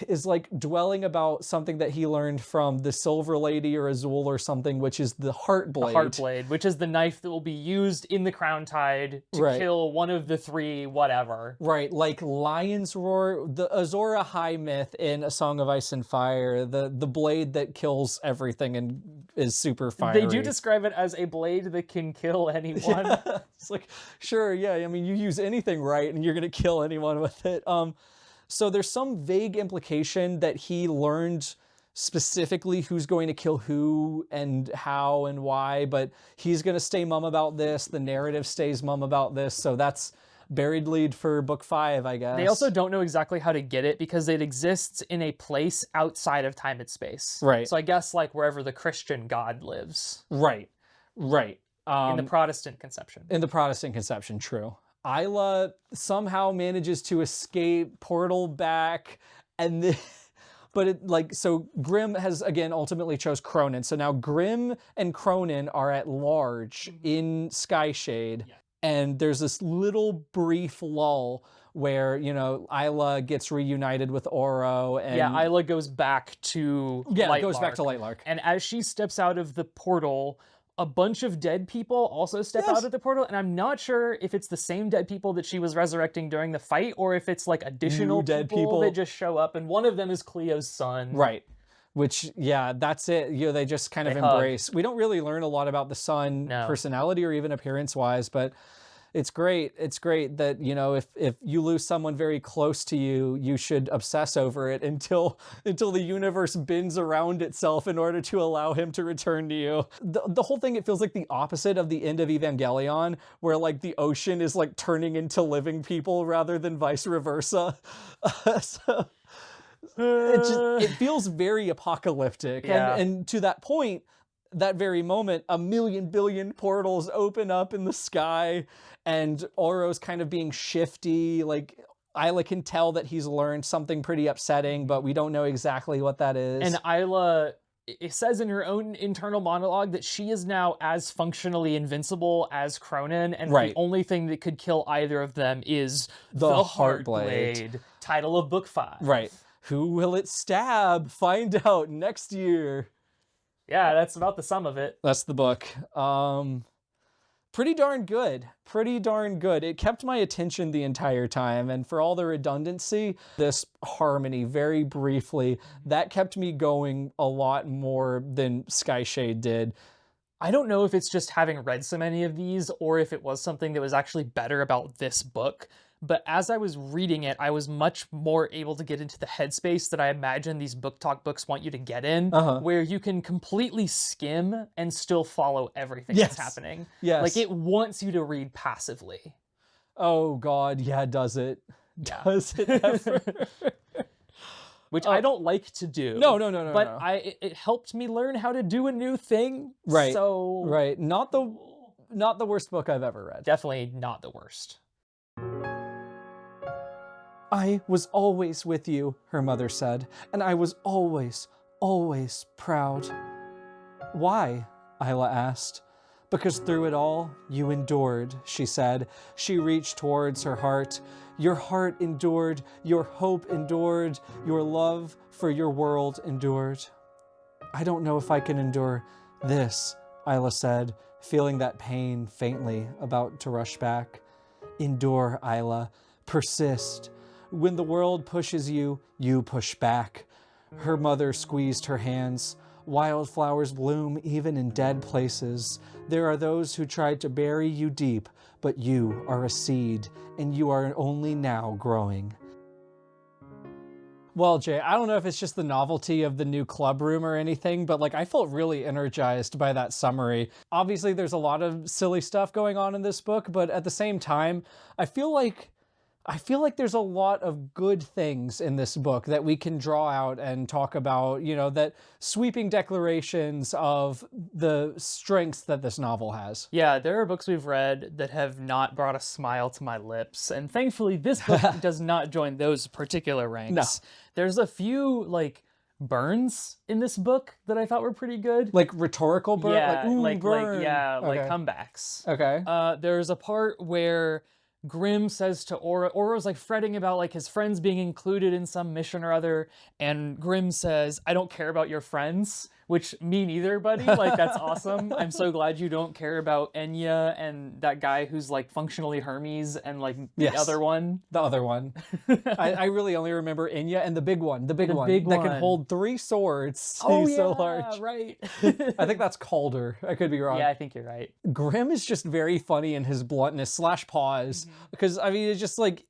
is like dwelling about something that he learned from the Silver Lady or Azul or something, which is the Heart Blade. The Heart Blade, which is the knife that will be used in the Crowntide to kill one of the three whatever. Right, like Lion's Roar, the Azora High myth in A Song of Ice and Fire, the blade that kills everything and is super fiery. They do describe it as a blade that can kill anyone. Yeah. It's like, sure, yeah, I mean, you use anything right and you're gonna kill anyone with it. So there's some vague implication that he learned specifically who's going to kill who and how and why, but he's going to stay mum about this. The narrative stays mum about this. So that's buried lead for book 5, I guess. They also don't know exactly how to get it because it exists in a place outside of time and space. Right. So I guess like wherever the Christian God lives. Right. In the Protestant conception. In the Protestant conception, true. Isla somehow manages to escape, portal back, and then... But it, like, so Grimm has, again, ultimately chose Cronin. So now Grimm and Cronin are at large in Skyshade. Yeah. And there's this little brief lull where, you know, Isla gets reunited with Oro. And yeah, Isla goes back to Lightlark. Goes back to Lightlark. And as she steps out of the portal, a bunch of dead people also step out of the portal, and I'm not sure if it's the same dead people that she was resurrecting during the fight, or if it's like additional dead people that just show up, and one of them is Cleo's son. Right. Which, yeah, that's it. You know, they just kind of embrace. We don't really learn a lot about the son personality or even appearance-wise, but it's great. It's great that, you know, if you lose someone very close to you, you should obsess over it until the universe bends around itself in order to allow him to return to you. The whole thing, it feels like the opposite of the end of Evangelion, where like the ocean is like turning into living people rather than vice versa. So it feels very apocalyptic. Yeah. And to that point, that very moment, a million billion portals open up in the sky, and Oro's kind of being shifty. Like, Isla can tell that he's learned something pretty upsetting, but we don't know exactly what that is. And Isla, it says in her own internal monologue that she is now as functionally invincible as Cronin, and the only thing that could kill either of them is the Heartblade. Title of book 5. Right. Who will it stab? Find out next year. Yeah, that's about the sum of it. That's the book. Pretty darn good. Pretty darn good. It kept my attention the entire time, and for all the redundancy, this harmony, very briefly, that kept me going a lot more than Skyshade did. I don't know if it's just having read so many of these, or if it was something that was actually better about this book, but as I was reading it, I was much more able to get into the headspace that I imagine these book talk books want you to get in, where you can completely skim and still follow everything that's happening. Yes. Like, it wants you to read passively. Oh, God, yeah, does it? Yeah. Does it ever? Which I don't like to do. No. But it helped me learn how to do a new thing. Right. So... Right. Not the worst book I've ever read. Definitely not the worst. I was always with you, her mother said, and I was always, always proud. Why? Isla asked. Because through it all, you endured, she said. She reached towards her heart. Your heart endured, your hope endured, your love for your world endured. I don't know if I can endure this, Isla said, feeling that pain faintly about to rush back. Endure, Isla. Persist. When the world pushes you, you push back. Her mother squeezed her hands. Wildflowers bloom even in dead places. There are those who tried to bury you deep, but you are a seed, and you are only now growing. Well, Jay, I don't know if it's just the novelty of the new club room or anything, but like I felt really energized by that summary. Obviously, there's a lot of silly stuff going on in this book, but at the same time, I feel like there's a lot of good things in this book that we can draw out and talk about, you know, that sweeping declarations of the strengths that this novel has. Yeah, there are books we've read that have not brought a smile to my lips, and thankfully this book does not join those particular ranks. No. There's a few, like, burns in this book that I thought were pretty good. Like rhetorical burn? Yeah, like, ooh, like burn. like comebacks. Okay. There's a part where Grimm says to Oro's like fretting about like his friends being included in some mission or other, and Grimm says, I don't care about your friends, which me neither, buddy. Like, that's awesome. I'm so glad you don't care about Enya and that guy who's like functionally Hermes and like the other one. The other one. I really only remember Enya and the big one. The big one that can hold 3 swords. Oh, He's yeah, so large. Right. I think that's Calder. I could be wrong. Yeah, I think you're right. Grimm is just very funny in his bluntness / pause. Because, I mean, it's just like,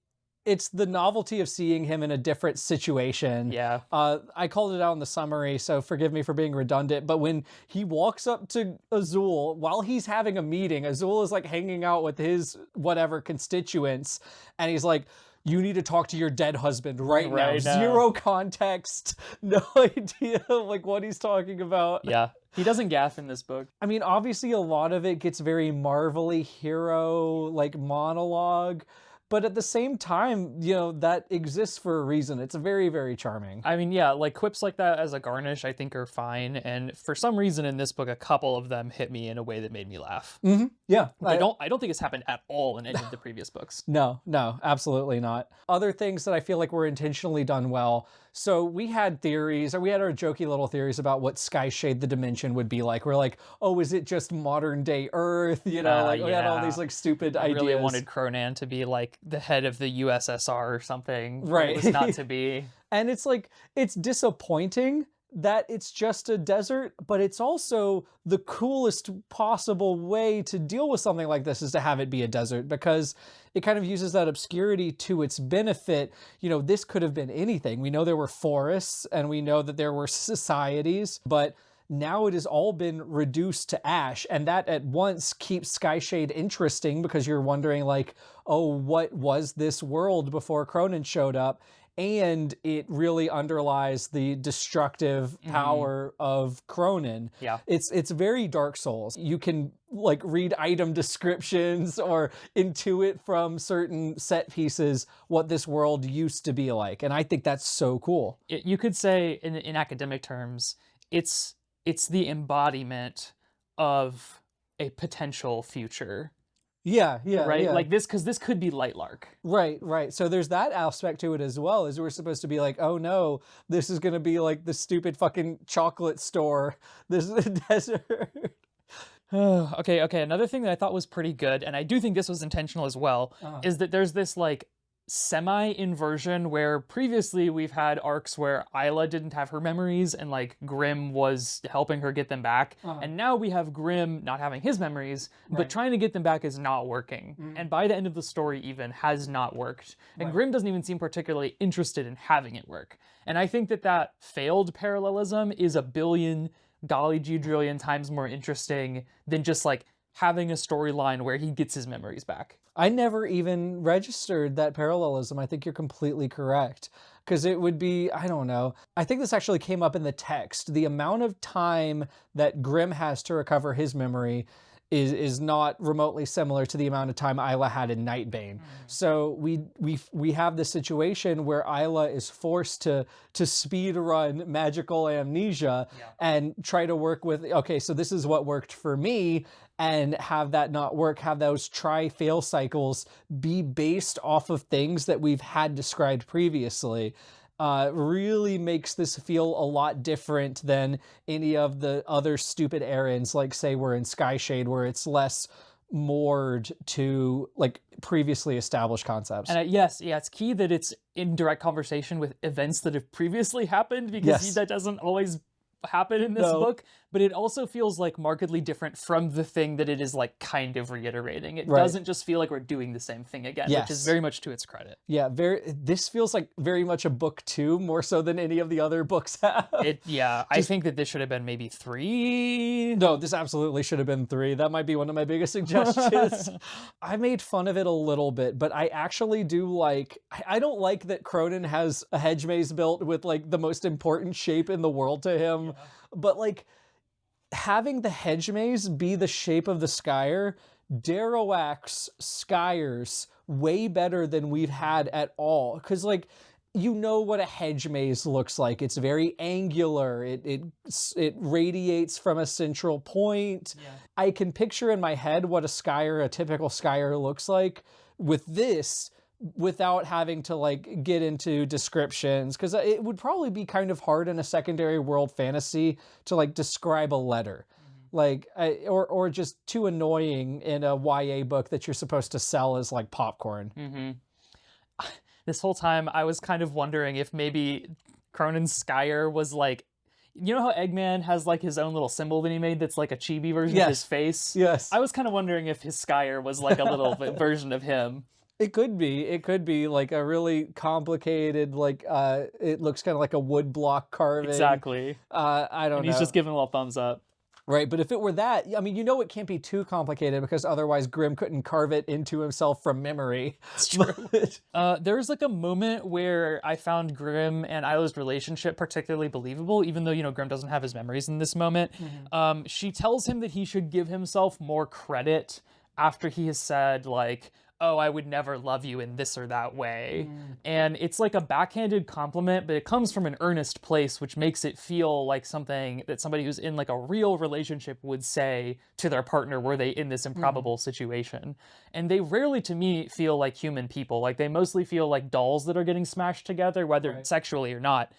it's the novelty of seeing him in a different situation. Yeah. I called it out in the summary, so forgive me for being redundant, but when he walks up to Azul while he's having a meeting, Azul is like hanging out with his whatever constituents, and he's like, you need to talk to your dead husband right now. Zero context, no idea like what he's talking about. Yeah. He doesn't gaff in this book. I mean, obviously a lot of it gets very Marvel-y hero like monologue, but at the same time, you know, that exists for a reason. It's very, very charming. I mean, yeah, like quips like that as a garnish, I think are fine. And for some reason in this book, a couple of them hit me in a way that made me laugh. Mm-hmm. Yeah. I don't think it's happened at all in any of the previous books. No, absolutely not. Other things that I feel like were intentionally done well. So we had theories, or we had our jokey little theories about what Sky Shade the Dimension would be like. We're like, oh, is it just modern day Earth? You know, like we had all these like stupid ideas. I really wanted Cronan to be like the head of the USSR or something. Right. It was not to be. And it's like, it's disappointing that it's just a desert, but it's also the coolest possible way to deal with something like this is to have it be a desert, because it kind of uses that obscurity to its benefit. You know, this could have been anything. We know there were forests and we know that there were societies, but now it has all been reduced to ash, and that at once keeps Skyshade interesting because you're wondering like, oh, what was this world before Cronan showed up? And it really underlies the destructive power of Cronan. Yeah. It's very Dark Souls. You can like read item descriptions or intuit from certain set pieces what this world used to be like. And I think that's so cool. You could say in academic terms, it's the embodiment of a potential future. Yeah, right. Yeah. Like this, because this could be Lightlark. Right. So there's that aspect to it as well, as we're supposed to be like, oh no, this is gonna be like the stupid fucking chocolate store. This is the desert. Okay. Another thing that I thought was pretty good, and I do think this was intentional as well, is that there's this like semi-inversion where previously we've had arcs where Isla didn't have her memories and like Grimm was helping her get them back, and now we have Grimm not having his memories, but trying to get them back is not working, and by the end of the story even has not worked, and Grimm doesn't even seem particularly interested in having it work. And I think that failed parallelism is a billion golly gee trillion times more interesting than just like having a storyline where he gets his memories back. I never even registered that parallelism. I think you're completely correct. Because it would be, I don't know. I think this actually came up in the text. The amount of time that Grimm has to recover his memory is not remotely similar to the amount of time Isla had in Nightbane. So we have this situation where Isla is forced to speed run magical amnesia and try to work with, okay, so this is what worked for me, and have that not work, have those try-fail cycles be based off of things that we've had described previously. Really makes this feel a lot different than any of the other stupid errands, like say we're in Skyshade, where it's less moored to like previously established concepts. And it's key that it's in direct conversation with events that have previously happened, because that doesn't always happen in this book, but it also feels like markedly different from the thing that it is like kind of reiterating. It doesn't just feel like we're doing the same thing again, which is very much to its credit. Yeah, this feels like very much a book 2, more so than any of the other books have. I think that this should have been maybe 3. No, this absolutely should have been 3. That might be one of my biggest suggestions. I made fun of it a little bit, but I actually do like, I don't like that Cronan has a hedge maze built with like the most important shape in the world to him, but like having the hedge maze be the shape of the Skyer, Darrowak's Skyers way better than we've had at all. Because like, you know what a hedge maze looks like. It's very angular. It radiates from a central point. I can picture in my head what a typical Skyer looks like with this, without having to like get into descriptions, because it would probably be kind of hard in a secondary world fantasy to like describe a letter, like or just too annoying in a YA book that you're supposed to sell as like popcorn. This whole time I was kind of wondering if maybe Cronan's Skyer was like, you know how Eggman has like his own little symbol that he made that's like a chibi version of his face? Yes. I was kind of wondering if his Skyer was like a little version of him. It could be. It could be like a really complicated, like it looks kind of like a wood block carving. Exactly. I don't And know. he's just giving a little thumbs up. Right, but if it were that, I mean, it can't be too complicated because otherwise Grimm couldn't carve it into himself from memory. It's true. There's like a moment where I found Grimm and Isla's relationship particularly believable, even though, Grimm doesn't have his memories in this moment. She tells him that he should give himself more credit after he has said, like, oh, I would never love you in this or that way. And it's like a backhanded compliment, but it comes from an earnest place, which makes it feel like something that somebody who's in like a real relationship would say to their partner were they in this improbable situation. And they rarely, to me, feel like human people. Like they mostly feel like dolls that are getting smashed together, whether sexually or not.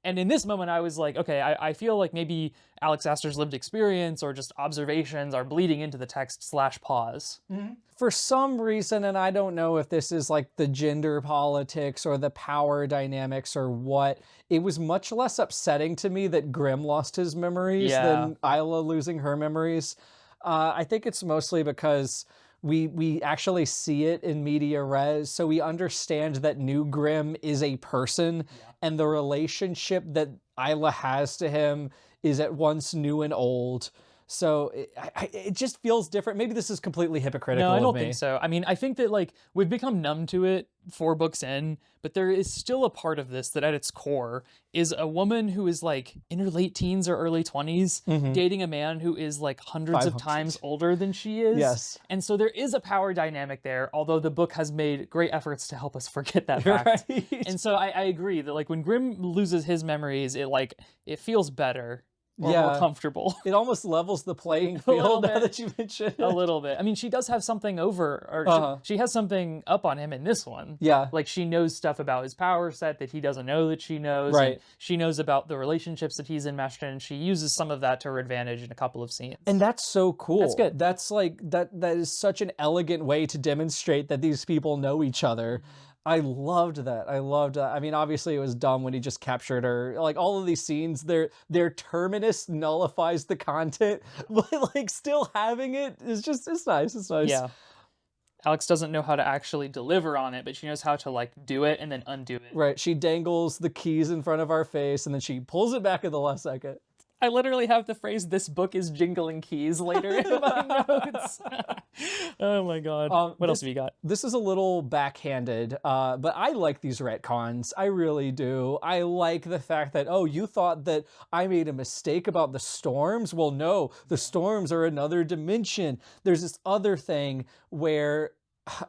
And in this moment, I was like, okay, I feel like maybe Alex Aster's lived experience or just observations are bleeding into the text / pause. For some reason, and I don't know if this is like the gender politics or the power dynamics or what, it was much less upsetting to me that Grimm lost his memories than Isla losing her memories. I think it's mostly because we actually see it in media res, so we understand that New Grimm is a person, and the relationship that Isla has to him is at once new and old. So it just feels different. Maybe this is completely hypocritical. No, I don't think so. I mean, I think that like we've become numb to it 4 books in, but there is still a part of this that at its core is a woman who is like in her late teens or early 20s dating a man who is like hundreds of times older than she is. Yes. And so there is a power dynamic there, although the book has made great efforts to help us forget that fact. And so I agree that like when Grimm loses his memories, it feels better. Or more comfortable. It almost levels the playing field now that you mentioned it. A little bit. I mean, she does have something over, or she has something up on him in this one. Yeah. Like she knows stuff about his power set that he doesn't know that she knows. Right. And she knows about the relationships that he's enmeshed in. She uses some of that to her advantage in a couple of scenes. And that's so cool. That's good. That's like, that is such an elegant way to demonstrate that these people know each other. I loved that. I mean, obviously it was dumb when he just captured her. Like all of these scenes, their terminus nullifies the content, but like still having it is just, it's nice. It's nice. Yeah. Alex doesn't know how to actually deliver on it, but she knows how to like do it and then undo it. Right. She dangles the keys in front of our face and then she pulls it back at the last second. I literally have the phrase, "this book is jingling keys" later in my notes. Oh my god. What else have you got? This is a little backhanded, but I like these retcons. I really do. I like the fact that, oh, you thought that I made a mistake about the storms? Well, no, the storms are another dimension. There's this other thing where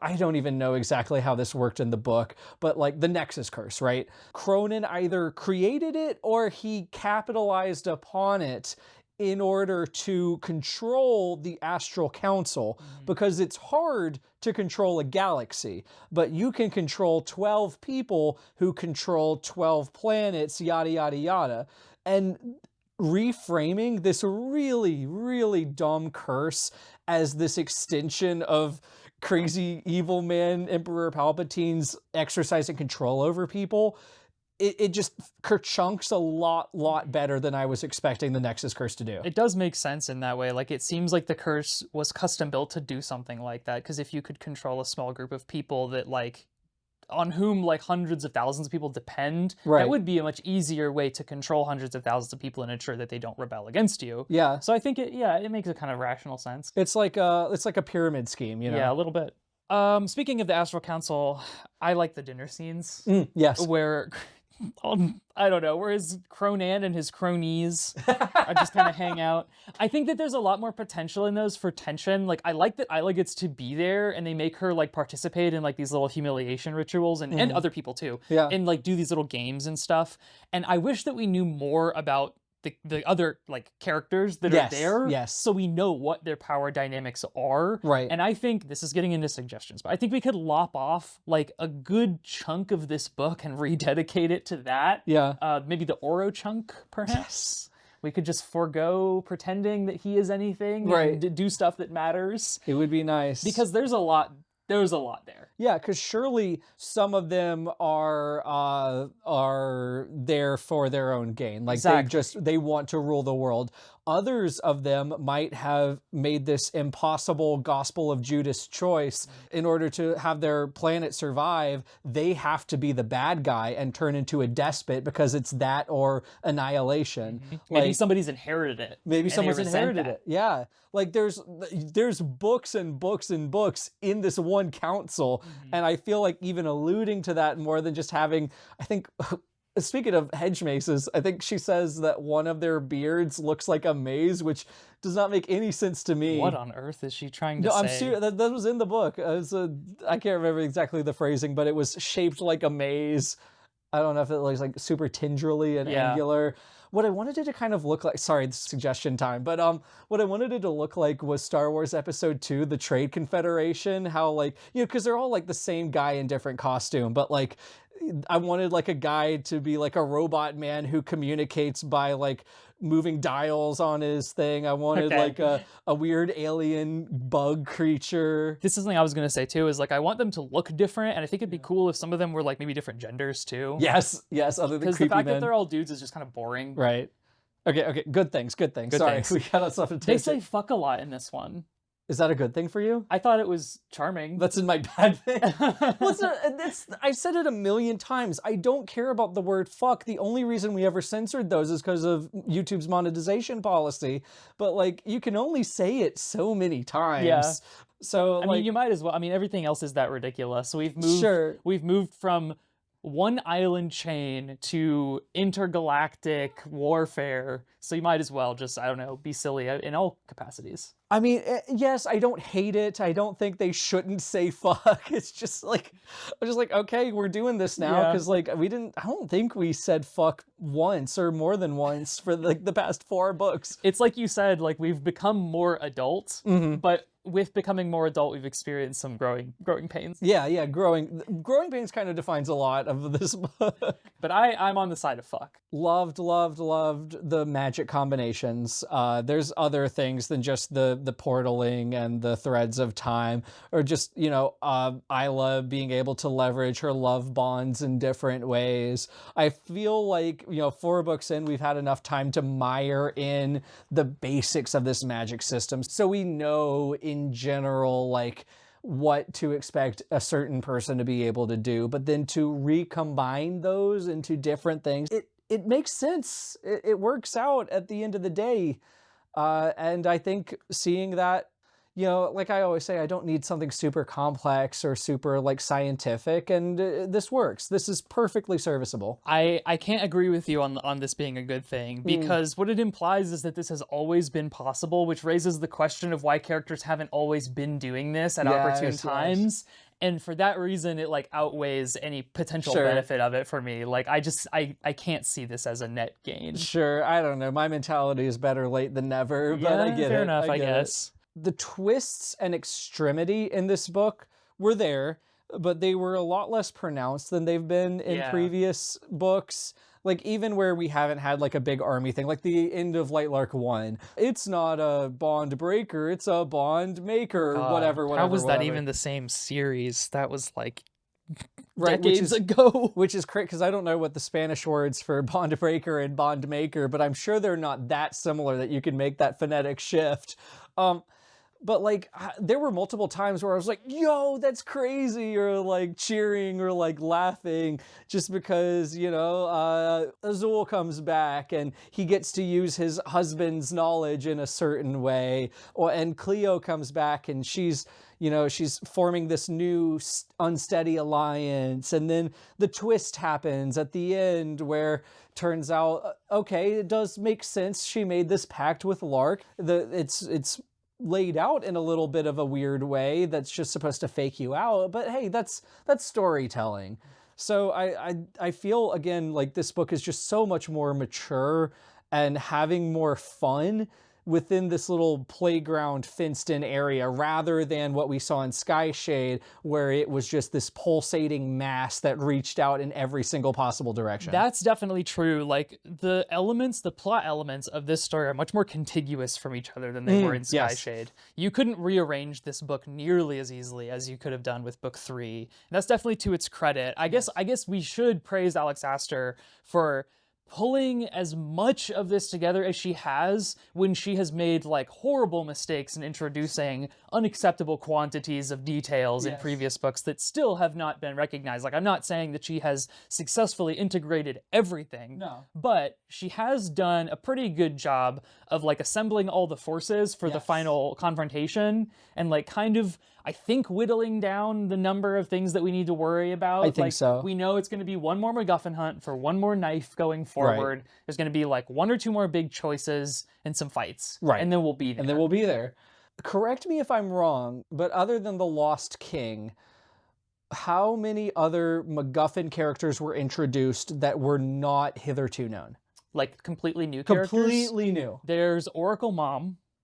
I don't even know exactly how this worked in the book, but like the Nexus Curse, right? Cronin either created it or he capitalized upon it in order to control the Astral Council, because it's hard to control a galaxy, but you can control 12 people who control 12 planets, yada, yada, yada. And reframing this really, really dumb curse as this extension of crazy evil man Emperor Palpatine's exercising control over people, it just kerchunks a lot better than I was expecting the Nexus Curse to do. It does make sense in that way. Like it seems like the curse was custom built to do something like that, because if you could control a small group of people that like on whom like hundreds of thousands of people depend, that would be a much easier way to control hundreds of thousands of people and ensure that they don't rebel against you. Yeah. So I think it makes a kind of rational sense. It's like a pyramid scheme, you know? Yeah, a little bit. Speaking of the Astral Council, I like the dinner scenes. Yes. Where I don't know, where his Cronan and his cronies are just kind of hang out. I think that there's a lot more potential in those for tension. Like, I like that Isla gets to be there and they make her, like, participate in, like, these little humiliation rituals and other people, too. Yeah. And, like, do these little games and stuff. And I wish that we knew more about the other, like, characters that are there. Yes. So we know what their power dynamics are. Right. And I think, this is getting into suggestions, but I think we could lop off, like, a good chunk of this book and rededicate it to that. Yeah. Maybe the Oro chunk, perhaps? Yes. We could just forego pretending that he is anything and do stuff that matters. It would be nice. Because there's a lot there. Yeah, because surely some of them are there for their own gain. Like they want to rule the world. others of them might have made this impossible Gospel of Judas choice. In order to have their planet survive, they have to be the bad guy and turn into a despot because it's that or annihilation. Maybe somebody's inherited it. Maybe someone's inherited that. it. Yeah. Like there's books and books and books in this one council. And I feel like even alluding to that more than just having, I think, speaking of hedge maces, I think she says that one of their beards looks like a maze, which does not make any sense to me. What on earth is she trying to say? No, I'm serious. That was in the book. I can't remember exactly the phrasing, but it was shaped like a maze. I don't know if it looks like super tendrily and angular. What I wanted it to kind of look like, sorry, it's suggestion time, but what I wanted it to look like was Star Wars Episode 2, the Trade Confederation, how like, you know, because they're all like the same guy in different costume, but like, I wanted like a guy to be like a robot man who communicates by like moving dials on his thing. I wanted like a weird alien bug creature. This is something I was going to say too, is like I want them to look different, and I think it'd be cool if some of them were like maybe different genders too. Yes, other than because the fact that they're all dudes is just kind of boring. Right. Okay, good things. Sorry, we got us off a tangent. They say fuck a lot in this one. Is that a good thing for you? I thought it was charming. That's in my bad thing. I said it a million times. I don't care about the word fuck. The only reason we ever censored those is because of YouTube's monetization policy. But like, you can only say it so many times. Yeah. So I mean, you might as well. I mean, everything else is that ridiculous. So we've moved from one island chain to intergalactic warfare. So you might as well just, I don't know, be silly in all capacities. I mean, yes, I don't hate it. I don't think they shouldn't say fuck. It's just like, I'm just like, okay, we're doing this now. Because like, I don't think we said fuck once or more than once for like the past 4 books. It's like you said, like we've become more adult, but with becoming more adult, we've experienced some growing pains. Yeah, growing pains kind of defines a lot of this book. But I'm on the side of fuck. Loved the magic combinations. There's other things than just the portaling and the threads of time, or just, you know, Isla being able to leverage her love bonds in different ways. I feel like, you know, 4 books in, we've had enough time to mire in the basics of this magic system, so we know in general, like, what to expect a certain person to be able to do, but then to recombine those into different things, it makes sense. It works out at the end of the day. And I think seeing that, you know, like I always say, I don't need something super complex or super like scientific, and this works. This is perfectly serviceable. I can't agree with you on this being a good thing, because what it implies is that this has always been possible, which raises the question of why characters haven't always been doing this at opportune times. And for that reason, it like outweighs any potential benefit of it for me. Like I can't see this as a net gain. Sure, I don't know. My mentality is better late than never, but I get it. Fair enough, I guess. The twists and extremity in this book were there, but they were a lot less pronounced than they've been in previous books. Like, even where we haven't had like a big army thing, like the end of Lightlark 1, it's not a bond breaker, it's a bond maker, whatever. How was that even the same series? That was like right, decades ago. Which is crazy, because I don't know what the Spanish words for bond breaker and bond maker, but I'm sure they're not that similar that you can make that phonetic shift. But like, there were multiple times where I was like, yo, that's crazy, or like cheering or like laughing, just because, you know, Azul comes back and he gets to use his husband's knowledge in a certain way, and Cleo comes back and she's, you know, she's forming this new unsteady alliance, and then the twist happens at the end where turns out, okay, it does make sense. She made this pact with Lark. It's laid out in a little bit of a weird way that's just supposed to fake you out, but hey, that's storytelling. So I feel, again, like this book is just so much more mature and having more fun within this little playground fenced-in area, rather than what we saw in Skyshade, where it was just this pulsating mass that reached out in every single possible direction. That's definitely true. Like, the plot elements of this story are much more contiguous from each other than they were in Skyshade. You couldn't rearrange this book nearly as easily as you could have done with book 3. And that's definitely to its credit. I guess we should praise Alex Aster for pulling as much of this together as she has when she has made like horrible mistakes in introducing unacceptable quantities of details in previous books that still have not been recognized. Like, I'm not saying that she has successfully integrated everything, but she has done a pretty good job of like assembling all the forces for the final confrontation and like kind of, I think, whittling down the number of things that we need to worry about. I think so. We know it's going to be one more MacGuffin hunt for one more knife going forward. There's going to be like one or two more big choices and some fights. And then we'll be there. And then we'll be there. Correct me if I'm wrong, but other than the Lost King, how many other MacGuffin characters were introduced that were not hitherto known? Like completely new characters? Completely new. There's Oracle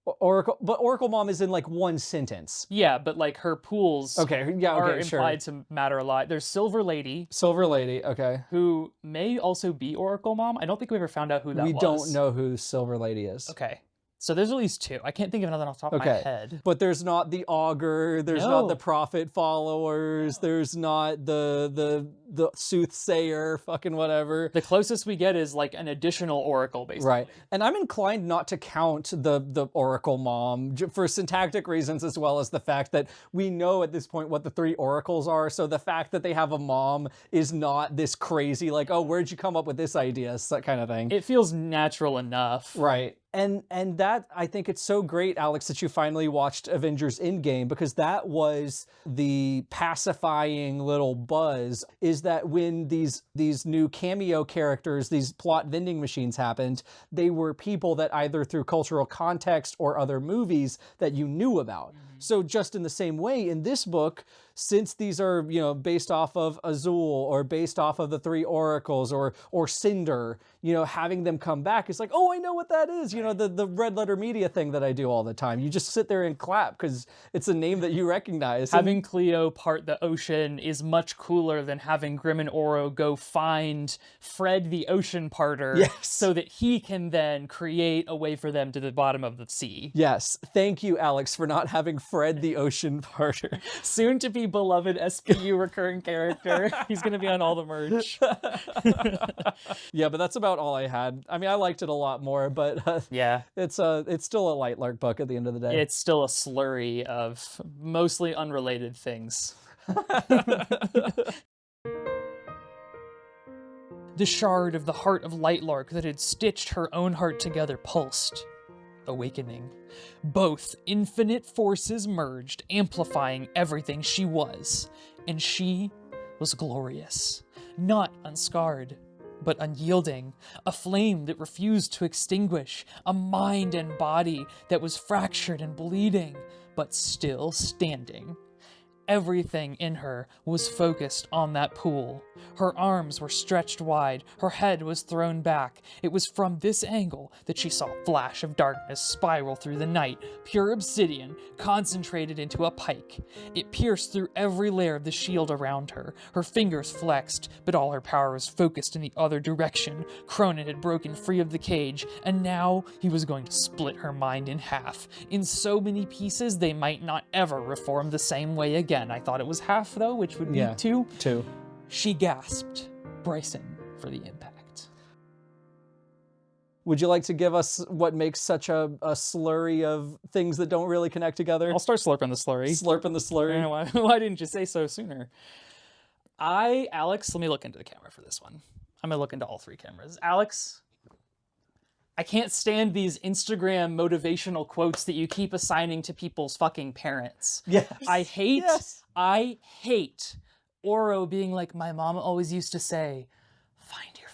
Oracle, but Oracle Mom is in like one sentence. Yeah, but like her pools are implied to matter a lot. There's Silver Lady. Silver Lady, okay. Who may also be Oracle Mom. I don't think we ever found out who that was. We don't know who Silver Lady is. Okay. So there's at least two. I can't think of another off the top of my head. But there's not the Augur, there's not the Prophet followers, there's not the Soothsayer, fucking whatever. The closest we get is like an additional Oracle, basically. Right. And I'm inclined not to count the Oracle Mom for syntactic reasons, as well as the fact that we know at this point what the 3 oracles are. So the fact that they have a mom is not this crazy, like, oh, where'd you come up with this idea? That kind of thing. It feels natural enough. Right. And that, I think it's so great, Alex, that you finally watched Avengers Endgame, because that was the pacifying little buzz, is that when these new cameo characters, these plot vending machines happened, they were people that either through cultural context or other movies that you knew about. So just in the same way, in this book, since these are, you know, based off of Azul or based off of the 3 oracles or Cinder, you know, having them come back, it's like, oh, I know what that is. You know, the Red Letter Media thing that I do all the time. You just sit there and clap because it's a name that you recognize. Having Cleo part the ocean is much cooler than having Grim and Oro go find Fred the ocean parter so that he can then create a way for them to the bottom of the sea. Yes. Thank you, Alex, for not having Fred the ocean parter. Soon to be beloved SPU recurring character. He's going to be on all the merch. Yeah, but that's about all I had. I mean, I liked it a lot more, but it's still a Lightlark book at the end of the day. It's still a slurry of mostly unrelated things. The shard of the heart of Lightlark that had stitched her own heart together pulsed, awakening. Both infinite forces merged, amplifying everything she was. And she was glorious, not unscarred, but unyielding, a flame that refused to extinguish, a mind and body that was fractured and bleeding, but still standing. Everything in her was focused on that pool. Her arms were stretched wide, her head was thrown back. It was from this angle that she saw a flash of darkness spiral through the night, pure obsidian, concentrated into a pike. It pierced through every layer of the shield around her. Her fingers flexed, but all her power was focused in the other direction. Cronin had broken free of the cage, and now he was going to split her mind in half, in so many pieces they might not ever reform the same way again. I thought it was half, though, which would be 2. 2. She gasped, bracing for the impact. Would you like to give us what makes such a slurry of things that don't really connect together? I'll start slurping the slurry. Slurping the slurry. Why didn't you say so sooner? Alex, let me look into the camera for this one. I'm going to look into all 3 cameras. Alex, I can't stand these Instagram motivational quotes that you keep assigning to people's fucking parents. Yes. I hate Oro being like, my mom always used to say, find your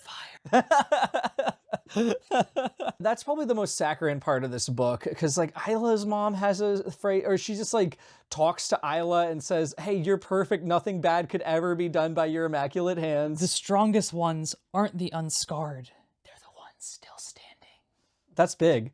fire. That's probably the most saccharine part of this book, because like Isla's mom has a phrase, or she just like talks to Isla and says, hey, you're perfect, nothing bad could ever be done by your immaculate hands. The strongest ones aren't the unscarred, they're the ones still standing. That's big.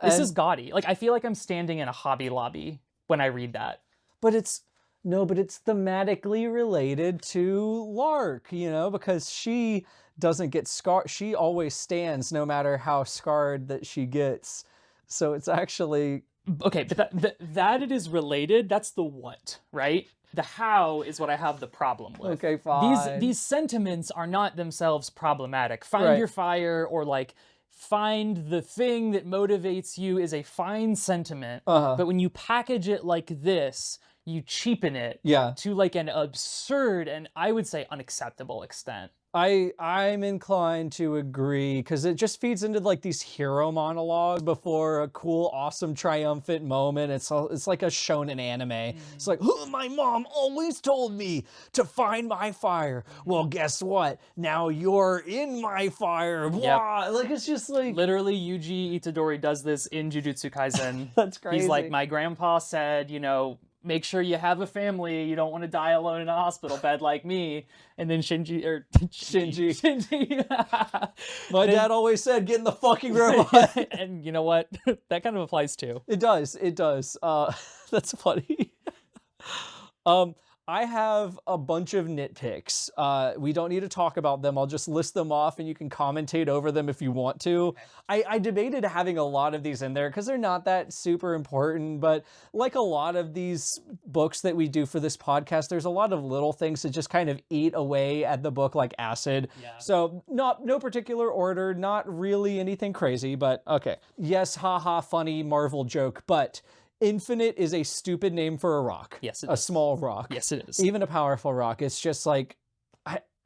This is gaudy. Like, I feel like I'm standing in a Hobby Lobby when I read that. But it's thematically related to Lark, you know, because she doesn't get scarred. She always stands no matter how scarred that she gets. So it's actually... Okay, but that it is related, that's the what, right? The how is what I have the problem with. Okay, fine. These sentiments are not themselves problematic. Find your fire, or like find the thing that motivates you, is a fine sentiment. But when you package it like this, you cheapen it to like an absurd and I would say unacceptable extent. I'm inclined to agree, because it just feeds into like these hero monologues before a cool, awesome, triumphant moment. It's like a shonen anime. It's like, oh, my mom always told me to find my fire. Well, guess what? Now you're in my fire. Wow. Like, it's just like... Literally, Yuji Itadori does this in Jujutsu Kaisen. That's crazy. He's like, my grandpa said, you know, make sure you have a family. You don't want to die alone in a hospital bed like me. And then Shinji. My dad always said, get in the fucking robot. And you know what? That kind of applies too. It does. It does. That's funny. I have a bunch of nitpicks. We don't need to talk about them. I'll just list them off and you can commentate over them if you want to. I debated having a lot of these in there because they're not that super important, but like a lot of these books that we do for this podcast, there's a lot of little things that just kind of eat away at the book like acid. So no particular order, not really anything crazy, but okay. Yes, haha, funny Marvel joke, but infinite is a stupid name for a rock. Yes, it is. A small rock. Yes, it is. Even a powerful rock. It's just like,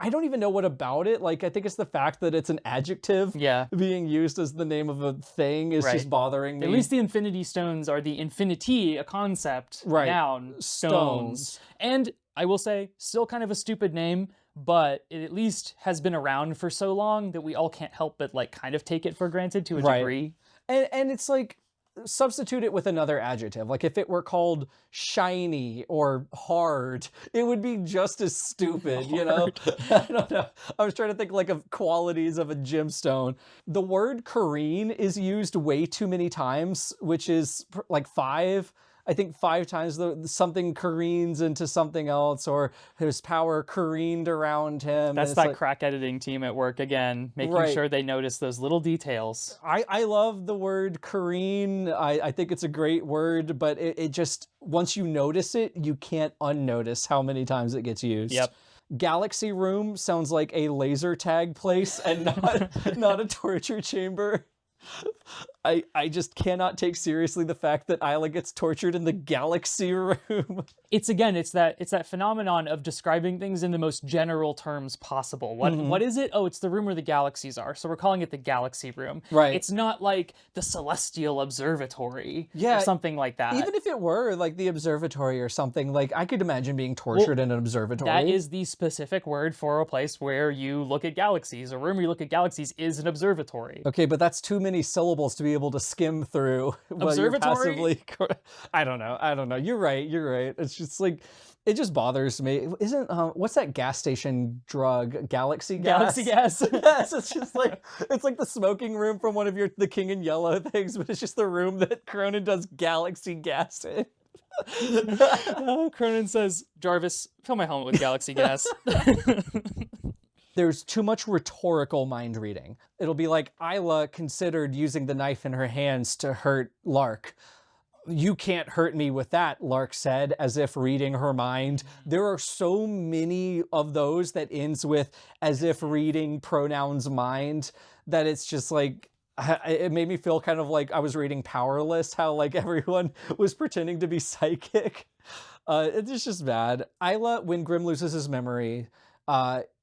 I don't even know what about it. Like, I think it's the fact that it's an adjective being used as the name of a thing is just bothering me. At least the infinity stones are the infinity, a concept, noun, stones. And I will say, still kind of a stupid name, but it at least has been around for so long that we all can't help but like kind of take it for granted to a degree. And it's like, substitute it with another adjective. Like if it were called shiny or hard, it would be just as stupid, you know? I don't know. I was trying to think like of qualities of a gemstone. The word careen is used way too many times, which is like 5. I think 5 times something careens into something else, or his power careened around him. That's that like, crack editing team at work again, making sure they notice those little details. I love the word careen. I think it's a great word, but it just, once you notice it, you can't unnotice how many times it gets used. Galaxy Room sounds like a laser tag place and not a torture chamber. I just cannot take seriously the fact that Isla gets tortured in the Galaxy Room. It's that phenomenon of describing things in the most general terms possible. What is it? Oh, it's the room where the galaxies are. So we're calling it the Galaxy Room. Right. It's not like the Celestial Observatory or something like that. Even if it were like the observatory or something, like I could imagine being tortured in an observatory. That is the specific word for a place where you look at galaxies. A room where you look at galaxies is an observatory. Okay, but that's too many syllables to be able to skim through. Observatory? I don't know. You're right. It's just like, it just bothers me. Isn't, what's that gas station drug? Galaxy gas? Galaxy gas. Yes, it's just like, it's like the smoking room from one of the King in Yellow things, but it's just the room that Cronin does galaxy gas in. Cronin says, Jarvis, fill my helmet with galaxy gas. There's too much rhetorical mind reading. It'll be like, Isla considered using the knife in her hands to hurt Lark. You can't hurt me with that, Lark said, as if reading her mind. There are so many of those that ends with as if reading pronouns mind that it's just like, it made me feel kind of like I was reading Powerless, how like everyone was pretending to be psychic. It's just bad. Isla, when Grimm loses his memory,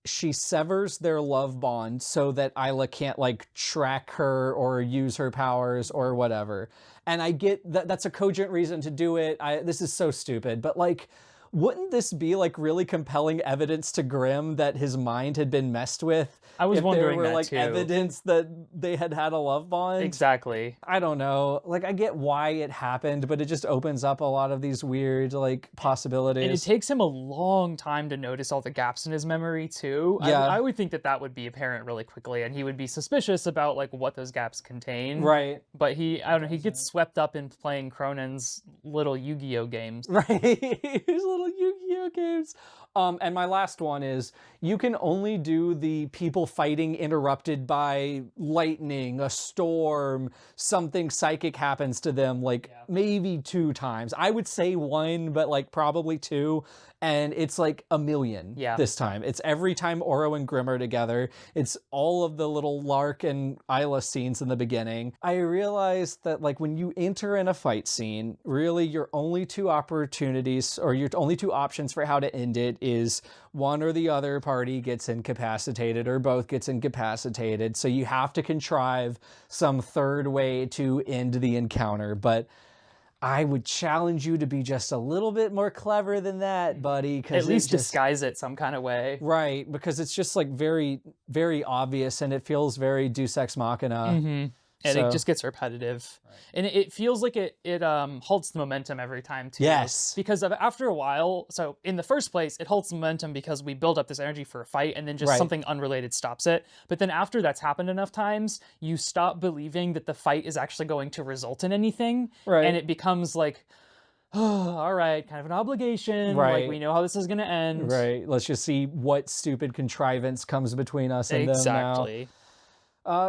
she severs their love bond so that Isla can't like track her or use her powers or whatever. And I get that that's a cogent reason to do it. This is so stupid, but like, wouldn't this be like really compelling evidence to Grimm that his mind had been messed with? I was wondering that there were like too. Evidence that they had a love bond. Exactly. I don't know. Like I get why it happened, but it just opens up a lot of these weird like possibilities. And it takes him a long time to notice all the gaps in his memory too. I would think that would be apparent really quickly, and he would be suspicious about like what those gaps contain. Right. But he gets swept up in playing Cronin's little Yu-Gi-Oh games. Right. He's a little little Yu-Gi-Oh games. And my last one is, you can only do the people fighting interrupted by lightning, a storm, something psychic happens to them, like maybe 2 times. I would say 1, but like probably 2. And it's like a million this time. It's every time Oro and Grim are together. It's all of the little Lark and Isla scenes in the beginning. I realized that like when you enter in a fight scene, really your only 2 opportunities, or your only 2 options for how to end it is one or the other party gets incapacitated or both gets incapacitated. So you have to contrive some third way to end the encounter. But I would challenge you to be just a little bit more clever than that, buddy. At least disguise it some kind of way. Right, because it's just like very, very obvious, and it feels very Deus Ex Machina. And it just gets repetitive. Right. And it feels like it halts the momentum every time, too. Yes. Because after a while, so in the first place, it halts the momentum because we build up this energy for a fight, and then just something unrelated stops it. But then after that's happened enough times, you stop believing that the fight is actually going to result in anything. Right. And it becomes like, oh, all right, kind of an obligation. Right. Like, we know how this is going to end. Right. Let's just see what stupid contrivance comes between us and them now. Exactly.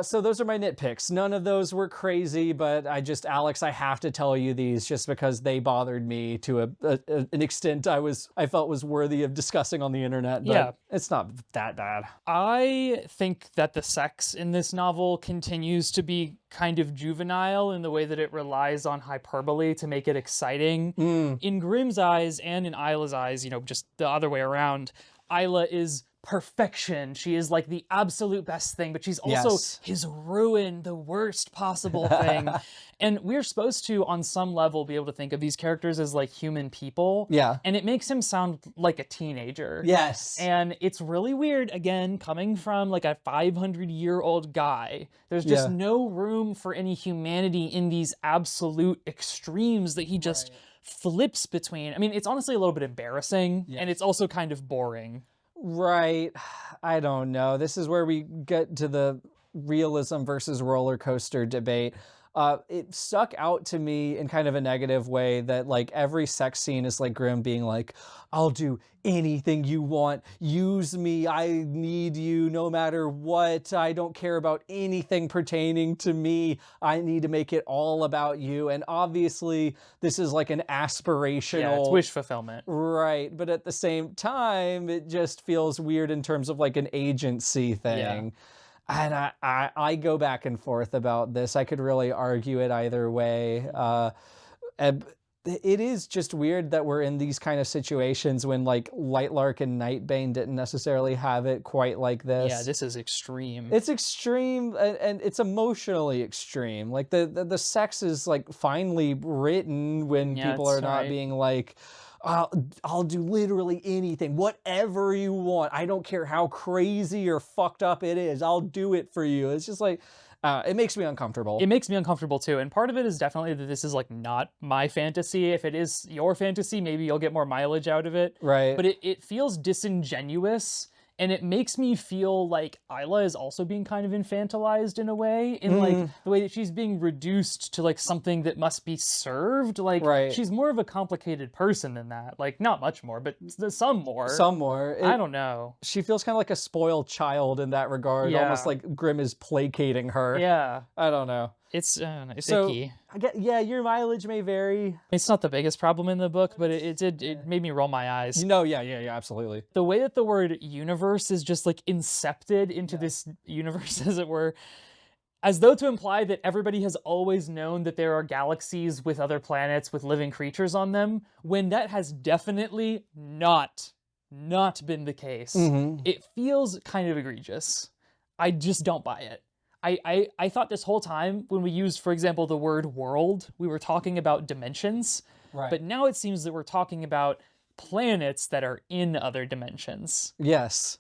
So those are my nitpicks. None of those were crazy, but Alex, I have to tell you these just because they bothered me to an extent I felt was worthy of discussing on the internet, but it's not that bad. I think that the sex in this novel continues to be kind of juvenile in the way that it relies on hyperbole to make it exciting. In Grimm's eyes and in Isla's eyes, you know, just the other way around, Isla is perfection. She is like the absolute best thing, but she's also his ruin, the worst possible thing. And we're supposed to, on some level, be able to think of these characters as like human people. Yeah. And it makes him sound like a teenager. Yes. And it's really weird, again, coming from like a 500-year-old guy. There's just no room for any humanity in these absolute extremes that he just flips between. I mean, it's honestly a little bit embarrassing, and it's also kind of boring. Right. I don't know. This is where we get to the realism versus roller coaster debate. It stuck out to me in kind of a negative way that like every sex scene is like Grimm being like, I'll do anything you want. Use me. I need you no matter what. I don't care about anything pertaining to me. I need to make it all about you. And obviously this is like an aspirational... Yeah, it's wish fulfillment. Right. But at the same time, it just feels weird in terms of like an agency thing. Yeah. And I go back and forth about this. I could really argue it either way. It is just weird that we're in these kind of situations when like Lightlark and Nightbane didn't necessarily have it quite like this. Yeah, this is extreme. It's extreme, and it's emotionally extreme. Like the sex is like finely written when people are not being like, I'll do literally anything, whatever you want. I don't care how crazy or fucked up it is. I'll do it for you. It's just like, it makes me uncomfortable. It makes me uncomfortable too. And part of it is definitely that this is like not my fantasy. If it is your fantasy, maybe you'll get more mileage out of it. Right. But it feels disingenuous. And it makes me feel like Isla is also being kind of infantilized in a way, in like the way that she's being reduced to like something that must be served. Like she's more of a complicated person than that. Like not much more, but some more. Some more. I don't know. She feels kind of like a spoiled child in that regard, almost like Grimm is placating her. Yeah. I don't know. It's icky. Your mileage may vary. It's not the biggest problem in the book, but it made me roll my eyes. No, yeah, absolutely. The way that the word universe is just like incepted into this universe, as it were, as though to imply that everybody has always known that there are galaxies with other planets with living creatures on them, when that has definitely not been the case. It feels kind of egregious. I just don't buy it. I thought this whole time when we used, for example, the word world, we were talking about dimensions. Right. But now it seems that we're talking about planets that are in other dimensions. Yes.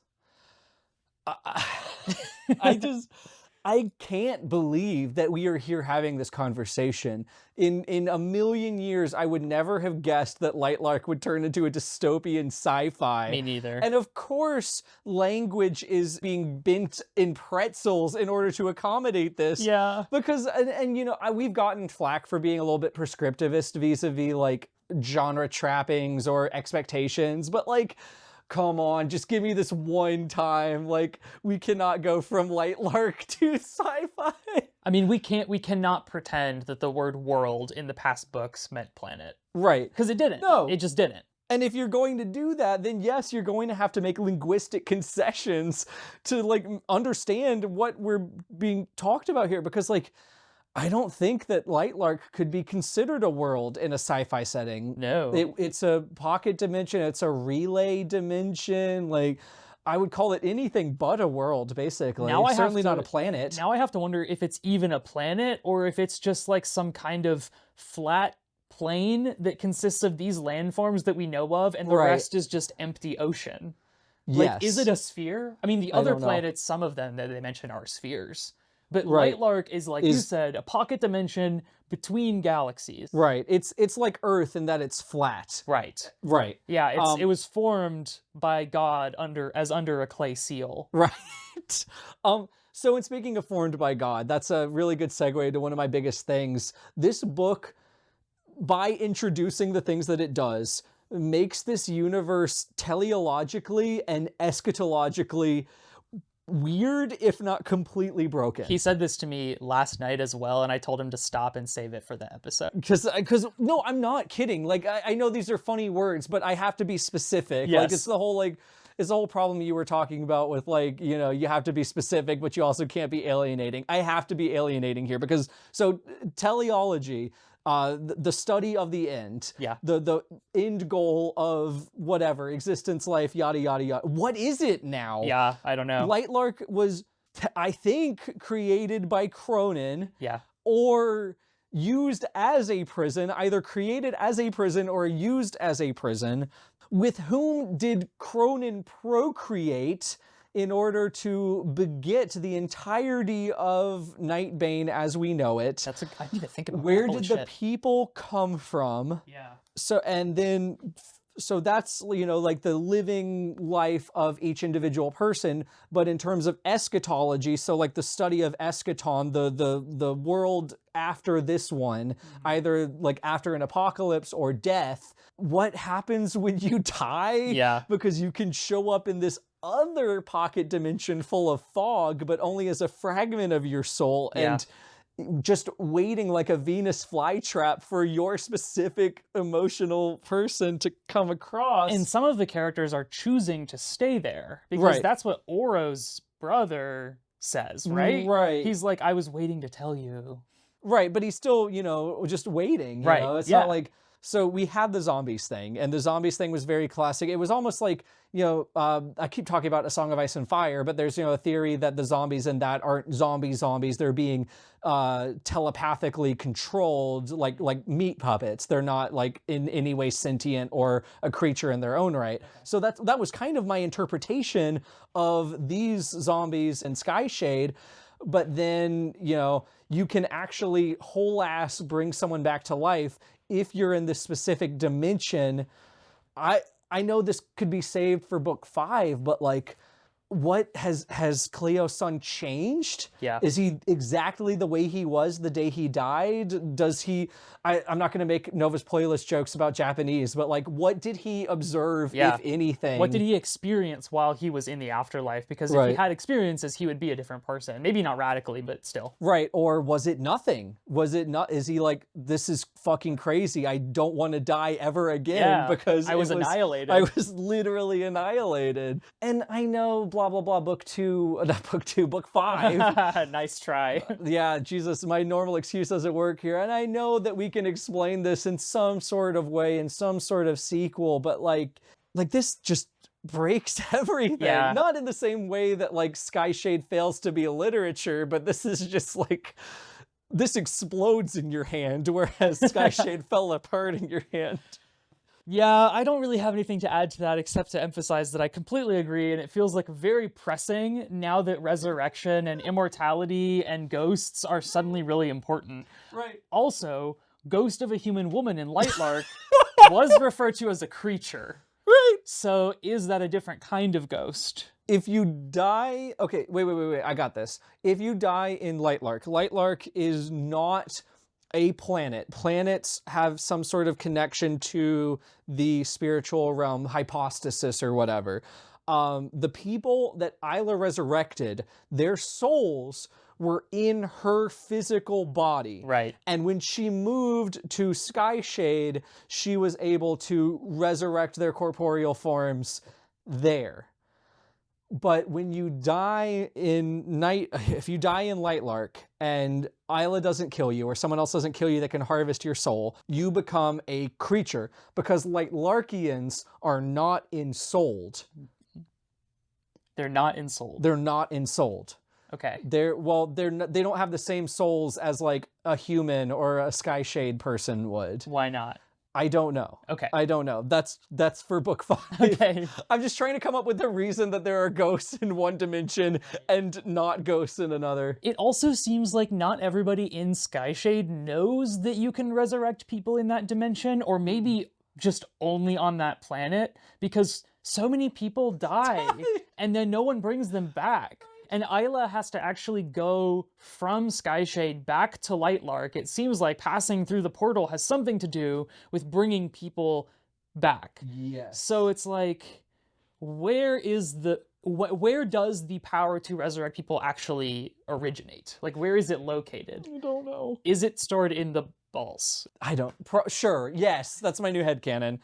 I can't believe that we are here having this conversation. In a million years, I would never have guessed that Lightlark would turn into a dystopian sci-fi. Me neither. And of course, language is being bent in pretzels in order to accommodate this. Yeah. Because, and you know, we've gotten flack for being a little bit prescriptivist vis-a-vis like genre trappings or expectations, but like, come on, just give me this one time. Like, we cannot go from Lightlark to sci-fi. I mean, we cannot pretend that the word world in the past books meant planet. Right. Because it didn't. No. It just didn't. And if you're going to do that, then yes, you're going to have to make linguistic concessions to like understand what we're being talked about here. Because like, I don't think that Lightlark could be considered a world in a sci-fi setting. No. It's a pocket dimension. It's a relay dimension. Like, I would call it anything but a world, basically. Now Certainly not a planet. Now I have to wonder if it's even a planet or if it's just like some kind of flat plane that consists of these landforms that we know of, and the rest is just empty ocean. Yes. Like, is it a sphere? I mean, the other planets, some of them that they mention are spheres. But Lightlark is, like you said, a pocket dimension between galaxies. Right. It's like Earth in that it's flat. Right. Right. Yeah, it was formed by God under a clay seal. Right. So in speaking of formed by God, that's a really good segue to one of my biggest things. This book, by introducing the things that it does, makes this universe teleologically and eschatologically weird, if not completely broken. He said this to me last night as well, and I told him to stop and save it for the episode. Because no, I'm not kidding. Like, I know these are funny words, but I have to be specific. Yes. Like, it's the whole problem you were talking about with, like, you know, you have to be specific, but you also can't be alienating. I have to be alienating here because, so, teleology, the study of the end, the end goal of whatever, existence, life, yada, yada, yada. What is it now? Yeah, I don't know. Lightlark was, I think, created by Cronin. Yeah. Or used as a prison, either created as a prison or used as a prison. With whom did Cronin procreate in order to beget the entirety of Nightbane as we know it? I need to think about where that. did the people come from? Yeah. So that's, you know, like the living life of each individual person, but in terms of eschatology, so like the study of eschaton, the world after this one, either like after an apocalypse or death, what happens when you die? Yeah. Because you can show up in this other pocket dimension full of fog, but only as a fragment of your soul, and just waiting like a Venus flytrap for your specific emotional person to come across. And some of the characters are choosing to stay there because that's what Oro's brother says, right? Right. He's like, I was waiting to tell you. Right, but he's still, you know, just waiting. You know? It's not like... So we had the zombies thing, and the zombies thing was very classic. It was almost like, you know, I keep talking about A Song of Ice and Fire, but there's, you know, a theory that the zombies in that aren't zombies. They're being telepathically controlled, like meat puppets. They're not like in any way sentient or a creature in their own right. So that was kind of my interpretation of these zombies in Skyshade. But then, you know, you can actually whole ass bring someone back to life if you're in this specific dimension. I know this could be saved for book 5, but like, what has Cleo's son changed? Yeah. Is he exactly the way he was the day he died? Does he... I'm not going to make Nova's playlist jokes about Japanese, but like, what did he observe, if anything? What did he experience while he was in the afterlife? Because if he had experiences, he would be a different person. Maybe not radically, but still. Right, or was it nothing? Was it not... Is he like, this is fucking crazy, I don't want to die ever again, because I was annihilated. I was literally annihilated. And I know, blah, blah, blah, book 5. Nice try. Yeah, Jesus, my normal excuse doesn't work here. And I know that we can explain this in some sort of way, in some sort of sequel, but like this just breaks everything. Yeah. Not in the same way that like Skyshade fails to be a literature, but this is just like, this explodes in your hand, whereas Skyshade fell apart in your hand. Yeah, I don't really have anything to add to that except to emphasize that I completely agree, and it feels like very pressing now that resurrection and immortality and ghosts are suddenly really important. Right. Also, Ghost of a Human Woman in Lightlark was referred to as a creature. Right. So is that a different kind of ghost? If you die... Okay, wait, I got this. If you die in Lightlark is not a planet. Planets have some sort of connection to the spiritual realm, hypostasis or whatever. The people that Isla resurrected, their souls were in her physical body. Right. And when she moved to Skyshade, she was able to resurrect their corporeal forms there. But when you die in if you die in Lightlark and Isla doesn't kill you or someone else doesn't kill you that can harvest your soul, you become a creature because Lightlarkians are not ensouled. They're not ensouled. They're not ensouled. Okay. They don't have the same souls as like a human or a Skyshade person would. Why not? I don't know. Okay. I don't know. That's for book 5. Okay. I'm just trying to come up with the reason that there are ghosts in one dimension and not ghosts in another. It also seems like not everybody in Skyshade knows that you can resurrect people in that dimension, or maybe just only on that planet, because so many people die and then no one brings them back. And Isla has to actually go from Skyshade back to Lightlark. It seems like passing through the portal has something to do with bringing people back. Yes. So it's like, where does the power to resurrect people actually originate? Like, where is it located? I don't know. Is it stored in the balls? I don't. Sure. Yes. That's my new headcanon.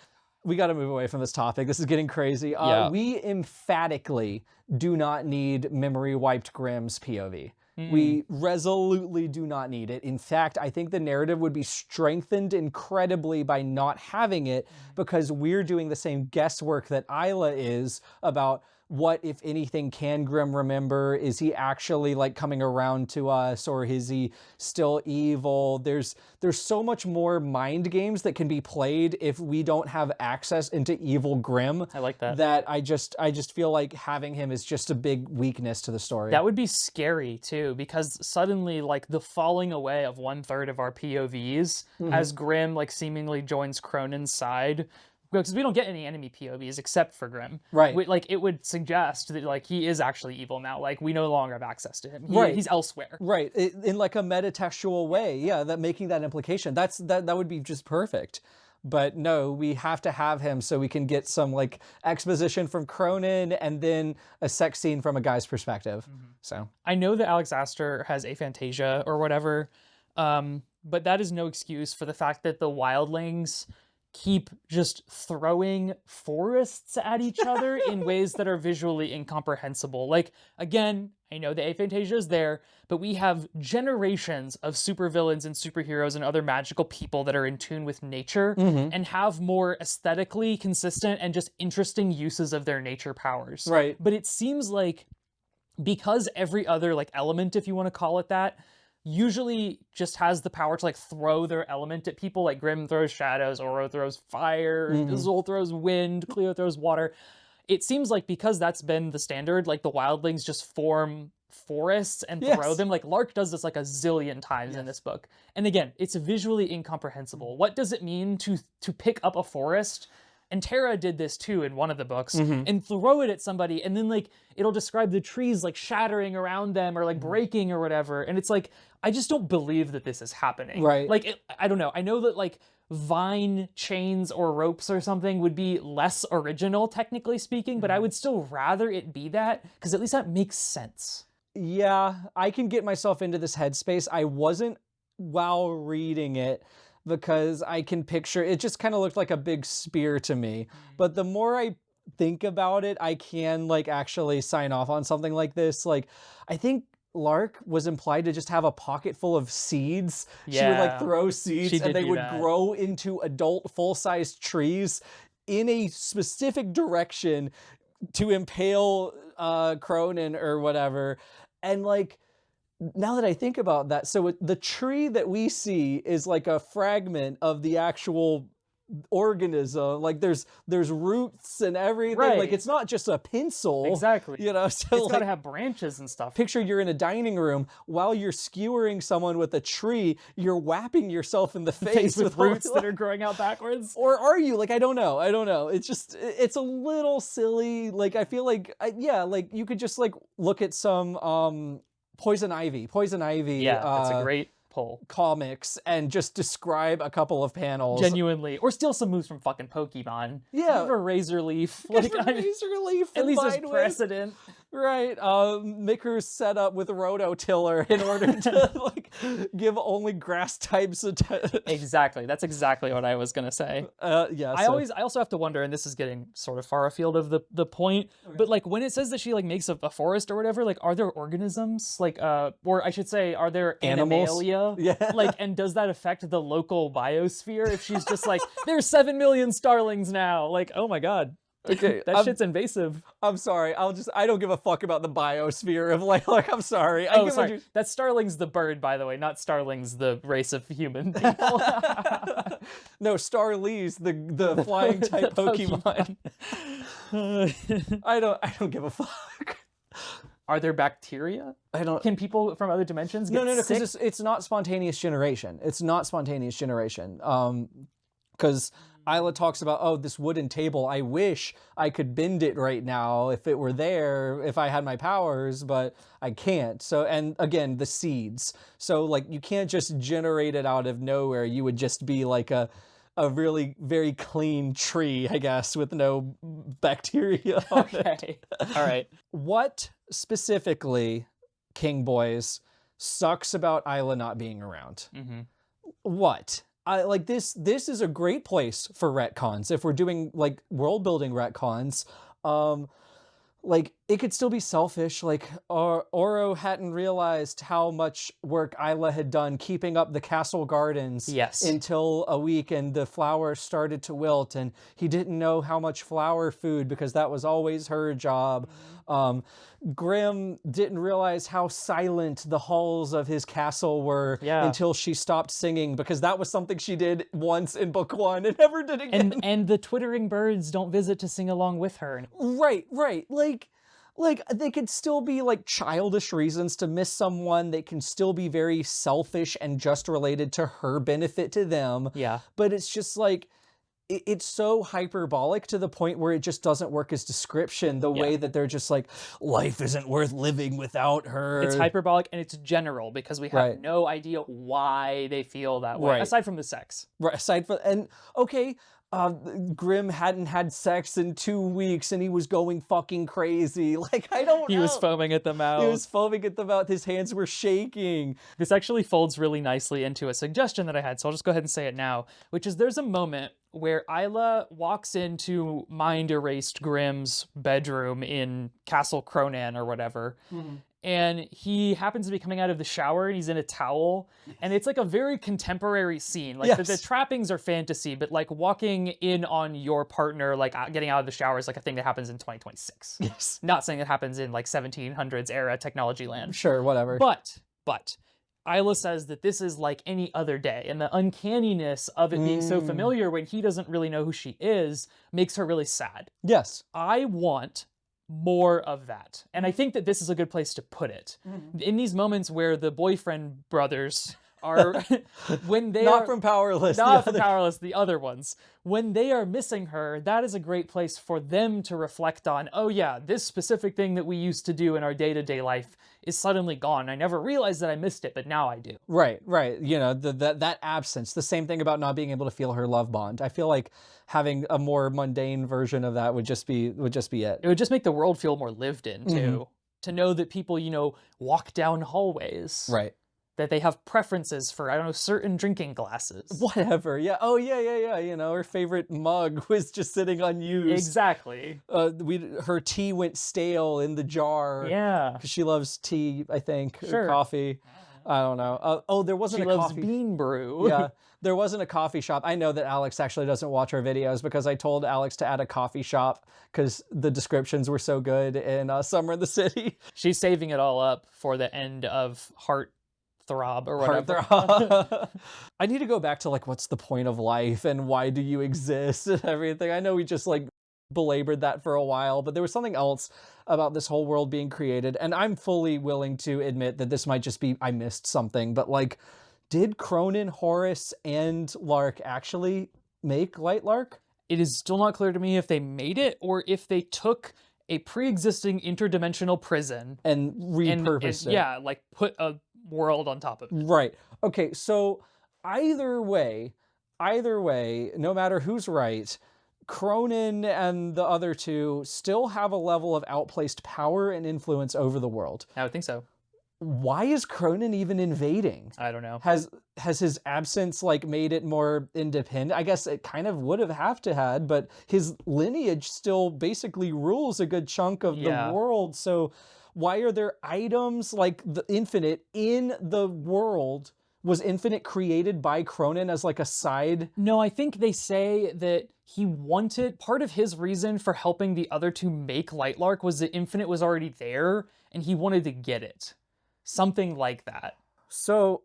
We got to move away from this topic. This is getting crazy. Yeah. We emphatically do not need memory wiped Grimm's POV. We resolutely do not need it. In fact, I think the narrative would be strengthened incredibly by not having it because we're doing the same guesswork that Isla is about what, if anything, can Grimm remember? Is he actually like coming around to us, or is he still evil? There's so much more mind games that can be played if we don't have access into evil Grimm. I like that. That I just feel like having him is just a big weakness to the story. That would be scary too, because suddenly like the falling away of 1/3 of our POVs as Grimm like seemingly joins Cronin's side. Because we don't get any enemy POVs except for Grimm. Right. Like, it would suggest that, like, he is actually evil now. Like, we no longer have access to him. He's elsewhere. Right. In like a metatextual way. Yeah, that making that implication. That would be just perfect. But no, we have to have him so we can get some, like, exposition from Cronin and then a sex scene from a guy's perspective. So I know that Alex Aster has aphantasia or whatever, but that is no excuse for the fact that the wildlings keep just throwing forests at each other in ways that are visually incomprehensible. Like, again, I know the aphantasia is there, but we have generations of supervillains and superheroes and other magical people that are in tune with nature and have more aesthetically consistent and just interesting uses of their nature powers. Right. But it seems like because every other like element, if you want to call it that, usually just has the power to like throw their element at people. Like Grimm throws shadows, Oro throws fire, Zol throws wind, Cleo throws water. It seems like because that's been the standard, like the wildlings just form forests and throw them. Like Lark does this like a zillion times in this book. And again, it's visually incomprehensible. What does it mean to pick up a forest? And Tara did this too in one of the books, and throw it at somebody, and then like it'll describe the trees like shattering around them or like breaking or whatever. And it's like, I just don't believe that this is happening. Right. Like, I don't know. I know that like vine chains or ropes or something would be less original, technically speaking, but I would still rather it be that, because at least that makes sense. yeah, I can get myself into this headspace. I wasn't while reading it, because I can picture, it just kind of looked like a big spear to me. But the more I think about it, I can like actually sign off on something like this. Like, I think Lark was implied to just have a pocket full of seeds. She would like throw seeds and they would grow into adult full-sized trees in a specific direction to impale Cronin or whatever. And like, now that I think about that, so the tree that we see is like a fragment of the actual organism. Like there's roots and everything. Right. Like it's not just a pencil. Exactly. You know, so It's like, gotta have branches and stuff. picture you're in a dining room while you're skewering someone with a tree, you're whapping yourself in the face with roots all, that are growing out backwards. or are you? Like, I don't know. It's just, it's a little silly. Like, I feel like, like you could just like look at some, Poison ivy. Yeah, that's a great pull. comics and just describe a couple of panels. Genuinely. Or steal some moves from fucking Pokemon. Yeah. Give a Razor Leaf. Like, Razor Leaf at least there's combined with- precedent. Right, Micker's set up with Rototiller in order to like give only grass types Exactly, that's exactly what I was gonna say. Yeah. I also have to wonder, and this is getting sort of far afield of the point, but like when it says that she like makes a forest or whatever, like are there organisms, like or I should say, are there Animals? animalia? Yeah. Like, and does that affect the local biosphere if she's just like, there's 7 million starlings now? Like, oh my god. Okay, that shit's invasive. I'm sorry. I don't give a fuck about the biosphere of Lightlark. I'm sorry. Sorry. That's Starling's the bird, by the way, not Starling's the race of human people. No, Starly's the flying type Pokemon. I don't give a fuck. Are there bacteria? I don't. Can people from other dimensions get No, sick? because it's not spontaneous generation. It's not spontaneous generation. Because Isla talks about, oh, this wooden table, I wish I could bend it right now if it were there, if I had my powers, but I can't. So, and again, the seeds. So, like, you can't just generate it out of nowhere. You would just be like a really very clean tree, I guess, with no bacteria on it. Okay. All right. What specifically, King Boys, sucks about Isla not being around? Mm-hmm. What? Like this is a great place for retcons. If we're doing like world building retcons, like it could still be selfish. Like Oro hadn't realized how much work Isla had done keeping up the castle gardens until a week, and the flowers started to wilt, and he didn't know how much flower food because that was always her job. Grimm didn't realize how silent the halls of his castle were until she stopped singing, because that was something she did once in book 1 and never did again. And the twittering birds don't visit to sing along with her. Right. Like they could still be like childish reasons to miss someone. They can still be very selfish and just related to her benefit to them. Yeah. But it's just like, it's so hyperbolic to the point where it just doesn't work as description, the way that they're just like, life isn't worth living without her. It's hyperbolic and it's general because we have no idea why they feel that way, aside from the sex. Right, aside from, and okay, Grimm hadn't had sex in 2 weeks and he was going fucking crazy. Like, I don't know. He was foaming at the mouth. He was foaming at the mouth. His hands were shaking. This actually folds really nicely into a suggestion that I had, so I'll just go ahead and say it now, which is there's a moment where Isla walks into mind-erased Grimm's bedroom in Castle Cronan or whatever, and he happens to be coming out of the shower and he's in a towel, and it's like a very contemporary scene. Like the trappings are fantasy, but like walking in on your partner, like getting out of the shower is like a thing that happens in 2026. Yes. Not saying it happens in like 1700s era technology land. Sure, whatever. But Isla says that this is like any other day, and the uncanniness of it being so familiar when he doesn't really know who she is makes her really sad. Yes. I want more of that. And I think that this is a good place to put it. In these moments where the boyfriend brothers are, when they not are... from Powerless. Not from Powerless, the other ones. When they are missing her, that is a great place for them to reflect on, oh yeah, this specific thing that we used to do in our day-to-day life is suddenly gone. I never realized that I missed it, but now I do. Right. You know, that absence. The same thing about not being able to feel her love bond. I feel like having a more mundane version of that would just be it. It would just make the world feel more lived in, too. To know that people, you know, walk down hallways. Right. That they have preferences for, I don't know, certain drinking glasses. Whatever, yeah. Oh, yeah. You know, her favorite mug was just sitting unused. Exactly. Her tea went stale in the jar. Yeah. Because she loves tea, I think, Sure. or coffee. I don't know. There wasn't she a loves coffee. bean brew. Yeah, there wasn't a coffee shop. I know that Alex actually doesn't watch our videos because I told Alex to add a coffee shop because the descriptions were so good in Summer in the City. She's saving it all up for the end of Heartthrob or whatever. I need to go back to like, what's the point of life and why do you exist and everything. I know we just like belabored that for a while, but there was something else about this whole world being created, and I'm fully willing to admit that this might just be I missed something, but like, did Cronin, Horus, and Lark actually make Lightlark? It is still not clear to me if they made it or if they took a pre-existing interdimensional prison and repurposed it. Yeah, like put a world on top of it. Right. Okay, so either way, no matter who's right, Cronin and the other two still have a level of outplaced power and influence over the world. I would think so. Why is Cronin even invading? I don't know. Has his absence like made it more independent? I guess it kind of would have to had, but his lineage still basically rules a good chunk of the world. So why are there items like the Infinite in the world? Was Infinite created by Cronin as like a side? No, I think they say that he wanted, part of his reason for helping the other two make Lightlark was that Infinite was already there and he wanted to get it. Something like that. So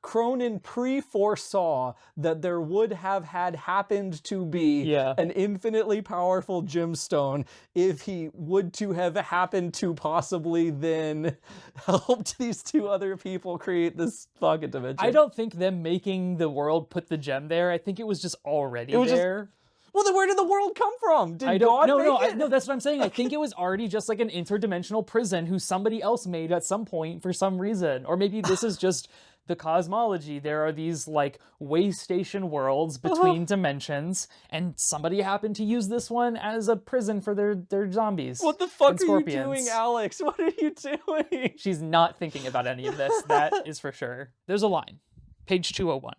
Cronin pre-foresaw that there would have had happened to be an infinitely powerful gemstone if he would to have happened to possibly then helped these two other people create this pocket dimension. I don't think them making the world put the gem there. I think it was just already there. Well, then where did the world come from? Did God make it? No, that's what I'm saying. I think it was already just like an interdimensional prison who somebody else made at some point for some reason. Or maybe this is just the cosmology. There are these like way station worlds between dimensions, and somebody happened to use this one as a prison for their zombies. What the fuck are you doing, Alex? What are you doing? She's not thinking about any of this. That is for sure. There's a line. Page 201.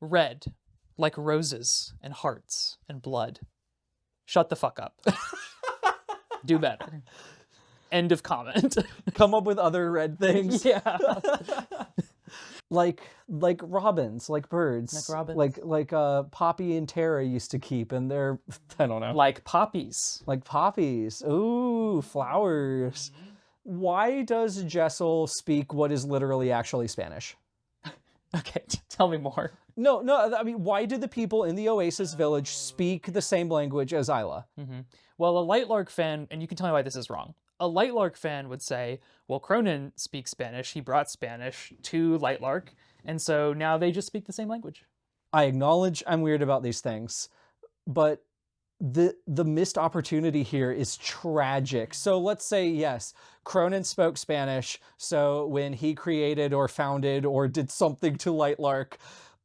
Red. Like roses and hearts and blood. Shut the fuck up. Do better. End of comment. Come up with other red things. Yeah. like robins, like birds. Like robins. Like Poppy and Tara used to keep, and they're, I don't know. Like poppies. Like poppies. Ooh, flowers. Why does Jessel speak what is literally actually Spanish? Okay, tell me more. No, I mean, why do the people in the Oasis village speak the same language as Isla? Well, a Lightlark fan, and you can tell me why this is wrong. A Lightlark fan would say, well, Cronin speaks Spanish. He brought Spanish to Lightlark, and so now they just speak the same language. I acknowledge I'm weird about these things, but the missed opportunity here is tragic. So let's say, yes, Cronin spoke Spanish, so when he created or founded or did something to Lightlark,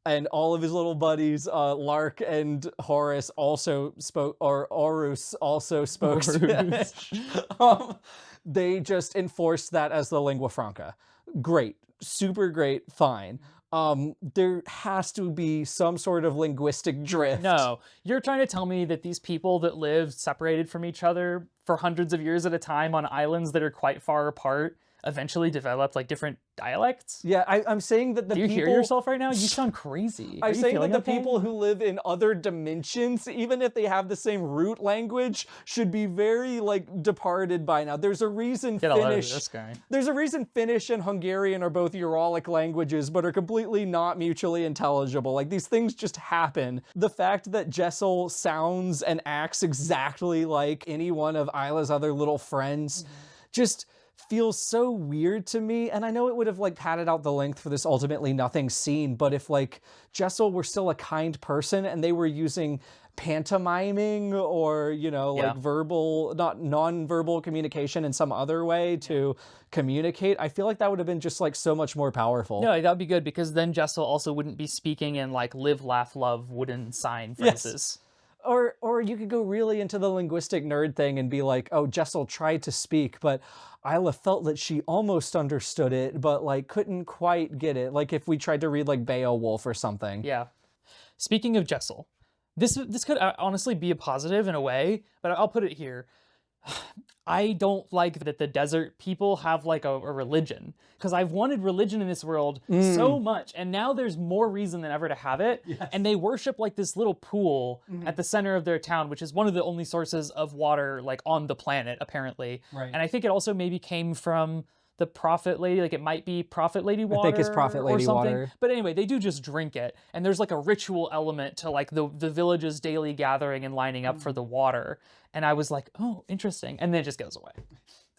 and all of his little buddies, Lark and Horus also spoke, or Horus also spoke Spanish. They just enforced that as the lingua franca. Great, super great, fine. There has to be some sort of linguistic drift. No, you're trying to tell me that these people that lived separated from each other for hundreds of years at a time on islands that are quite far apart eventually developed like different dialects? Yeah, I'm saying that the people... Do you hear yourself right now? You sound crazy. I'm saying that the people who live in other dimensions, even if they have the same root language, should be very, like, departed by now. There's a reason There's a reason Finnish and Hungarian are both Uralic languages, but are completely not mutually intelligible. Like, these things just happen. The fact that Jessel sounds and acts exactly like any one of Isla's other little friends just feels so weird to me. And I know it would have like padded out the length for this ultimately nothing scene, but if like Jessel were still a kind person and they were using pantomiming or, you know, like verbal, not non-verbal communication in some other way to communicate, I feel like that would have been just like so much more powerful. No, that'd be good because then Jessel also wouldn't be speaking in like live, laugh, love wooden sign phrases. Yes. Or you could go really into the linguistic nerd thing and be like, oh, Jessel tried to speak, but Isla felt that she almost understood it, but like couldn't quite get it. Like if we tried to read like Beowulf or something. Yeah. Speaking of Jessel, this could honestly be a positive in a way, but I'll put it here. I don't like that the desert people have like a religion, because I've wanted religion in this world so much, and now there's more reason than ever to have it. Yes. And they worship like this little pool at the center of their town, which is one of the only sources of water like on the planet apparently. Right. And I think it also maybe came from the Prophet Lady, like it might be Prophet Lady water. I think it's Prophet Lady water. But anyway, they do just drink it, and there's like a ritual element to like the village's daily gathering and lining up for the water. And I was like, oh, interesting. And then it just goes away.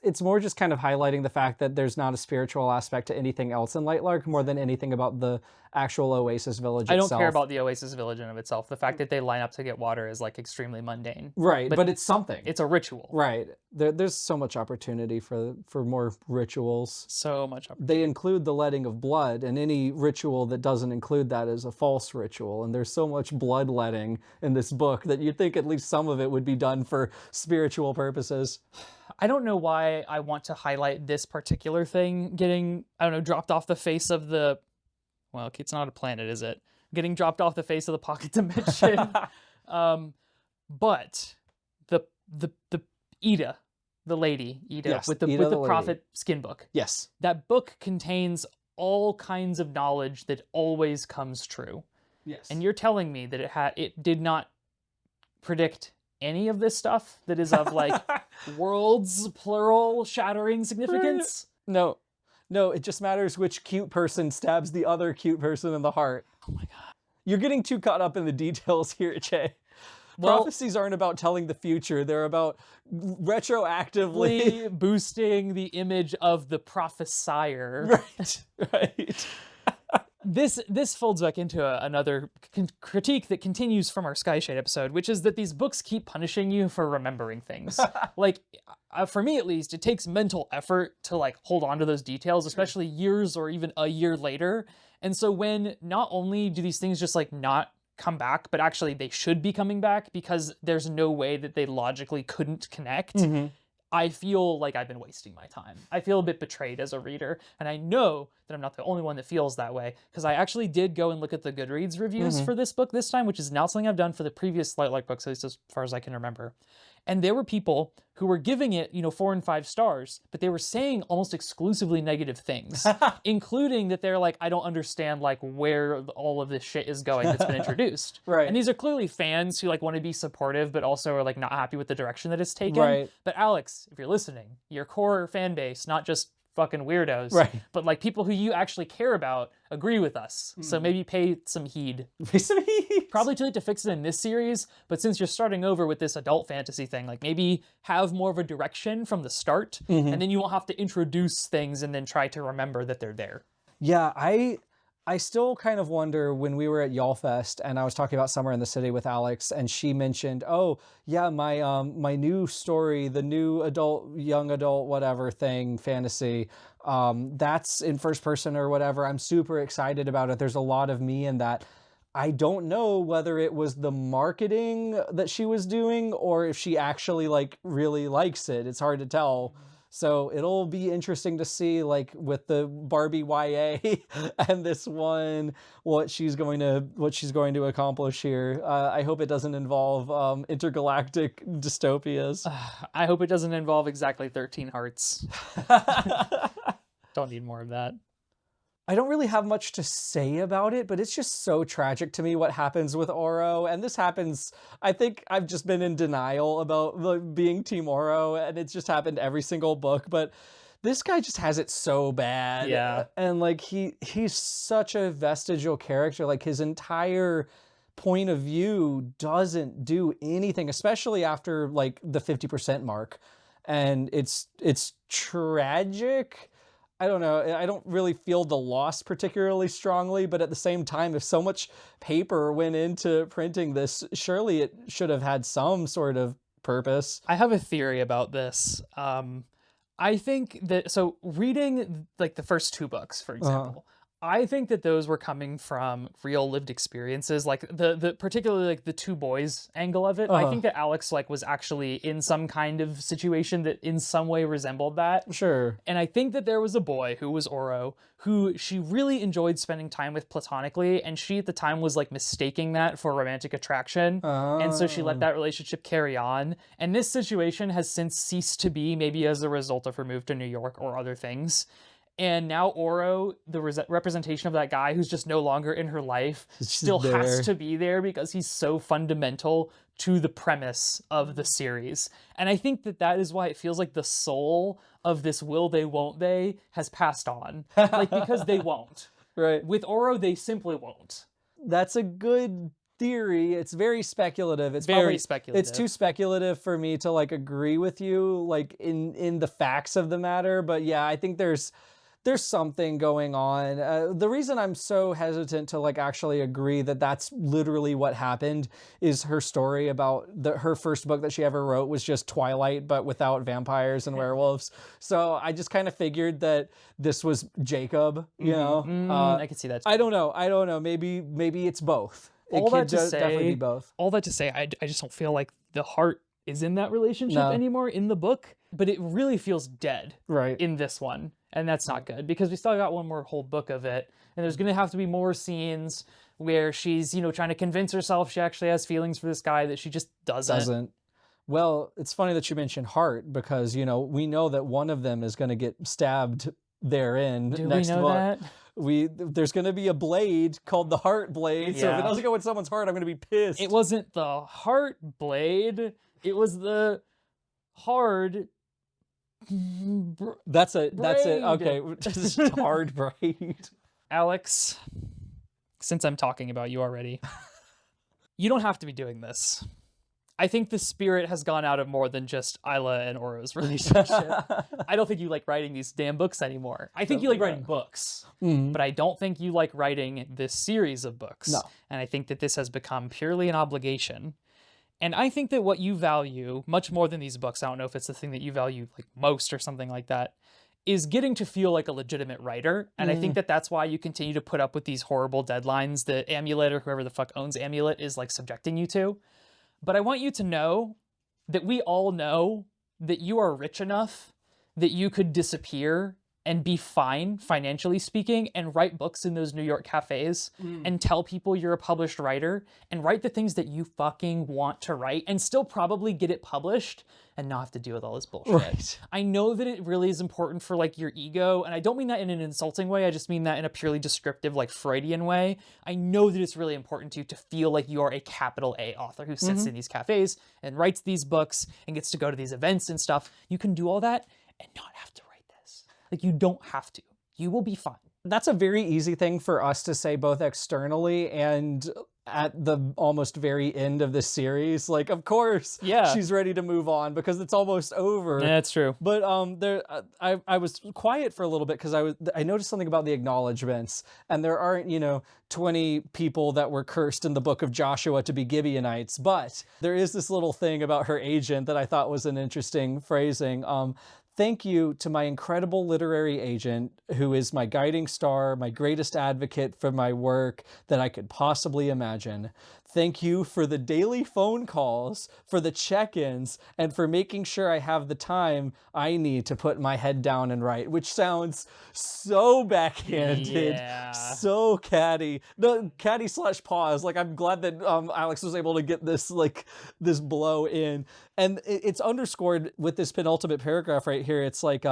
it's more just kind of highlighting the fact that there's not a spiritual aspect to anything else in Lightlark more than anything about the actual Oasis Village I itself. don't care about the Oasis Village in of itself. The fact that they line up to get water is like extremely mundane. Right, but it's something. It's a ritual. Right. There's so much opportunity for more rituals. So much opportunity. They include the letting of blood, and any ritual that doesn't include that is a false ritual. And there's so much bloodletting in this book that you'd think at least some of it would be done for spiritual purposes. I don't know why I want to highlight this particular thing getting, I don't know, dropped off the face of the, well, it's not a planet, is it? Getting dropped off the face of the pocket dimension. But the Ida, the lady Ida, Yes, with the Ida the lady. prophet skin book. Yes. That book contains all kinds of knowledge that always comes true. Yes. And you're telling me that it did not predict any of this stuff that is of like worlds plural shattering significance? No, it just matters which cute person stabs the other cute person in the heart. Oh my god. You're getting too caught up in the details here, Che. Well, prophecies aren't about telling the future. They're about retroactively boosting the image of the prophesier. Right. This folds back into another critique that continues from our Skyshade episode, which is that these books keep punishing you for remembering things. Like, for me at least, it takes mental effort to like hold on to those details, especially years or even a year later. And so when not only do these things just like not come back, but actually they should be coming back because there's no way that they logically couldn't connect, I feel like I've been wasting my time. I feel a bit betrayed as a reader, and I know that I'm not the only one that feels that way, because I actually did go and look at the Goodreads reviews for this book this time, which is not something I've done for the previous Lightlark books, at least as far as I can remember. And there were people who were giving it, 4 and 5 stars, but they were saying almost exclusively negative things, including that they're like, I don't understand like where all of this shit is going that's been introduced. Right. And these are clearly fans who like want to be supportive, but also are like not happy with the direction that it's taken. Right. But Alex, if you're listening, your core fan base, not just fucking weirdos, Right. but like people who you actually care about agree with us. So maybe pay some heed. Pay some heed. Probably too late to fix it in this series, but since you're starting over with this adult fantasy thing, like maybe have more of a direction from the start, and then you won't have to introduce things and then try to remember that they're there. Yeah, I still kind of wonder when we were at YALLFest and I was talking about Summer in the City with Alex, and she mentioned, oh yeah, my new story, the new young adult, whatever thing, fantasy, that's in first person or whatever. I'm super excited about it. There's a lot of me in that. I don't know whether it was the marketing that she was doing or if she actually like really likes it. It's hard to tell. So it'll be interesting to see, like with the Barbie YA and this one, what she's going to accomplish here. I hope it doesn't involve intergalactic dystopias. I hope it doesn't involve exactly 13 hearts. Don't need more of that. I don't really have much to say about it, but it's just so tragic to me what happens with Oro. And this happens, I think I've just been in denial about being Team Oro, and it's just happened every single book. But this guy just has it so bad. Yeah. And like he's such a vestigial character. Like his entire point of view doesn't do anything, especially after like the 50% mark. And it's tragic. I don't know. I don't really feel the loss particularly strongly, but at the same time, if so much paper went into printing this, surely it should have had some sort of purpose. I have a theory about this. I think that, so reading like the first 2 books, for example, I think that those were coming from real lived experiences, like the particularly like the 2 boys angle of it. I think that Alex like was actually in some kind of situation that in some way resembled that. Sure. And I think that there was a boy who was Oro who she really enjoyed spending time with platonically, and she at the time was like mistaking that for romantic attraction. And so she let that relationship carry on. And this situation has since ceased to be, maybe as a result of her move to New York or other things. And now Oro, the representation of that guy who's just no longer in her life, still has to be there because he's so fundamental to the premise of the series. And I think that that is why it feels like the soul of this will they, won't they has passed on. Like, because they won't. Right. With Oro, they simply won't. That's a good theory. It's very speculative. It's Very probably, speculative. It's too speculative for me to like agree with you like in the facts of the matter. But yeah, I think there's something going on. The reason I'm so hesitant to like actually agree that that's literally what happened is her story about her first book that she ever wrote was just Twilight, but without vampires and werewolves. So I just kind of figured that this was Jacob, you know? I can see that. I don't know. Maybe it's both. All that to say, definitely be both. All that to say, I just don't feel like the heart is in that relationship anymore in the book, but it really feels dead in this one. And that's not good because we still got one more whole book of it. And there's going to have to be more scenes where she's, you know, trying to convince herself she actually has feelings for this guy that she just doesn't. Well, it's funny that you mentioned heart because, you know, we know that one of them is going to get stabbed therein. Do next we know book. that? There's going to be a blade called the heart blade. So if it doesn't go in someone's heart, I'm going to be pissed. It wasn't the heart blade. It was the hard That's it. Okay. Just hard braid. Alex, since I'm talking about you already, you don't have to be doing this. I think the spirit has gone out of more than just Isla and Oro's relationship. I don't think you like writing these damn books anymore. I think you like writing books, but I don't think you like writing this series of books. No. And I think that this has become purely an obligation. And I think that what you value, much more than these books, I don't know if it's the thing that you value like most or something like that, is getting to feel like a legitimate writer. And I think that that's why you continue to put up with these horrible deadlines that Amulet or whoever the fuck owns Amulet is like subjecting you to. But I want you to know that we all know that you are rich enough that you could disappear and be fine, financially speaking, and write books in those New York cafes and tell people you're a published writer and write the things that you fucking want to write and still probably get it published and not have to deal with all this bullshit. Right. I know that it really is important for like your ego, and I don't mean that in an insulting way, I just mean that in a purely descriptive, like Freudian way. I know that it's really important to you to feel like you are a capital A author who sits in these cafes and writes these books and gets to go to these events and stuff. You can do all that and not have to write this. Like, you don't have to. You will be fine. That's a very easy thing for us to say both externally and at the almost very end of the series. Like, of course, she's ready to move on because it's almost over. Yeah, that's true. But I was quiet for a little bit because I noticed something about the acknowledgments, and there aren't, 20 people that were cursed in the book of Joshua to be Gibeonites, but there is this little thing about her agent that I thought was an interesting phrasing. Thank you to my incredible literary agent, who is my guiding star, my greatest advocate for my work that I could possibly imagine. Thank you for the daily phone calls, for the check-ins, and for making sure I have the time I need to put my head down and write, which sounds so backhanded, so catty. No, catty/pause. Like, I'm glad that Alex was able to get this, this blow in. And it's underscored with this penultimate paragraph right here. It's like,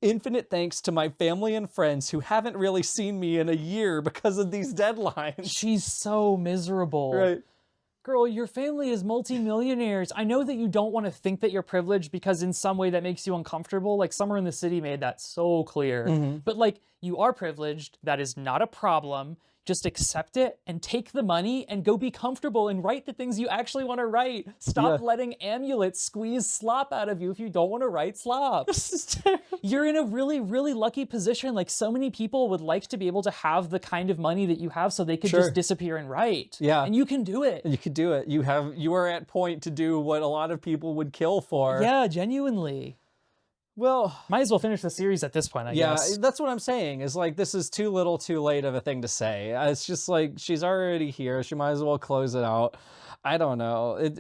infinite thanks to my family and friends who haven't really seen me in a year because of these deadlines. She's so miserable. Right. Girl, your family is multimillionaires. I know that you don't want to think that you're privileged because in some way that makes you uncomfortable. Like, Summer in the City made that so clear. But like, you are privileged. That is not a problem. Just accept it and take the money and go be comfortable and write the things you actually want to write. Stop letting Amulet squeeze slop out of you if you don't want to write slop. You're in a really, really lucky position. Like, so many people would like to be able to have the kind of money that you have so they could just disappear and write. Yeah. And you can do it. You could do it. You are at point to do what a lot of people would kill for. Yeah, genuinely. Well, might as well finish the series at this point, I guess. Yeah, that's what I'm saying, is like, this is too little too late of a thing to say. It's just like, she's already here. She might as well close it out. I don't know. It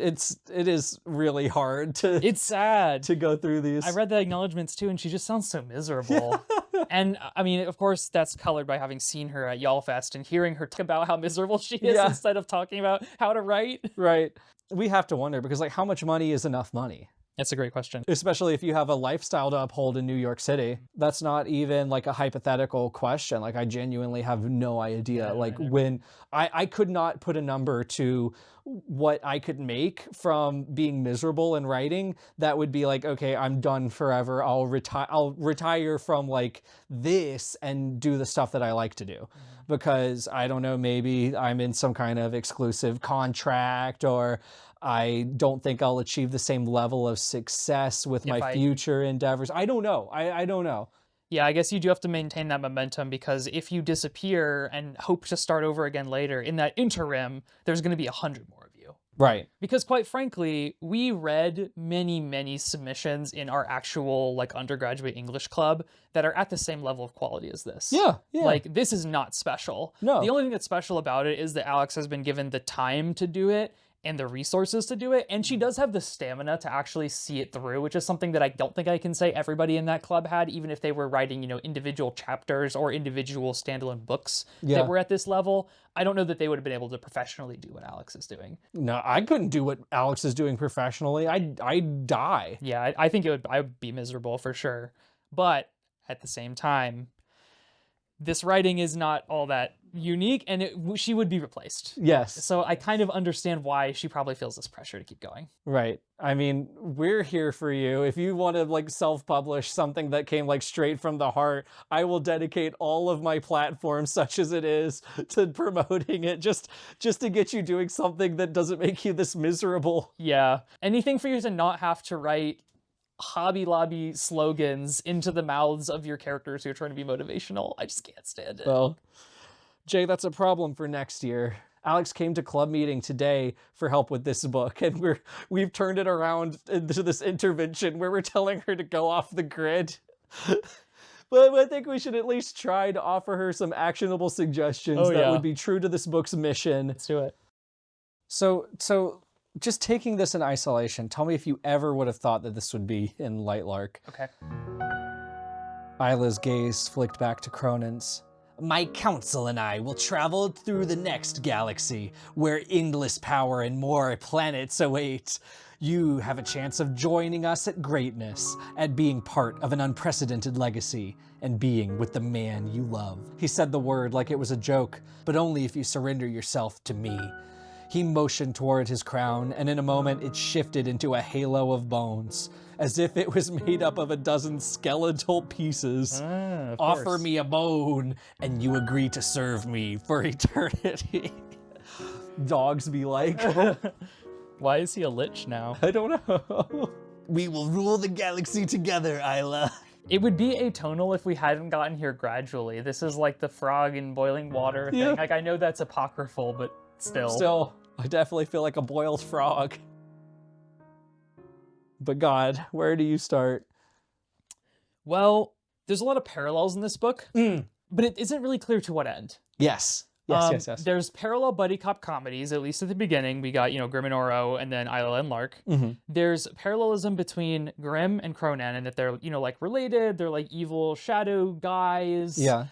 is really hard to... It's sad. To go through these. I read the acknowledgements too, and she just sounds so miserable. And I mean, of course, that's colored by having seen her at YALLFest and hearing her talk about how miserable she is instead of talking about how to write. Right. We have to wonder, because like, how much money is enough money? That's a great question. Especially if you have a lifestyle to uphold in New York City. That's not even like a hypothetical question. Like, I genuinely have no idea. Like, when I could not put a number to what I could make from being miserable in writing that would be like, okay, I'm done forever. I'll retire from like this and do the stuff that I like to do. Because I don't know, maybe I'm in some kind of exclusive contract, or I don't think I'll achieve the same level of success with my future endeavors. I don't know. I don't know. Yeah, I guess you do have to maintain that momentum, because if you disappear and hope to start over again later, in that interim, there's going to be 100 more of you. Right. Because quite frankly, we read many, many submissions in our actual like undergraduate English club that are at the same level of quality as this. Yeah, yeah. Like, this is not special. No. The only thing that's special about it is that Alex has been given the time to do it and the resources to do it, and she does have the stamina to actually see it through, which is something that I don't think I can say everybody in that club had, even if they were writing, you know, individual chapters or individual standalone books that were at this level. I don't know that they would have been able to professionally do what Alex is doing. No, I couldn't do what Alex is doing professionally. I'd die. Yeah, I think I would be miserable for sure. But at the same time, this writing is not all that unique, and she would be replaced. Yes. So I kind of understand why she probably feels this pressure to keep going. Right. I mean, we're here for you. If you want to like self-publish something that came like straight from the heart, I will dedicate all of my platform, such as it is, to promoting it, just to get you doing something that doesn't make you this miserable. Yeah. Anything for you to not have to write Hobby Lobby slogans into the mouths of your characters who are trying to be motivational. I just can't stand it. Well, Jay, that's a problem for next year. Alex came to club meeting today for help with this book, and we've turned it around into this intervention where we're telling her to go off the grid. But I think we should at least try to offer her some actionable suggestions that would be true to this book's mission. Let's do it. So just taking this in isolation, tell me if you ever would have thought that this would be in Lightlark. Okay. Isla's gaze flicked back to Cronin's. My council and I will travel through the next galaxy, where endless power and more planets await. You have a chance of joining us at greatness, at being part of an unprecedented legacy, and being with the man you love. He said the word like it was a joke, but only if you surrender yourself to me. He motioned toward his crown, and in a moment it shifted into a halo of bones, as if it was made up of a dozen skeletal pieces. Offer me a bone, and you agree to serve me for eternity. Dogs be like. Why is he a lich now? I don't know. We will rule the galaxy together, Isla. It would be atonal if we hadn't gotten here gradually. This is like the frog in boiling water thing. Like, I know that's apocryphal, but Still, I definitely feel like a boiled frog. But God, where do you start? Well, there's a lot of parallels in this book, but it isn't really clear to what end. Yes. Yes. There's parallel buddy cop comedies, at least at the beginning. We got, Grimm and Oro, and then Isla and Lark. There's parallelism between Grimm and Cronan, and that they're, like related. They're like evil shadow guys. Yeah.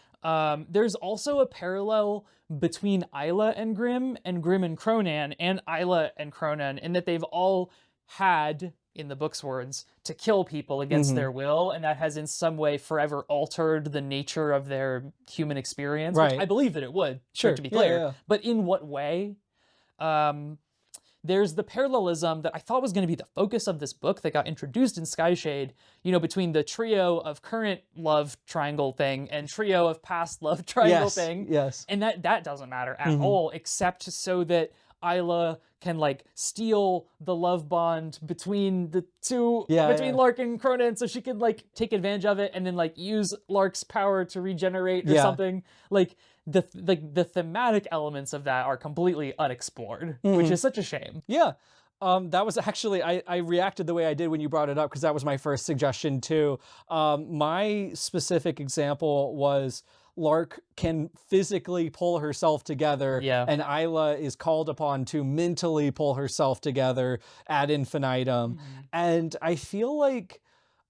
There's also a parallel between Isla and Grimm and Cronan and Isla and Cronan, in that they've all had, in the book's words, to kill people against their will, and that has in some way forever altered the nature of their human experience. Right. Which I believe that it would, sure, to be clear. Yeah. But in what way? There's the parallelism that I thought was going to be the focus of this book that got introduced in Skyshade, between the trio of current love triangle thing and trio of past love triangle thing. Yes. And that doesn't matter at all, except so that Isla can steal the love bond between the two, between Lark and Cronan, so she can take advantage of it and then use Lark's power to regenerate or something. The thematic elements of that are completely unexplored, which is such a shame. Yeah. That was actually, I reacted the way I did when you brought it up, because that was my first suggestion too. My specific example was Lark can physically pull herself together, and Isla is called upon to mentally pull herself together ad infinitum. And I feel like,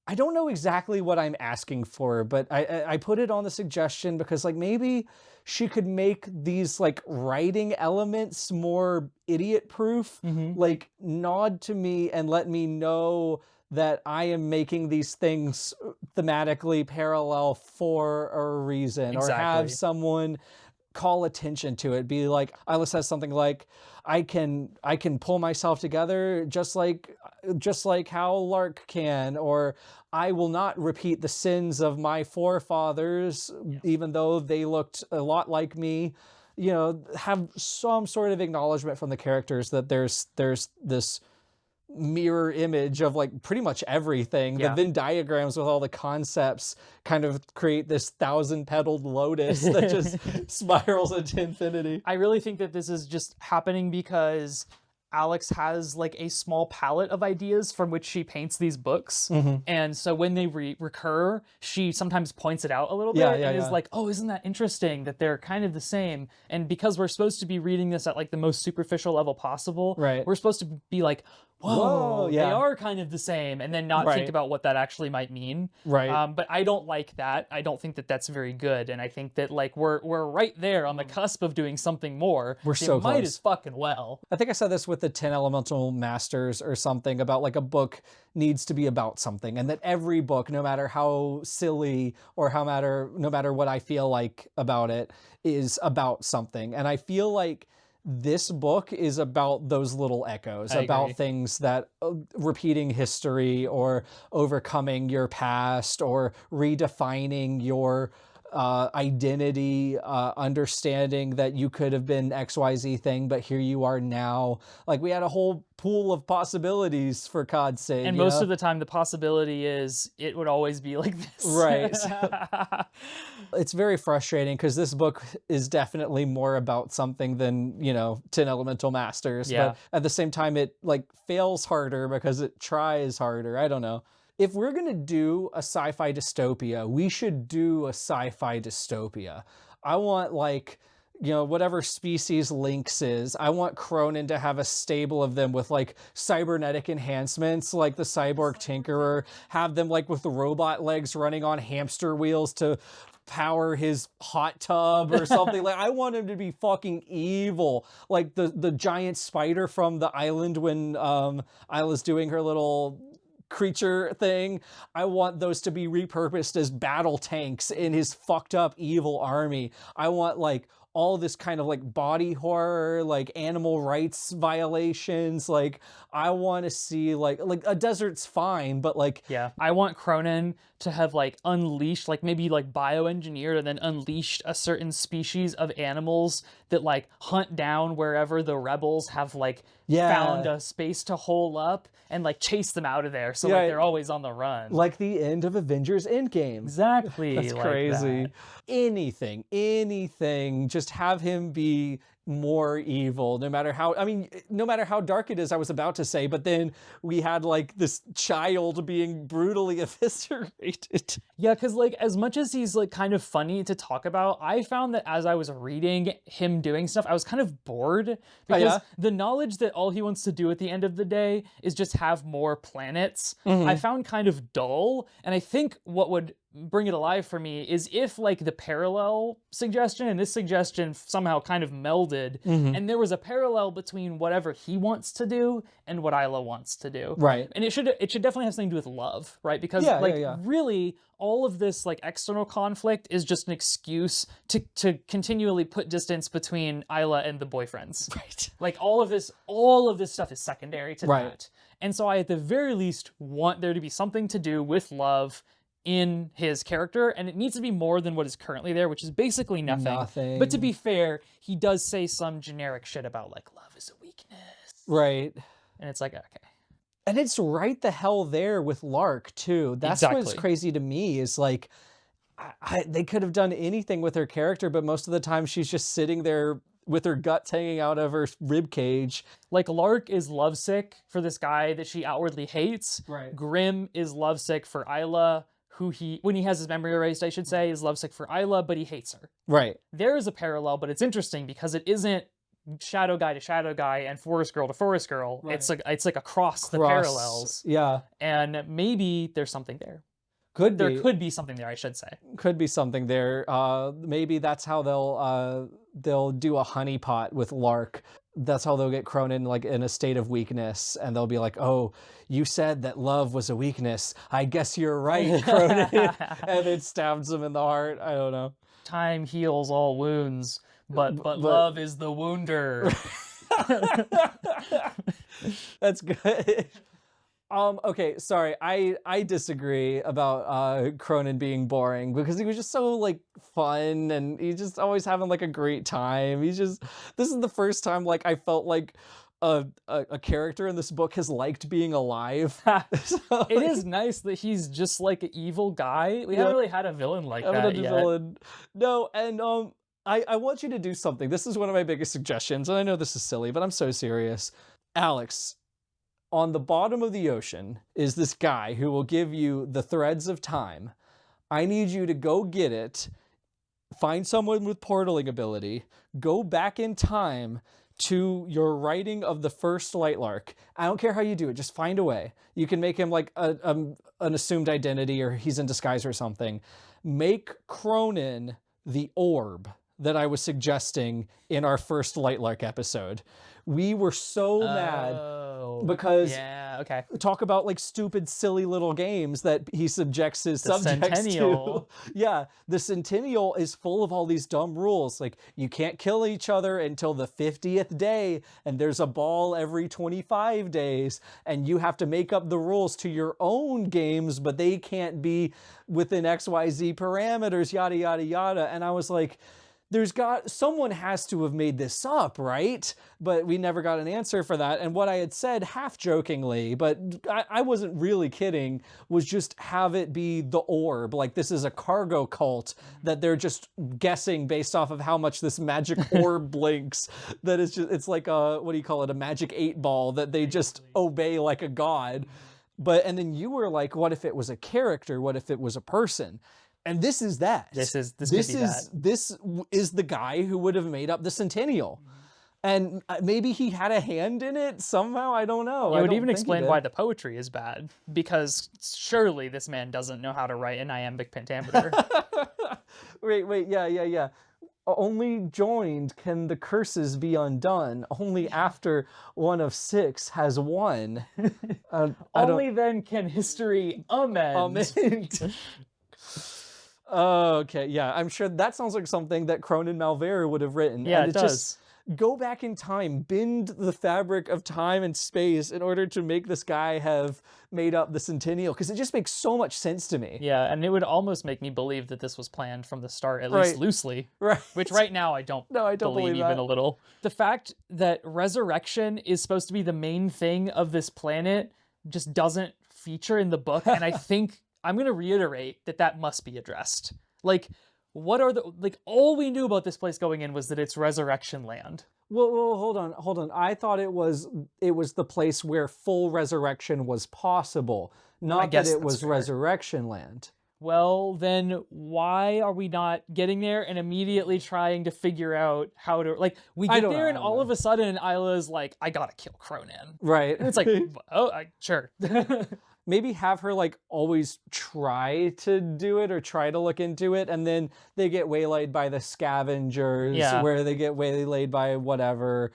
I don't know exactly what I'm asking for, but I put it on the suggestion because maybe she could make these writing elements more idiot proof, nod to me and let me know that I am making these things thematically parallel for a reason, or have someone call attention to it. Be like, Isla says something like, I can pull myself together just like how Lark can, or I will not repeat the sins of my forefathers, even though they looked a lot like me. You know, have some sort of acknowledgement from the characters that there's this mirror image of like pretty much everything. The Venn diagrams with all the concepts kind of create this 1,000-petaled lotus that just spirals into infinity. I really think that this is just happening because Alex has like a small palette of ideas from which she paints these books. And so when they recur, she sometimes points it out a little bit and is like, oh, isn't that interesting that they're kind of the same? And because we're supposed to be reading this at like the most superficial level possible, we're supposed to be like, whoa, they are kind of the same, and then not think about what that actually might mean. But I don't like that. I don't think that that's very good, and I think that like we're right there on the cusp of doing something more. We're so close. Might as fucking well. I think I said this with the 10 Elemental Masters or something, about like a book needs to be about something, and that every book, no matter how silly or no matter what I feel like about it, is about something. And I feel like this book is about those little echoes, about things that repeating history, or overcoming your past, or redefining your identity, understanding that you could have been XYZ thing, but here you are now. Like, we had a whole pool of possibilities, for God's sake. And most of the time the possibility is it would always be like this. It's very frustrating because this book is definitely more about something than, 10 Elemental Masters. But at the same time, it like fails harder because it tries harder. I don't know. If we're going to do a sci-fi dystopia, we should do a sci-fi dystopia. I want like, whatever species Lynx is, I want Cronin to have a stable of them with like cybernetic enhancements, like the cyborg Tinkerer, have them like with the robot legs running on hamster wheels to power his hot tub or something. Like, I want him to be fucking evil, like the giant spider from the island when Isla's doing her little creature thing. I want those to be repurposed as battle tanks in his fucked up evil army. I want like all this kind of like body horror, like animal rights violations. Like, I want to see like a desert's fine, but like, I want Cronin to have like unleashed, like maybe like bioengineered and then unleashed a certain species of animals that like hunt down wherever the rebels have like found a space to hole up, and like chase them out of there. So like they're always on the run. Like the end of Avengers Endgame. Exactly. That's like crazy. That. Anything. Just have him be more evil, no matter how dark it is, I was about to say, but then we had like this child being brutally eviscerated. Yeah, because like as much as he's like kind of funny to talk about, I found that as I was reading him doing stuff, I was kind of bored, because the knowledge that all he wants to do at the end of the day is just have more planets, I found kind of dull. And I think what would bring it alive for me is if like the parallel suggestion and this suggestion somehow kind of melded, and there was a parallel between whatever he wants to do and what Isla wants to do. Right. And it should definitely have something to do with love, right? Because really all of this like external conflict is just an excuse to continually put distance between Isla and the boyfriends. Right. Like all of this stuff is secondary to that. And so I at the very least want there to be something to do with love in his character, and it needs to be more than what is currently there, which is basically nothing. But to be fair, he does say some generic shit about like love is a weakness. Right. And it's like, okay. And it's right the hell there with Lark too. That's what's crazy to me is like, they could have done anything with her character, but most of the time she's just sitting there with her guts hanging out of her rib cage. Like Lark is lovesick for this guy that she outwardly hates. Right. Grim is lovesick for Isla, who when he has his memory erased, I should say, is lovesick for Isla, but he hates her. Right. There is a parallel, but it's interesting because it isn't shadow guy to shadow guy and forest girl to forest girl. Right. It's like across the parallels. Yeah. And maybe there's something there. There could be something there, I should say. Could be something there. Maybe that's how they'll do a honeypot with Lark. that's how they'll get Cronin like in a state of weakness, and they'll be like, "Oh, you said that love was a weakness. I guess you're right, Cronin." And it stabs him in the heart. I don't know. Time heals all wounds, but love is the wounder. That's good. Okay, sorry. I disagree about Cronin being boring, because he was just so like fun, and he's just always having like a great time. This is the first time like I felt like a character in this book has liked being alive. So, like, It is nice that he's just like an evil guy. We haven't really had a villain like that yet. villain. No, and I want you to do something. This is one of my biggest suggestions, and I know this is silly, but I'm so serious. Alex, on the bottom of the ocean is this guy who will give you the threads of time. I need you to go get it, find someone with portaling ability, go back in time to your writing of the first Lightlark. I don't care how you do it, just find a way. You can make him like an assumed identity, or he's in disguise or something. Make Cronin the orb that I was suggesting in our first Lightlark episode. We were so mad because yeah, okay. talk about like stupid, silly little games that he subjects his subjects Centennial. to. Yeah, the Centennial is full of all these dumb rules. Like, you can't kill each other until the 50th day, and there's a ball every 25 days, and you have to make up the rules to your own games, but they can't be within XYZ parameters, yada, yada, yada. And I was like, someone has to have made this up, right? But we never got an answer for that. And what I had said half jokingly, but I wasn't really kidding, was just have it be the orb. Like, this is a cargo cult that they're just guessing based off of how much this magic orb blinks. That is just, it's like a, what do you call it? A magic 8-ball that they just obey like a god. And then you were like, what if it was a character? What if it was a person? And this is that. This is the guy who would have made up the Centennial. And maybe he had a hand in it somehow. I don't know. It would even explain why the poetry is bad, because surely this man doesn't know how to write an iambic pentameter. Wait, yeah. Only joined can the curses be undone. Only after one of 6 has won. Only then can history amend. Oh, okay, yeah, I'm sure that sounds like something that Cronin Malvere would have written. Yeah, and it does. Just go back in time, bend the fabric of time and space in order to make this guy have made up the Centennial, because it just makes so much sense to me. Yeah, and it would almost make me believe that this was planned from the start, at least loosely. Right. Which right now I don't believe even a little. The fact that resurrection is supposed to be the main thing of this planet just doesn't feature in the book, and I think I'm going to reiterate that must be addressed. Like, what are all we knew about this place going in was that it's resurrection land. Well, hold on. I thought it was the place where full resurrection was possible, not that it was resurrection land. Well, then why are we not getting there and immediately trying to figure out how to, like, we get there and all of a sudden Isla is like, I gotta kill Cronin. Right. And it's like, oh, sure. Maybe have her like always try to do it or try to look into it, and then they get waylaid by the scavengers, where they get waylaid by whatever.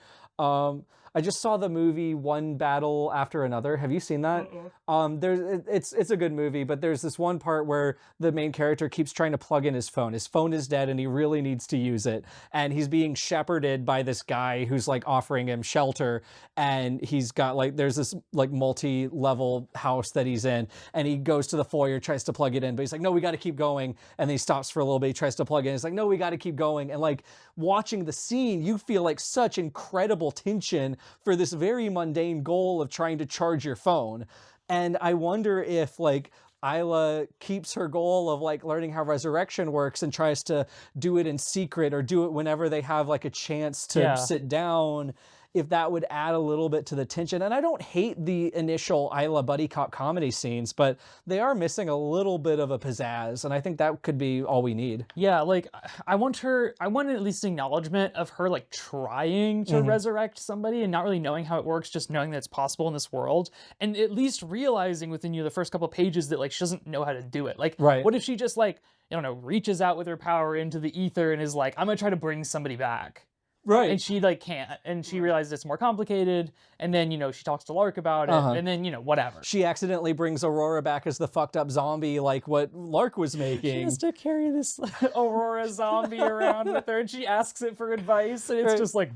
I just saw the movie One Battle After Another. Have you seen that? It's a good movie, but there's this one part where the main character keeps trying to plug in his phone. His phone is dead and he really needs to use it. And he's being shepherded by this guy who's like offering him shelter. And he's got like, there's this like multi-level house that he's in. And he goes to the foyer, tries to plug it in, but he's like, no, we got to keep going. And then he stops for a little bit, he tries to plug in. He's like, no, we got to keep going. And like watching the scene, you feel like such incredible tension for this very mundane goal of trying to charge your phone. And I wonder if like Isla keeps her goal of like learning how resurrection works and tries to do it in secret or do it whenever they have like a chance to sit down, if that would add a little bit to the tension. And I don't hate the initial Isla buddy cop comedy scenes, but they are missing a little bit of a pizzazz, and I think that could be all we need. Yeah, like I want at least acknowledgement of her like trying to resurrect somebody and not really knowing how it works, just knowing that it's possible in this world, and at least realizing within the first couple of pages that like she doesn't know how to do it. Like, what if she just like, I don't know, reaches out with her power into the ether and is like, I'm gonna try to bring somebody back. Right. And she like can't, and she realizes it's more complicated, and then, you know, she talks to Lark about it, and then, you know, whatever. She accidentally brings Aurora back as the fucked up zombie, like what Lark was making. She has to carry this Aurora zombie around with her, and she asks it for advice, and it's just like,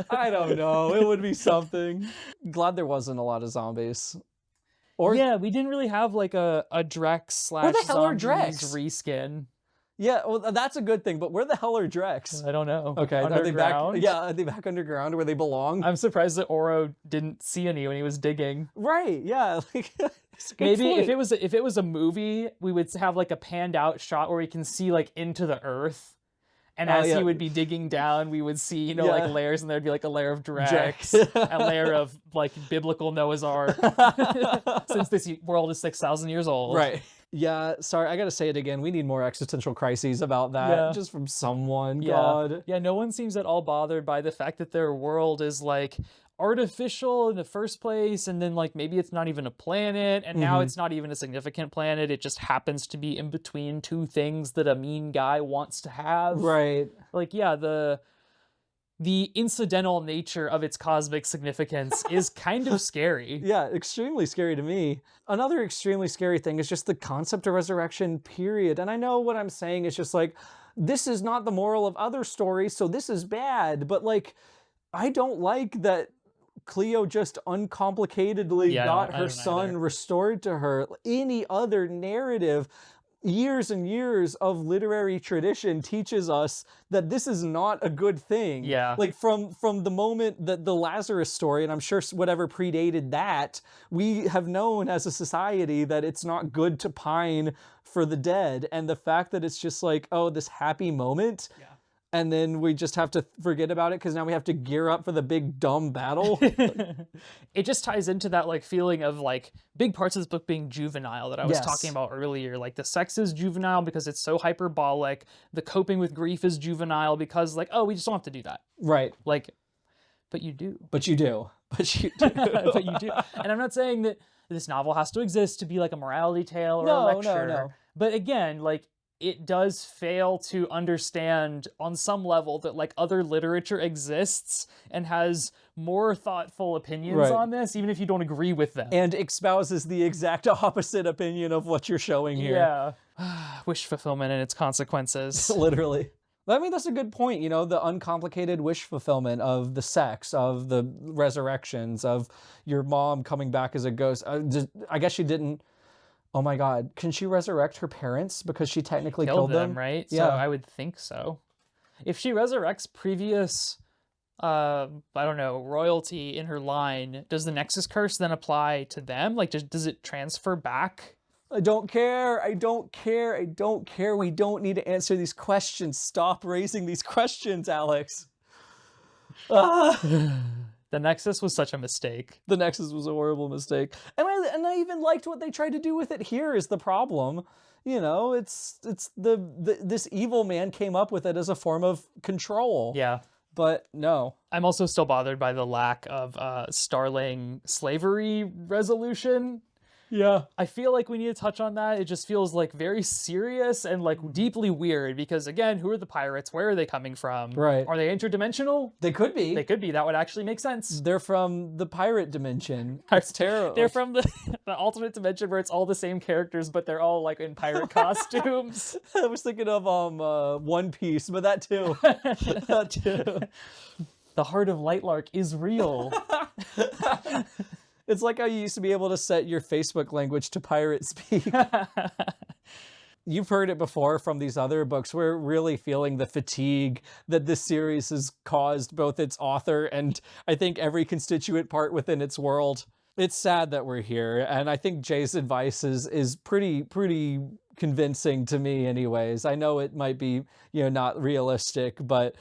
I don't know. It would be something. Glad there wasn't a lot of zombies. Or yeah, we didn't really have like a Drex slash Where the hell are zombies Drex? reskin. Yeah, well, that's a good thing, but where the hell are Drex? I don't know. Okay, underground? are they back? Yeah, are they back underground where they belong? I'm surprised that Oro didn't see any when he was digging. Right, yeah. Like, Maybe point. if it was a movie, we would have like a panned out shot where we can see like into the earth. And as he would be digging down, we would see, you know, like layers, and there'd be like a layer of Drex, a layer of like biblical Noah's Ark, since this world is 6,000 years old. Right. Yeah, sorry, I gotta say it again. We need more existential crises about that, just from someone. God. Yeah, no one seems at all bothered by the fact that their world is like artificial in the first place, and then like maybe it's not even a planet, and now it's not even a significant planet. It just happens to be in between two things that a mean guy wants to have. Right. Like, yeah, the incidental nature of its cosmic significance is kind of scary. Yeah, extremely scary to me. Another extremely scary thing is just the concept of resurrection, period. And I know what I'm saying is just like, this is not the moral of other stories, so this is bad. But like, I don't like that Cleo just uncomplicatedly got her son restored to her. Any other narrative, years and years of literary tradition teaches us that this is not a good thing. Yeah. Like from the moment that the Lazarus story, and I'm sure whatever predated that, we have known as a society that it's not good to pine for the dead. And the fact that it's just like, oh, this happy moment. Yeah. And then we just have to forget about it because now we have to gear up for the big dumb battle. It just ties into that like feeling of like big parts of this book being juvenile that I was talking about earlier. Like the sex is juvenile because it's so hyperbolic. The coping with grief is juvenile because like, oh, we just don't have to do that. Right. Like, but you do. But you do. But you do. But you do. And I'm not saying that this novel has to exist to be like a morality tale or a lecture. No. But again, like, it does fail to understand on some level that like other literature exists and has more thoughtful opinions on this, even if you don't agree with them. And espouses the exact opposite opinion of what you're showing here. Yeah. Wish fulfillment and its consequences. Literally. I mean, that's a good point, you know, the uncomplicated wish fulfillment of the sex, of the resurrections, of your mom coming back as a ghost. I guess she didn't. Oh my God, can she resurrect her parents because she technically killed them? Right? Yeah. So I would think so. If she resurrects previous, I don't know, royalty in her line, does the Nexus Curse then apply to them? Like, does it transfer back? I don't care. I don't care. I don't care. We don't need to answer these questions. Stop raising these questions, Alex. The Nexus was such a mistake. The Nexus was a horrible mistake. And I even liked what they tried to do with it here is the problem. You know, it's this evil man came up with it as a form of control. Yeah. But no. I'm also still bothered by the lack of Starling slavery resolution. Yeah. I feel like we need to touch on that. It just feels like very serious and like deeply weird because again, who are the pirates? Where are they coming from? Right. Are they interdimensional? They could be. They could be. That would actually make sense. They're from the pirate dimension. It's terrible. They're from the alternate dimension where it's all the same characters, but they're all like in pirate costumes. I was thinking of One Piece, but that too. That too. The heart of Lightlark is real. It's like how you used to be able to set your Facebook language to pirate speak. You've heard it before from these other books. We're really feeling the fatigue that this series has caused both its author and I think every constituent part within its world. It's sad that we're here, and I think Jay's advice is pretty convincing to me anyways. I know it might be, you know, not realistic, but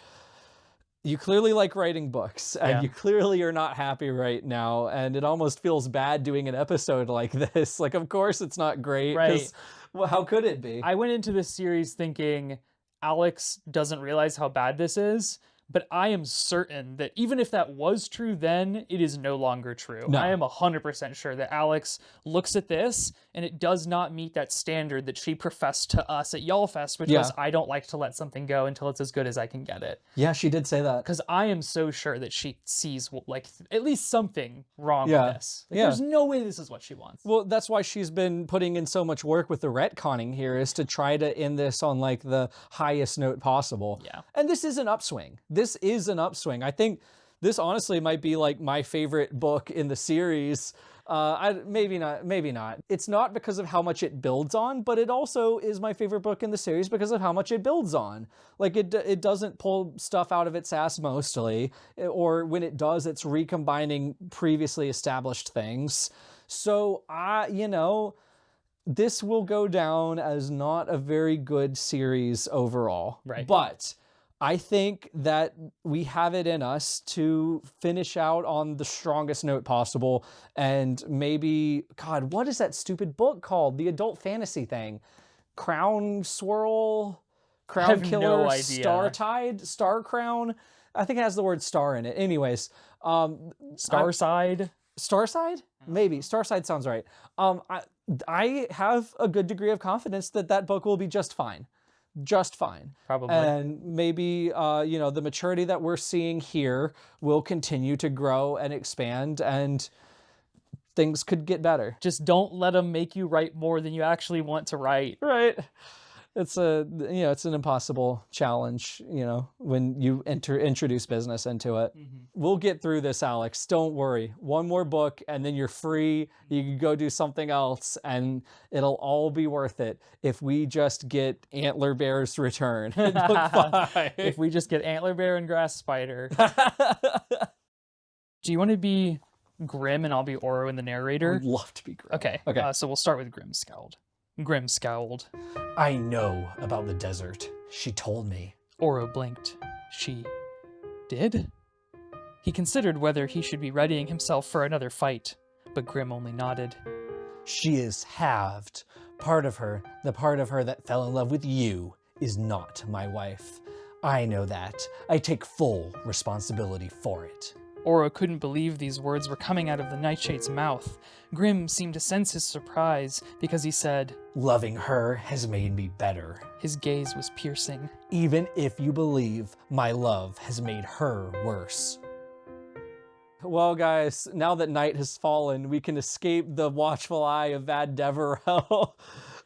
you clearly like writing books, and you clearly are not happy right now, and it almost feels bad doing an episode like this. Like, of course it's not great, right? Well, how could it be? I went into this series thinking Alex doesn't realize how bad this is, But I am certain that even if that was true then, it is no longer true. No. I am 100% sure that Alex looks at this and it does not meet that standard that she professed to us at YALLFest, which was, I don't like to let something go until it's as good as I can get it. Yeah, she did say that. Because I am so sure that she sees like at least something wrong with this. Like, there's no way this is what she wants. Well, that's why she's been putting in so much work with the retconning here, is to try to end this on like the highest note possible. Yeah. And this is an upswing. This is an upswing. I think this honestly might be like my favorite book in the series. Maybe not. It's not because of how much it builds on, but it also is my favorite book in the series because of how much it builds on. Like it doesn't pull stuff out of its ass mostly, or when it does, it's recombining previously established things. So you know, this will go down as not a very good series overall. Right. But I think that we have it in us to finish out on the strongest note possible. And maybe, God, what is that stupid book called? The adult fantasy thing. Crown Swirl? Crown Killer? No idea. Star Crown? I think it has the word star in it. Anyways. Starside? Starside? Maybe. Starside sounds right. I have a good degree of confidence that that book will be just fine. Just fine. Probably. And maybe, you know, the maturity that we're seeing here will continue to grow and expand, and things could get better. Just don't let them make you write more than you actually want to write. Right. It's it's an impossible challenge, you know, when you introduce business into it. We'll get through this, Alex. Don't worry. One more book and then you're free. You can go do something else and it'll all be worth it if we just get Antler Bear's return in book 5. If we just get Antler Bear and Grass Spider. Do you want to be Grim and I'll be Oro in the narrator? I'd love to be Grim. Okay. So we'll start with Grim Scowled. Grim scowled. I know about the desert. She told me. Oro blinked. She did? He considered whether he should be readying himself for another fight, but Grim only nodded. She is halved. Part of her, the part of her that fell in love with you, is not my wife. I know that. I take full responsibility for it. Oro couldn't believe these words were coming out of the Nightshade's mouth. Grim seemed to sense his surprise because he said, Loving her has made me better. His gaze was piercing. Even if you believe my love has made her worse. Well, guys, now that night has fallen, we can escape the watchful eye of Vad Deverell.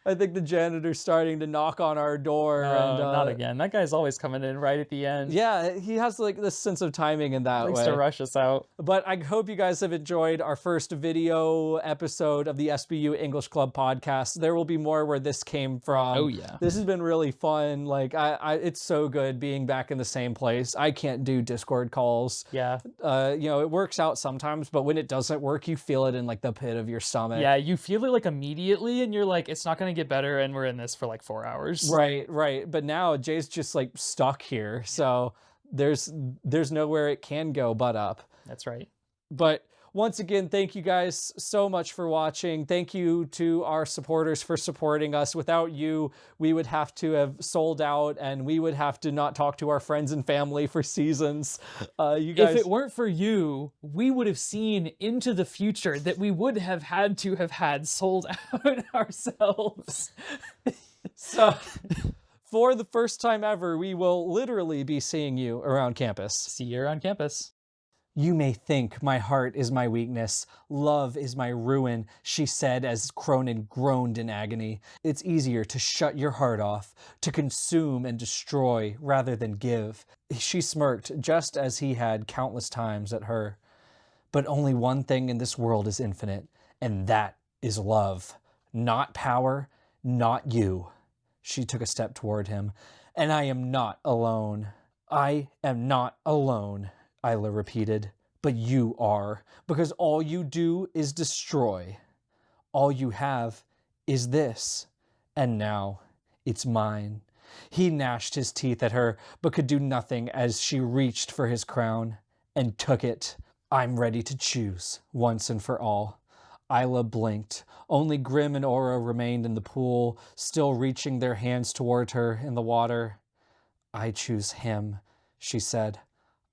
I think the janitor's starting to knock on our door. Not again. That guy's always coming in right at the end. Yeah, he has like this sense of timing in that way. Likes to rush us out. But I hope you guys have enjoyed our first video episode of the SBU English Club podcast. There will be more where this came from. Oh yeah. This has been really fun. Like it's so good being back in the same place. I can't do Discord calls. Yeah. You know, it works out sometimes, but when it doesn't work, you feel it in like the pit of your stomach. Yeah, you feel it like immediately and you're like, it's not going to get better, and we're in this for like 4 hours. Right. But now Jay's just like stuck here. So there's nowhere it can go but up. That's right. But once again, thank you guys so much for watching. Thank you to our supporters for supporting us. Without you, we would have to have sold out and we would have to not talk to our friends and family for seasons. You guys... If it weren't for you, we would have seen into the future that we would have had to have had sold out ourselves. So, for the first time ever, we will literally be seeing you around campus. See you around campus. You may think my heart is my weakness, love is my ruin, she said as Cronin groaned in agony. It's easier to shut your heart off, to consume and destroy rather than give. She smirked just as he had countless times at her. But only one thing in this world is infinite, and that is love. Not power, not you. She took a step toward him. And I am not alone. I am not alone. Isla repeated, but you are, because all you do is destroy. All you have is this, and now it's mine. He gnashed his teeth at her, but could do nothing as she reached for his crown and took it. I'm ready to choose, once and for all. Isla blinked. Only Grim and Oro remained in the pool, still reaching their hands toward her in the water. I choose him, she said.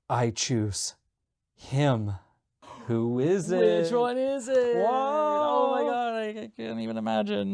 I choose him. Who is it? Which one is it? Whoa. Oh my god, I can't even imagine.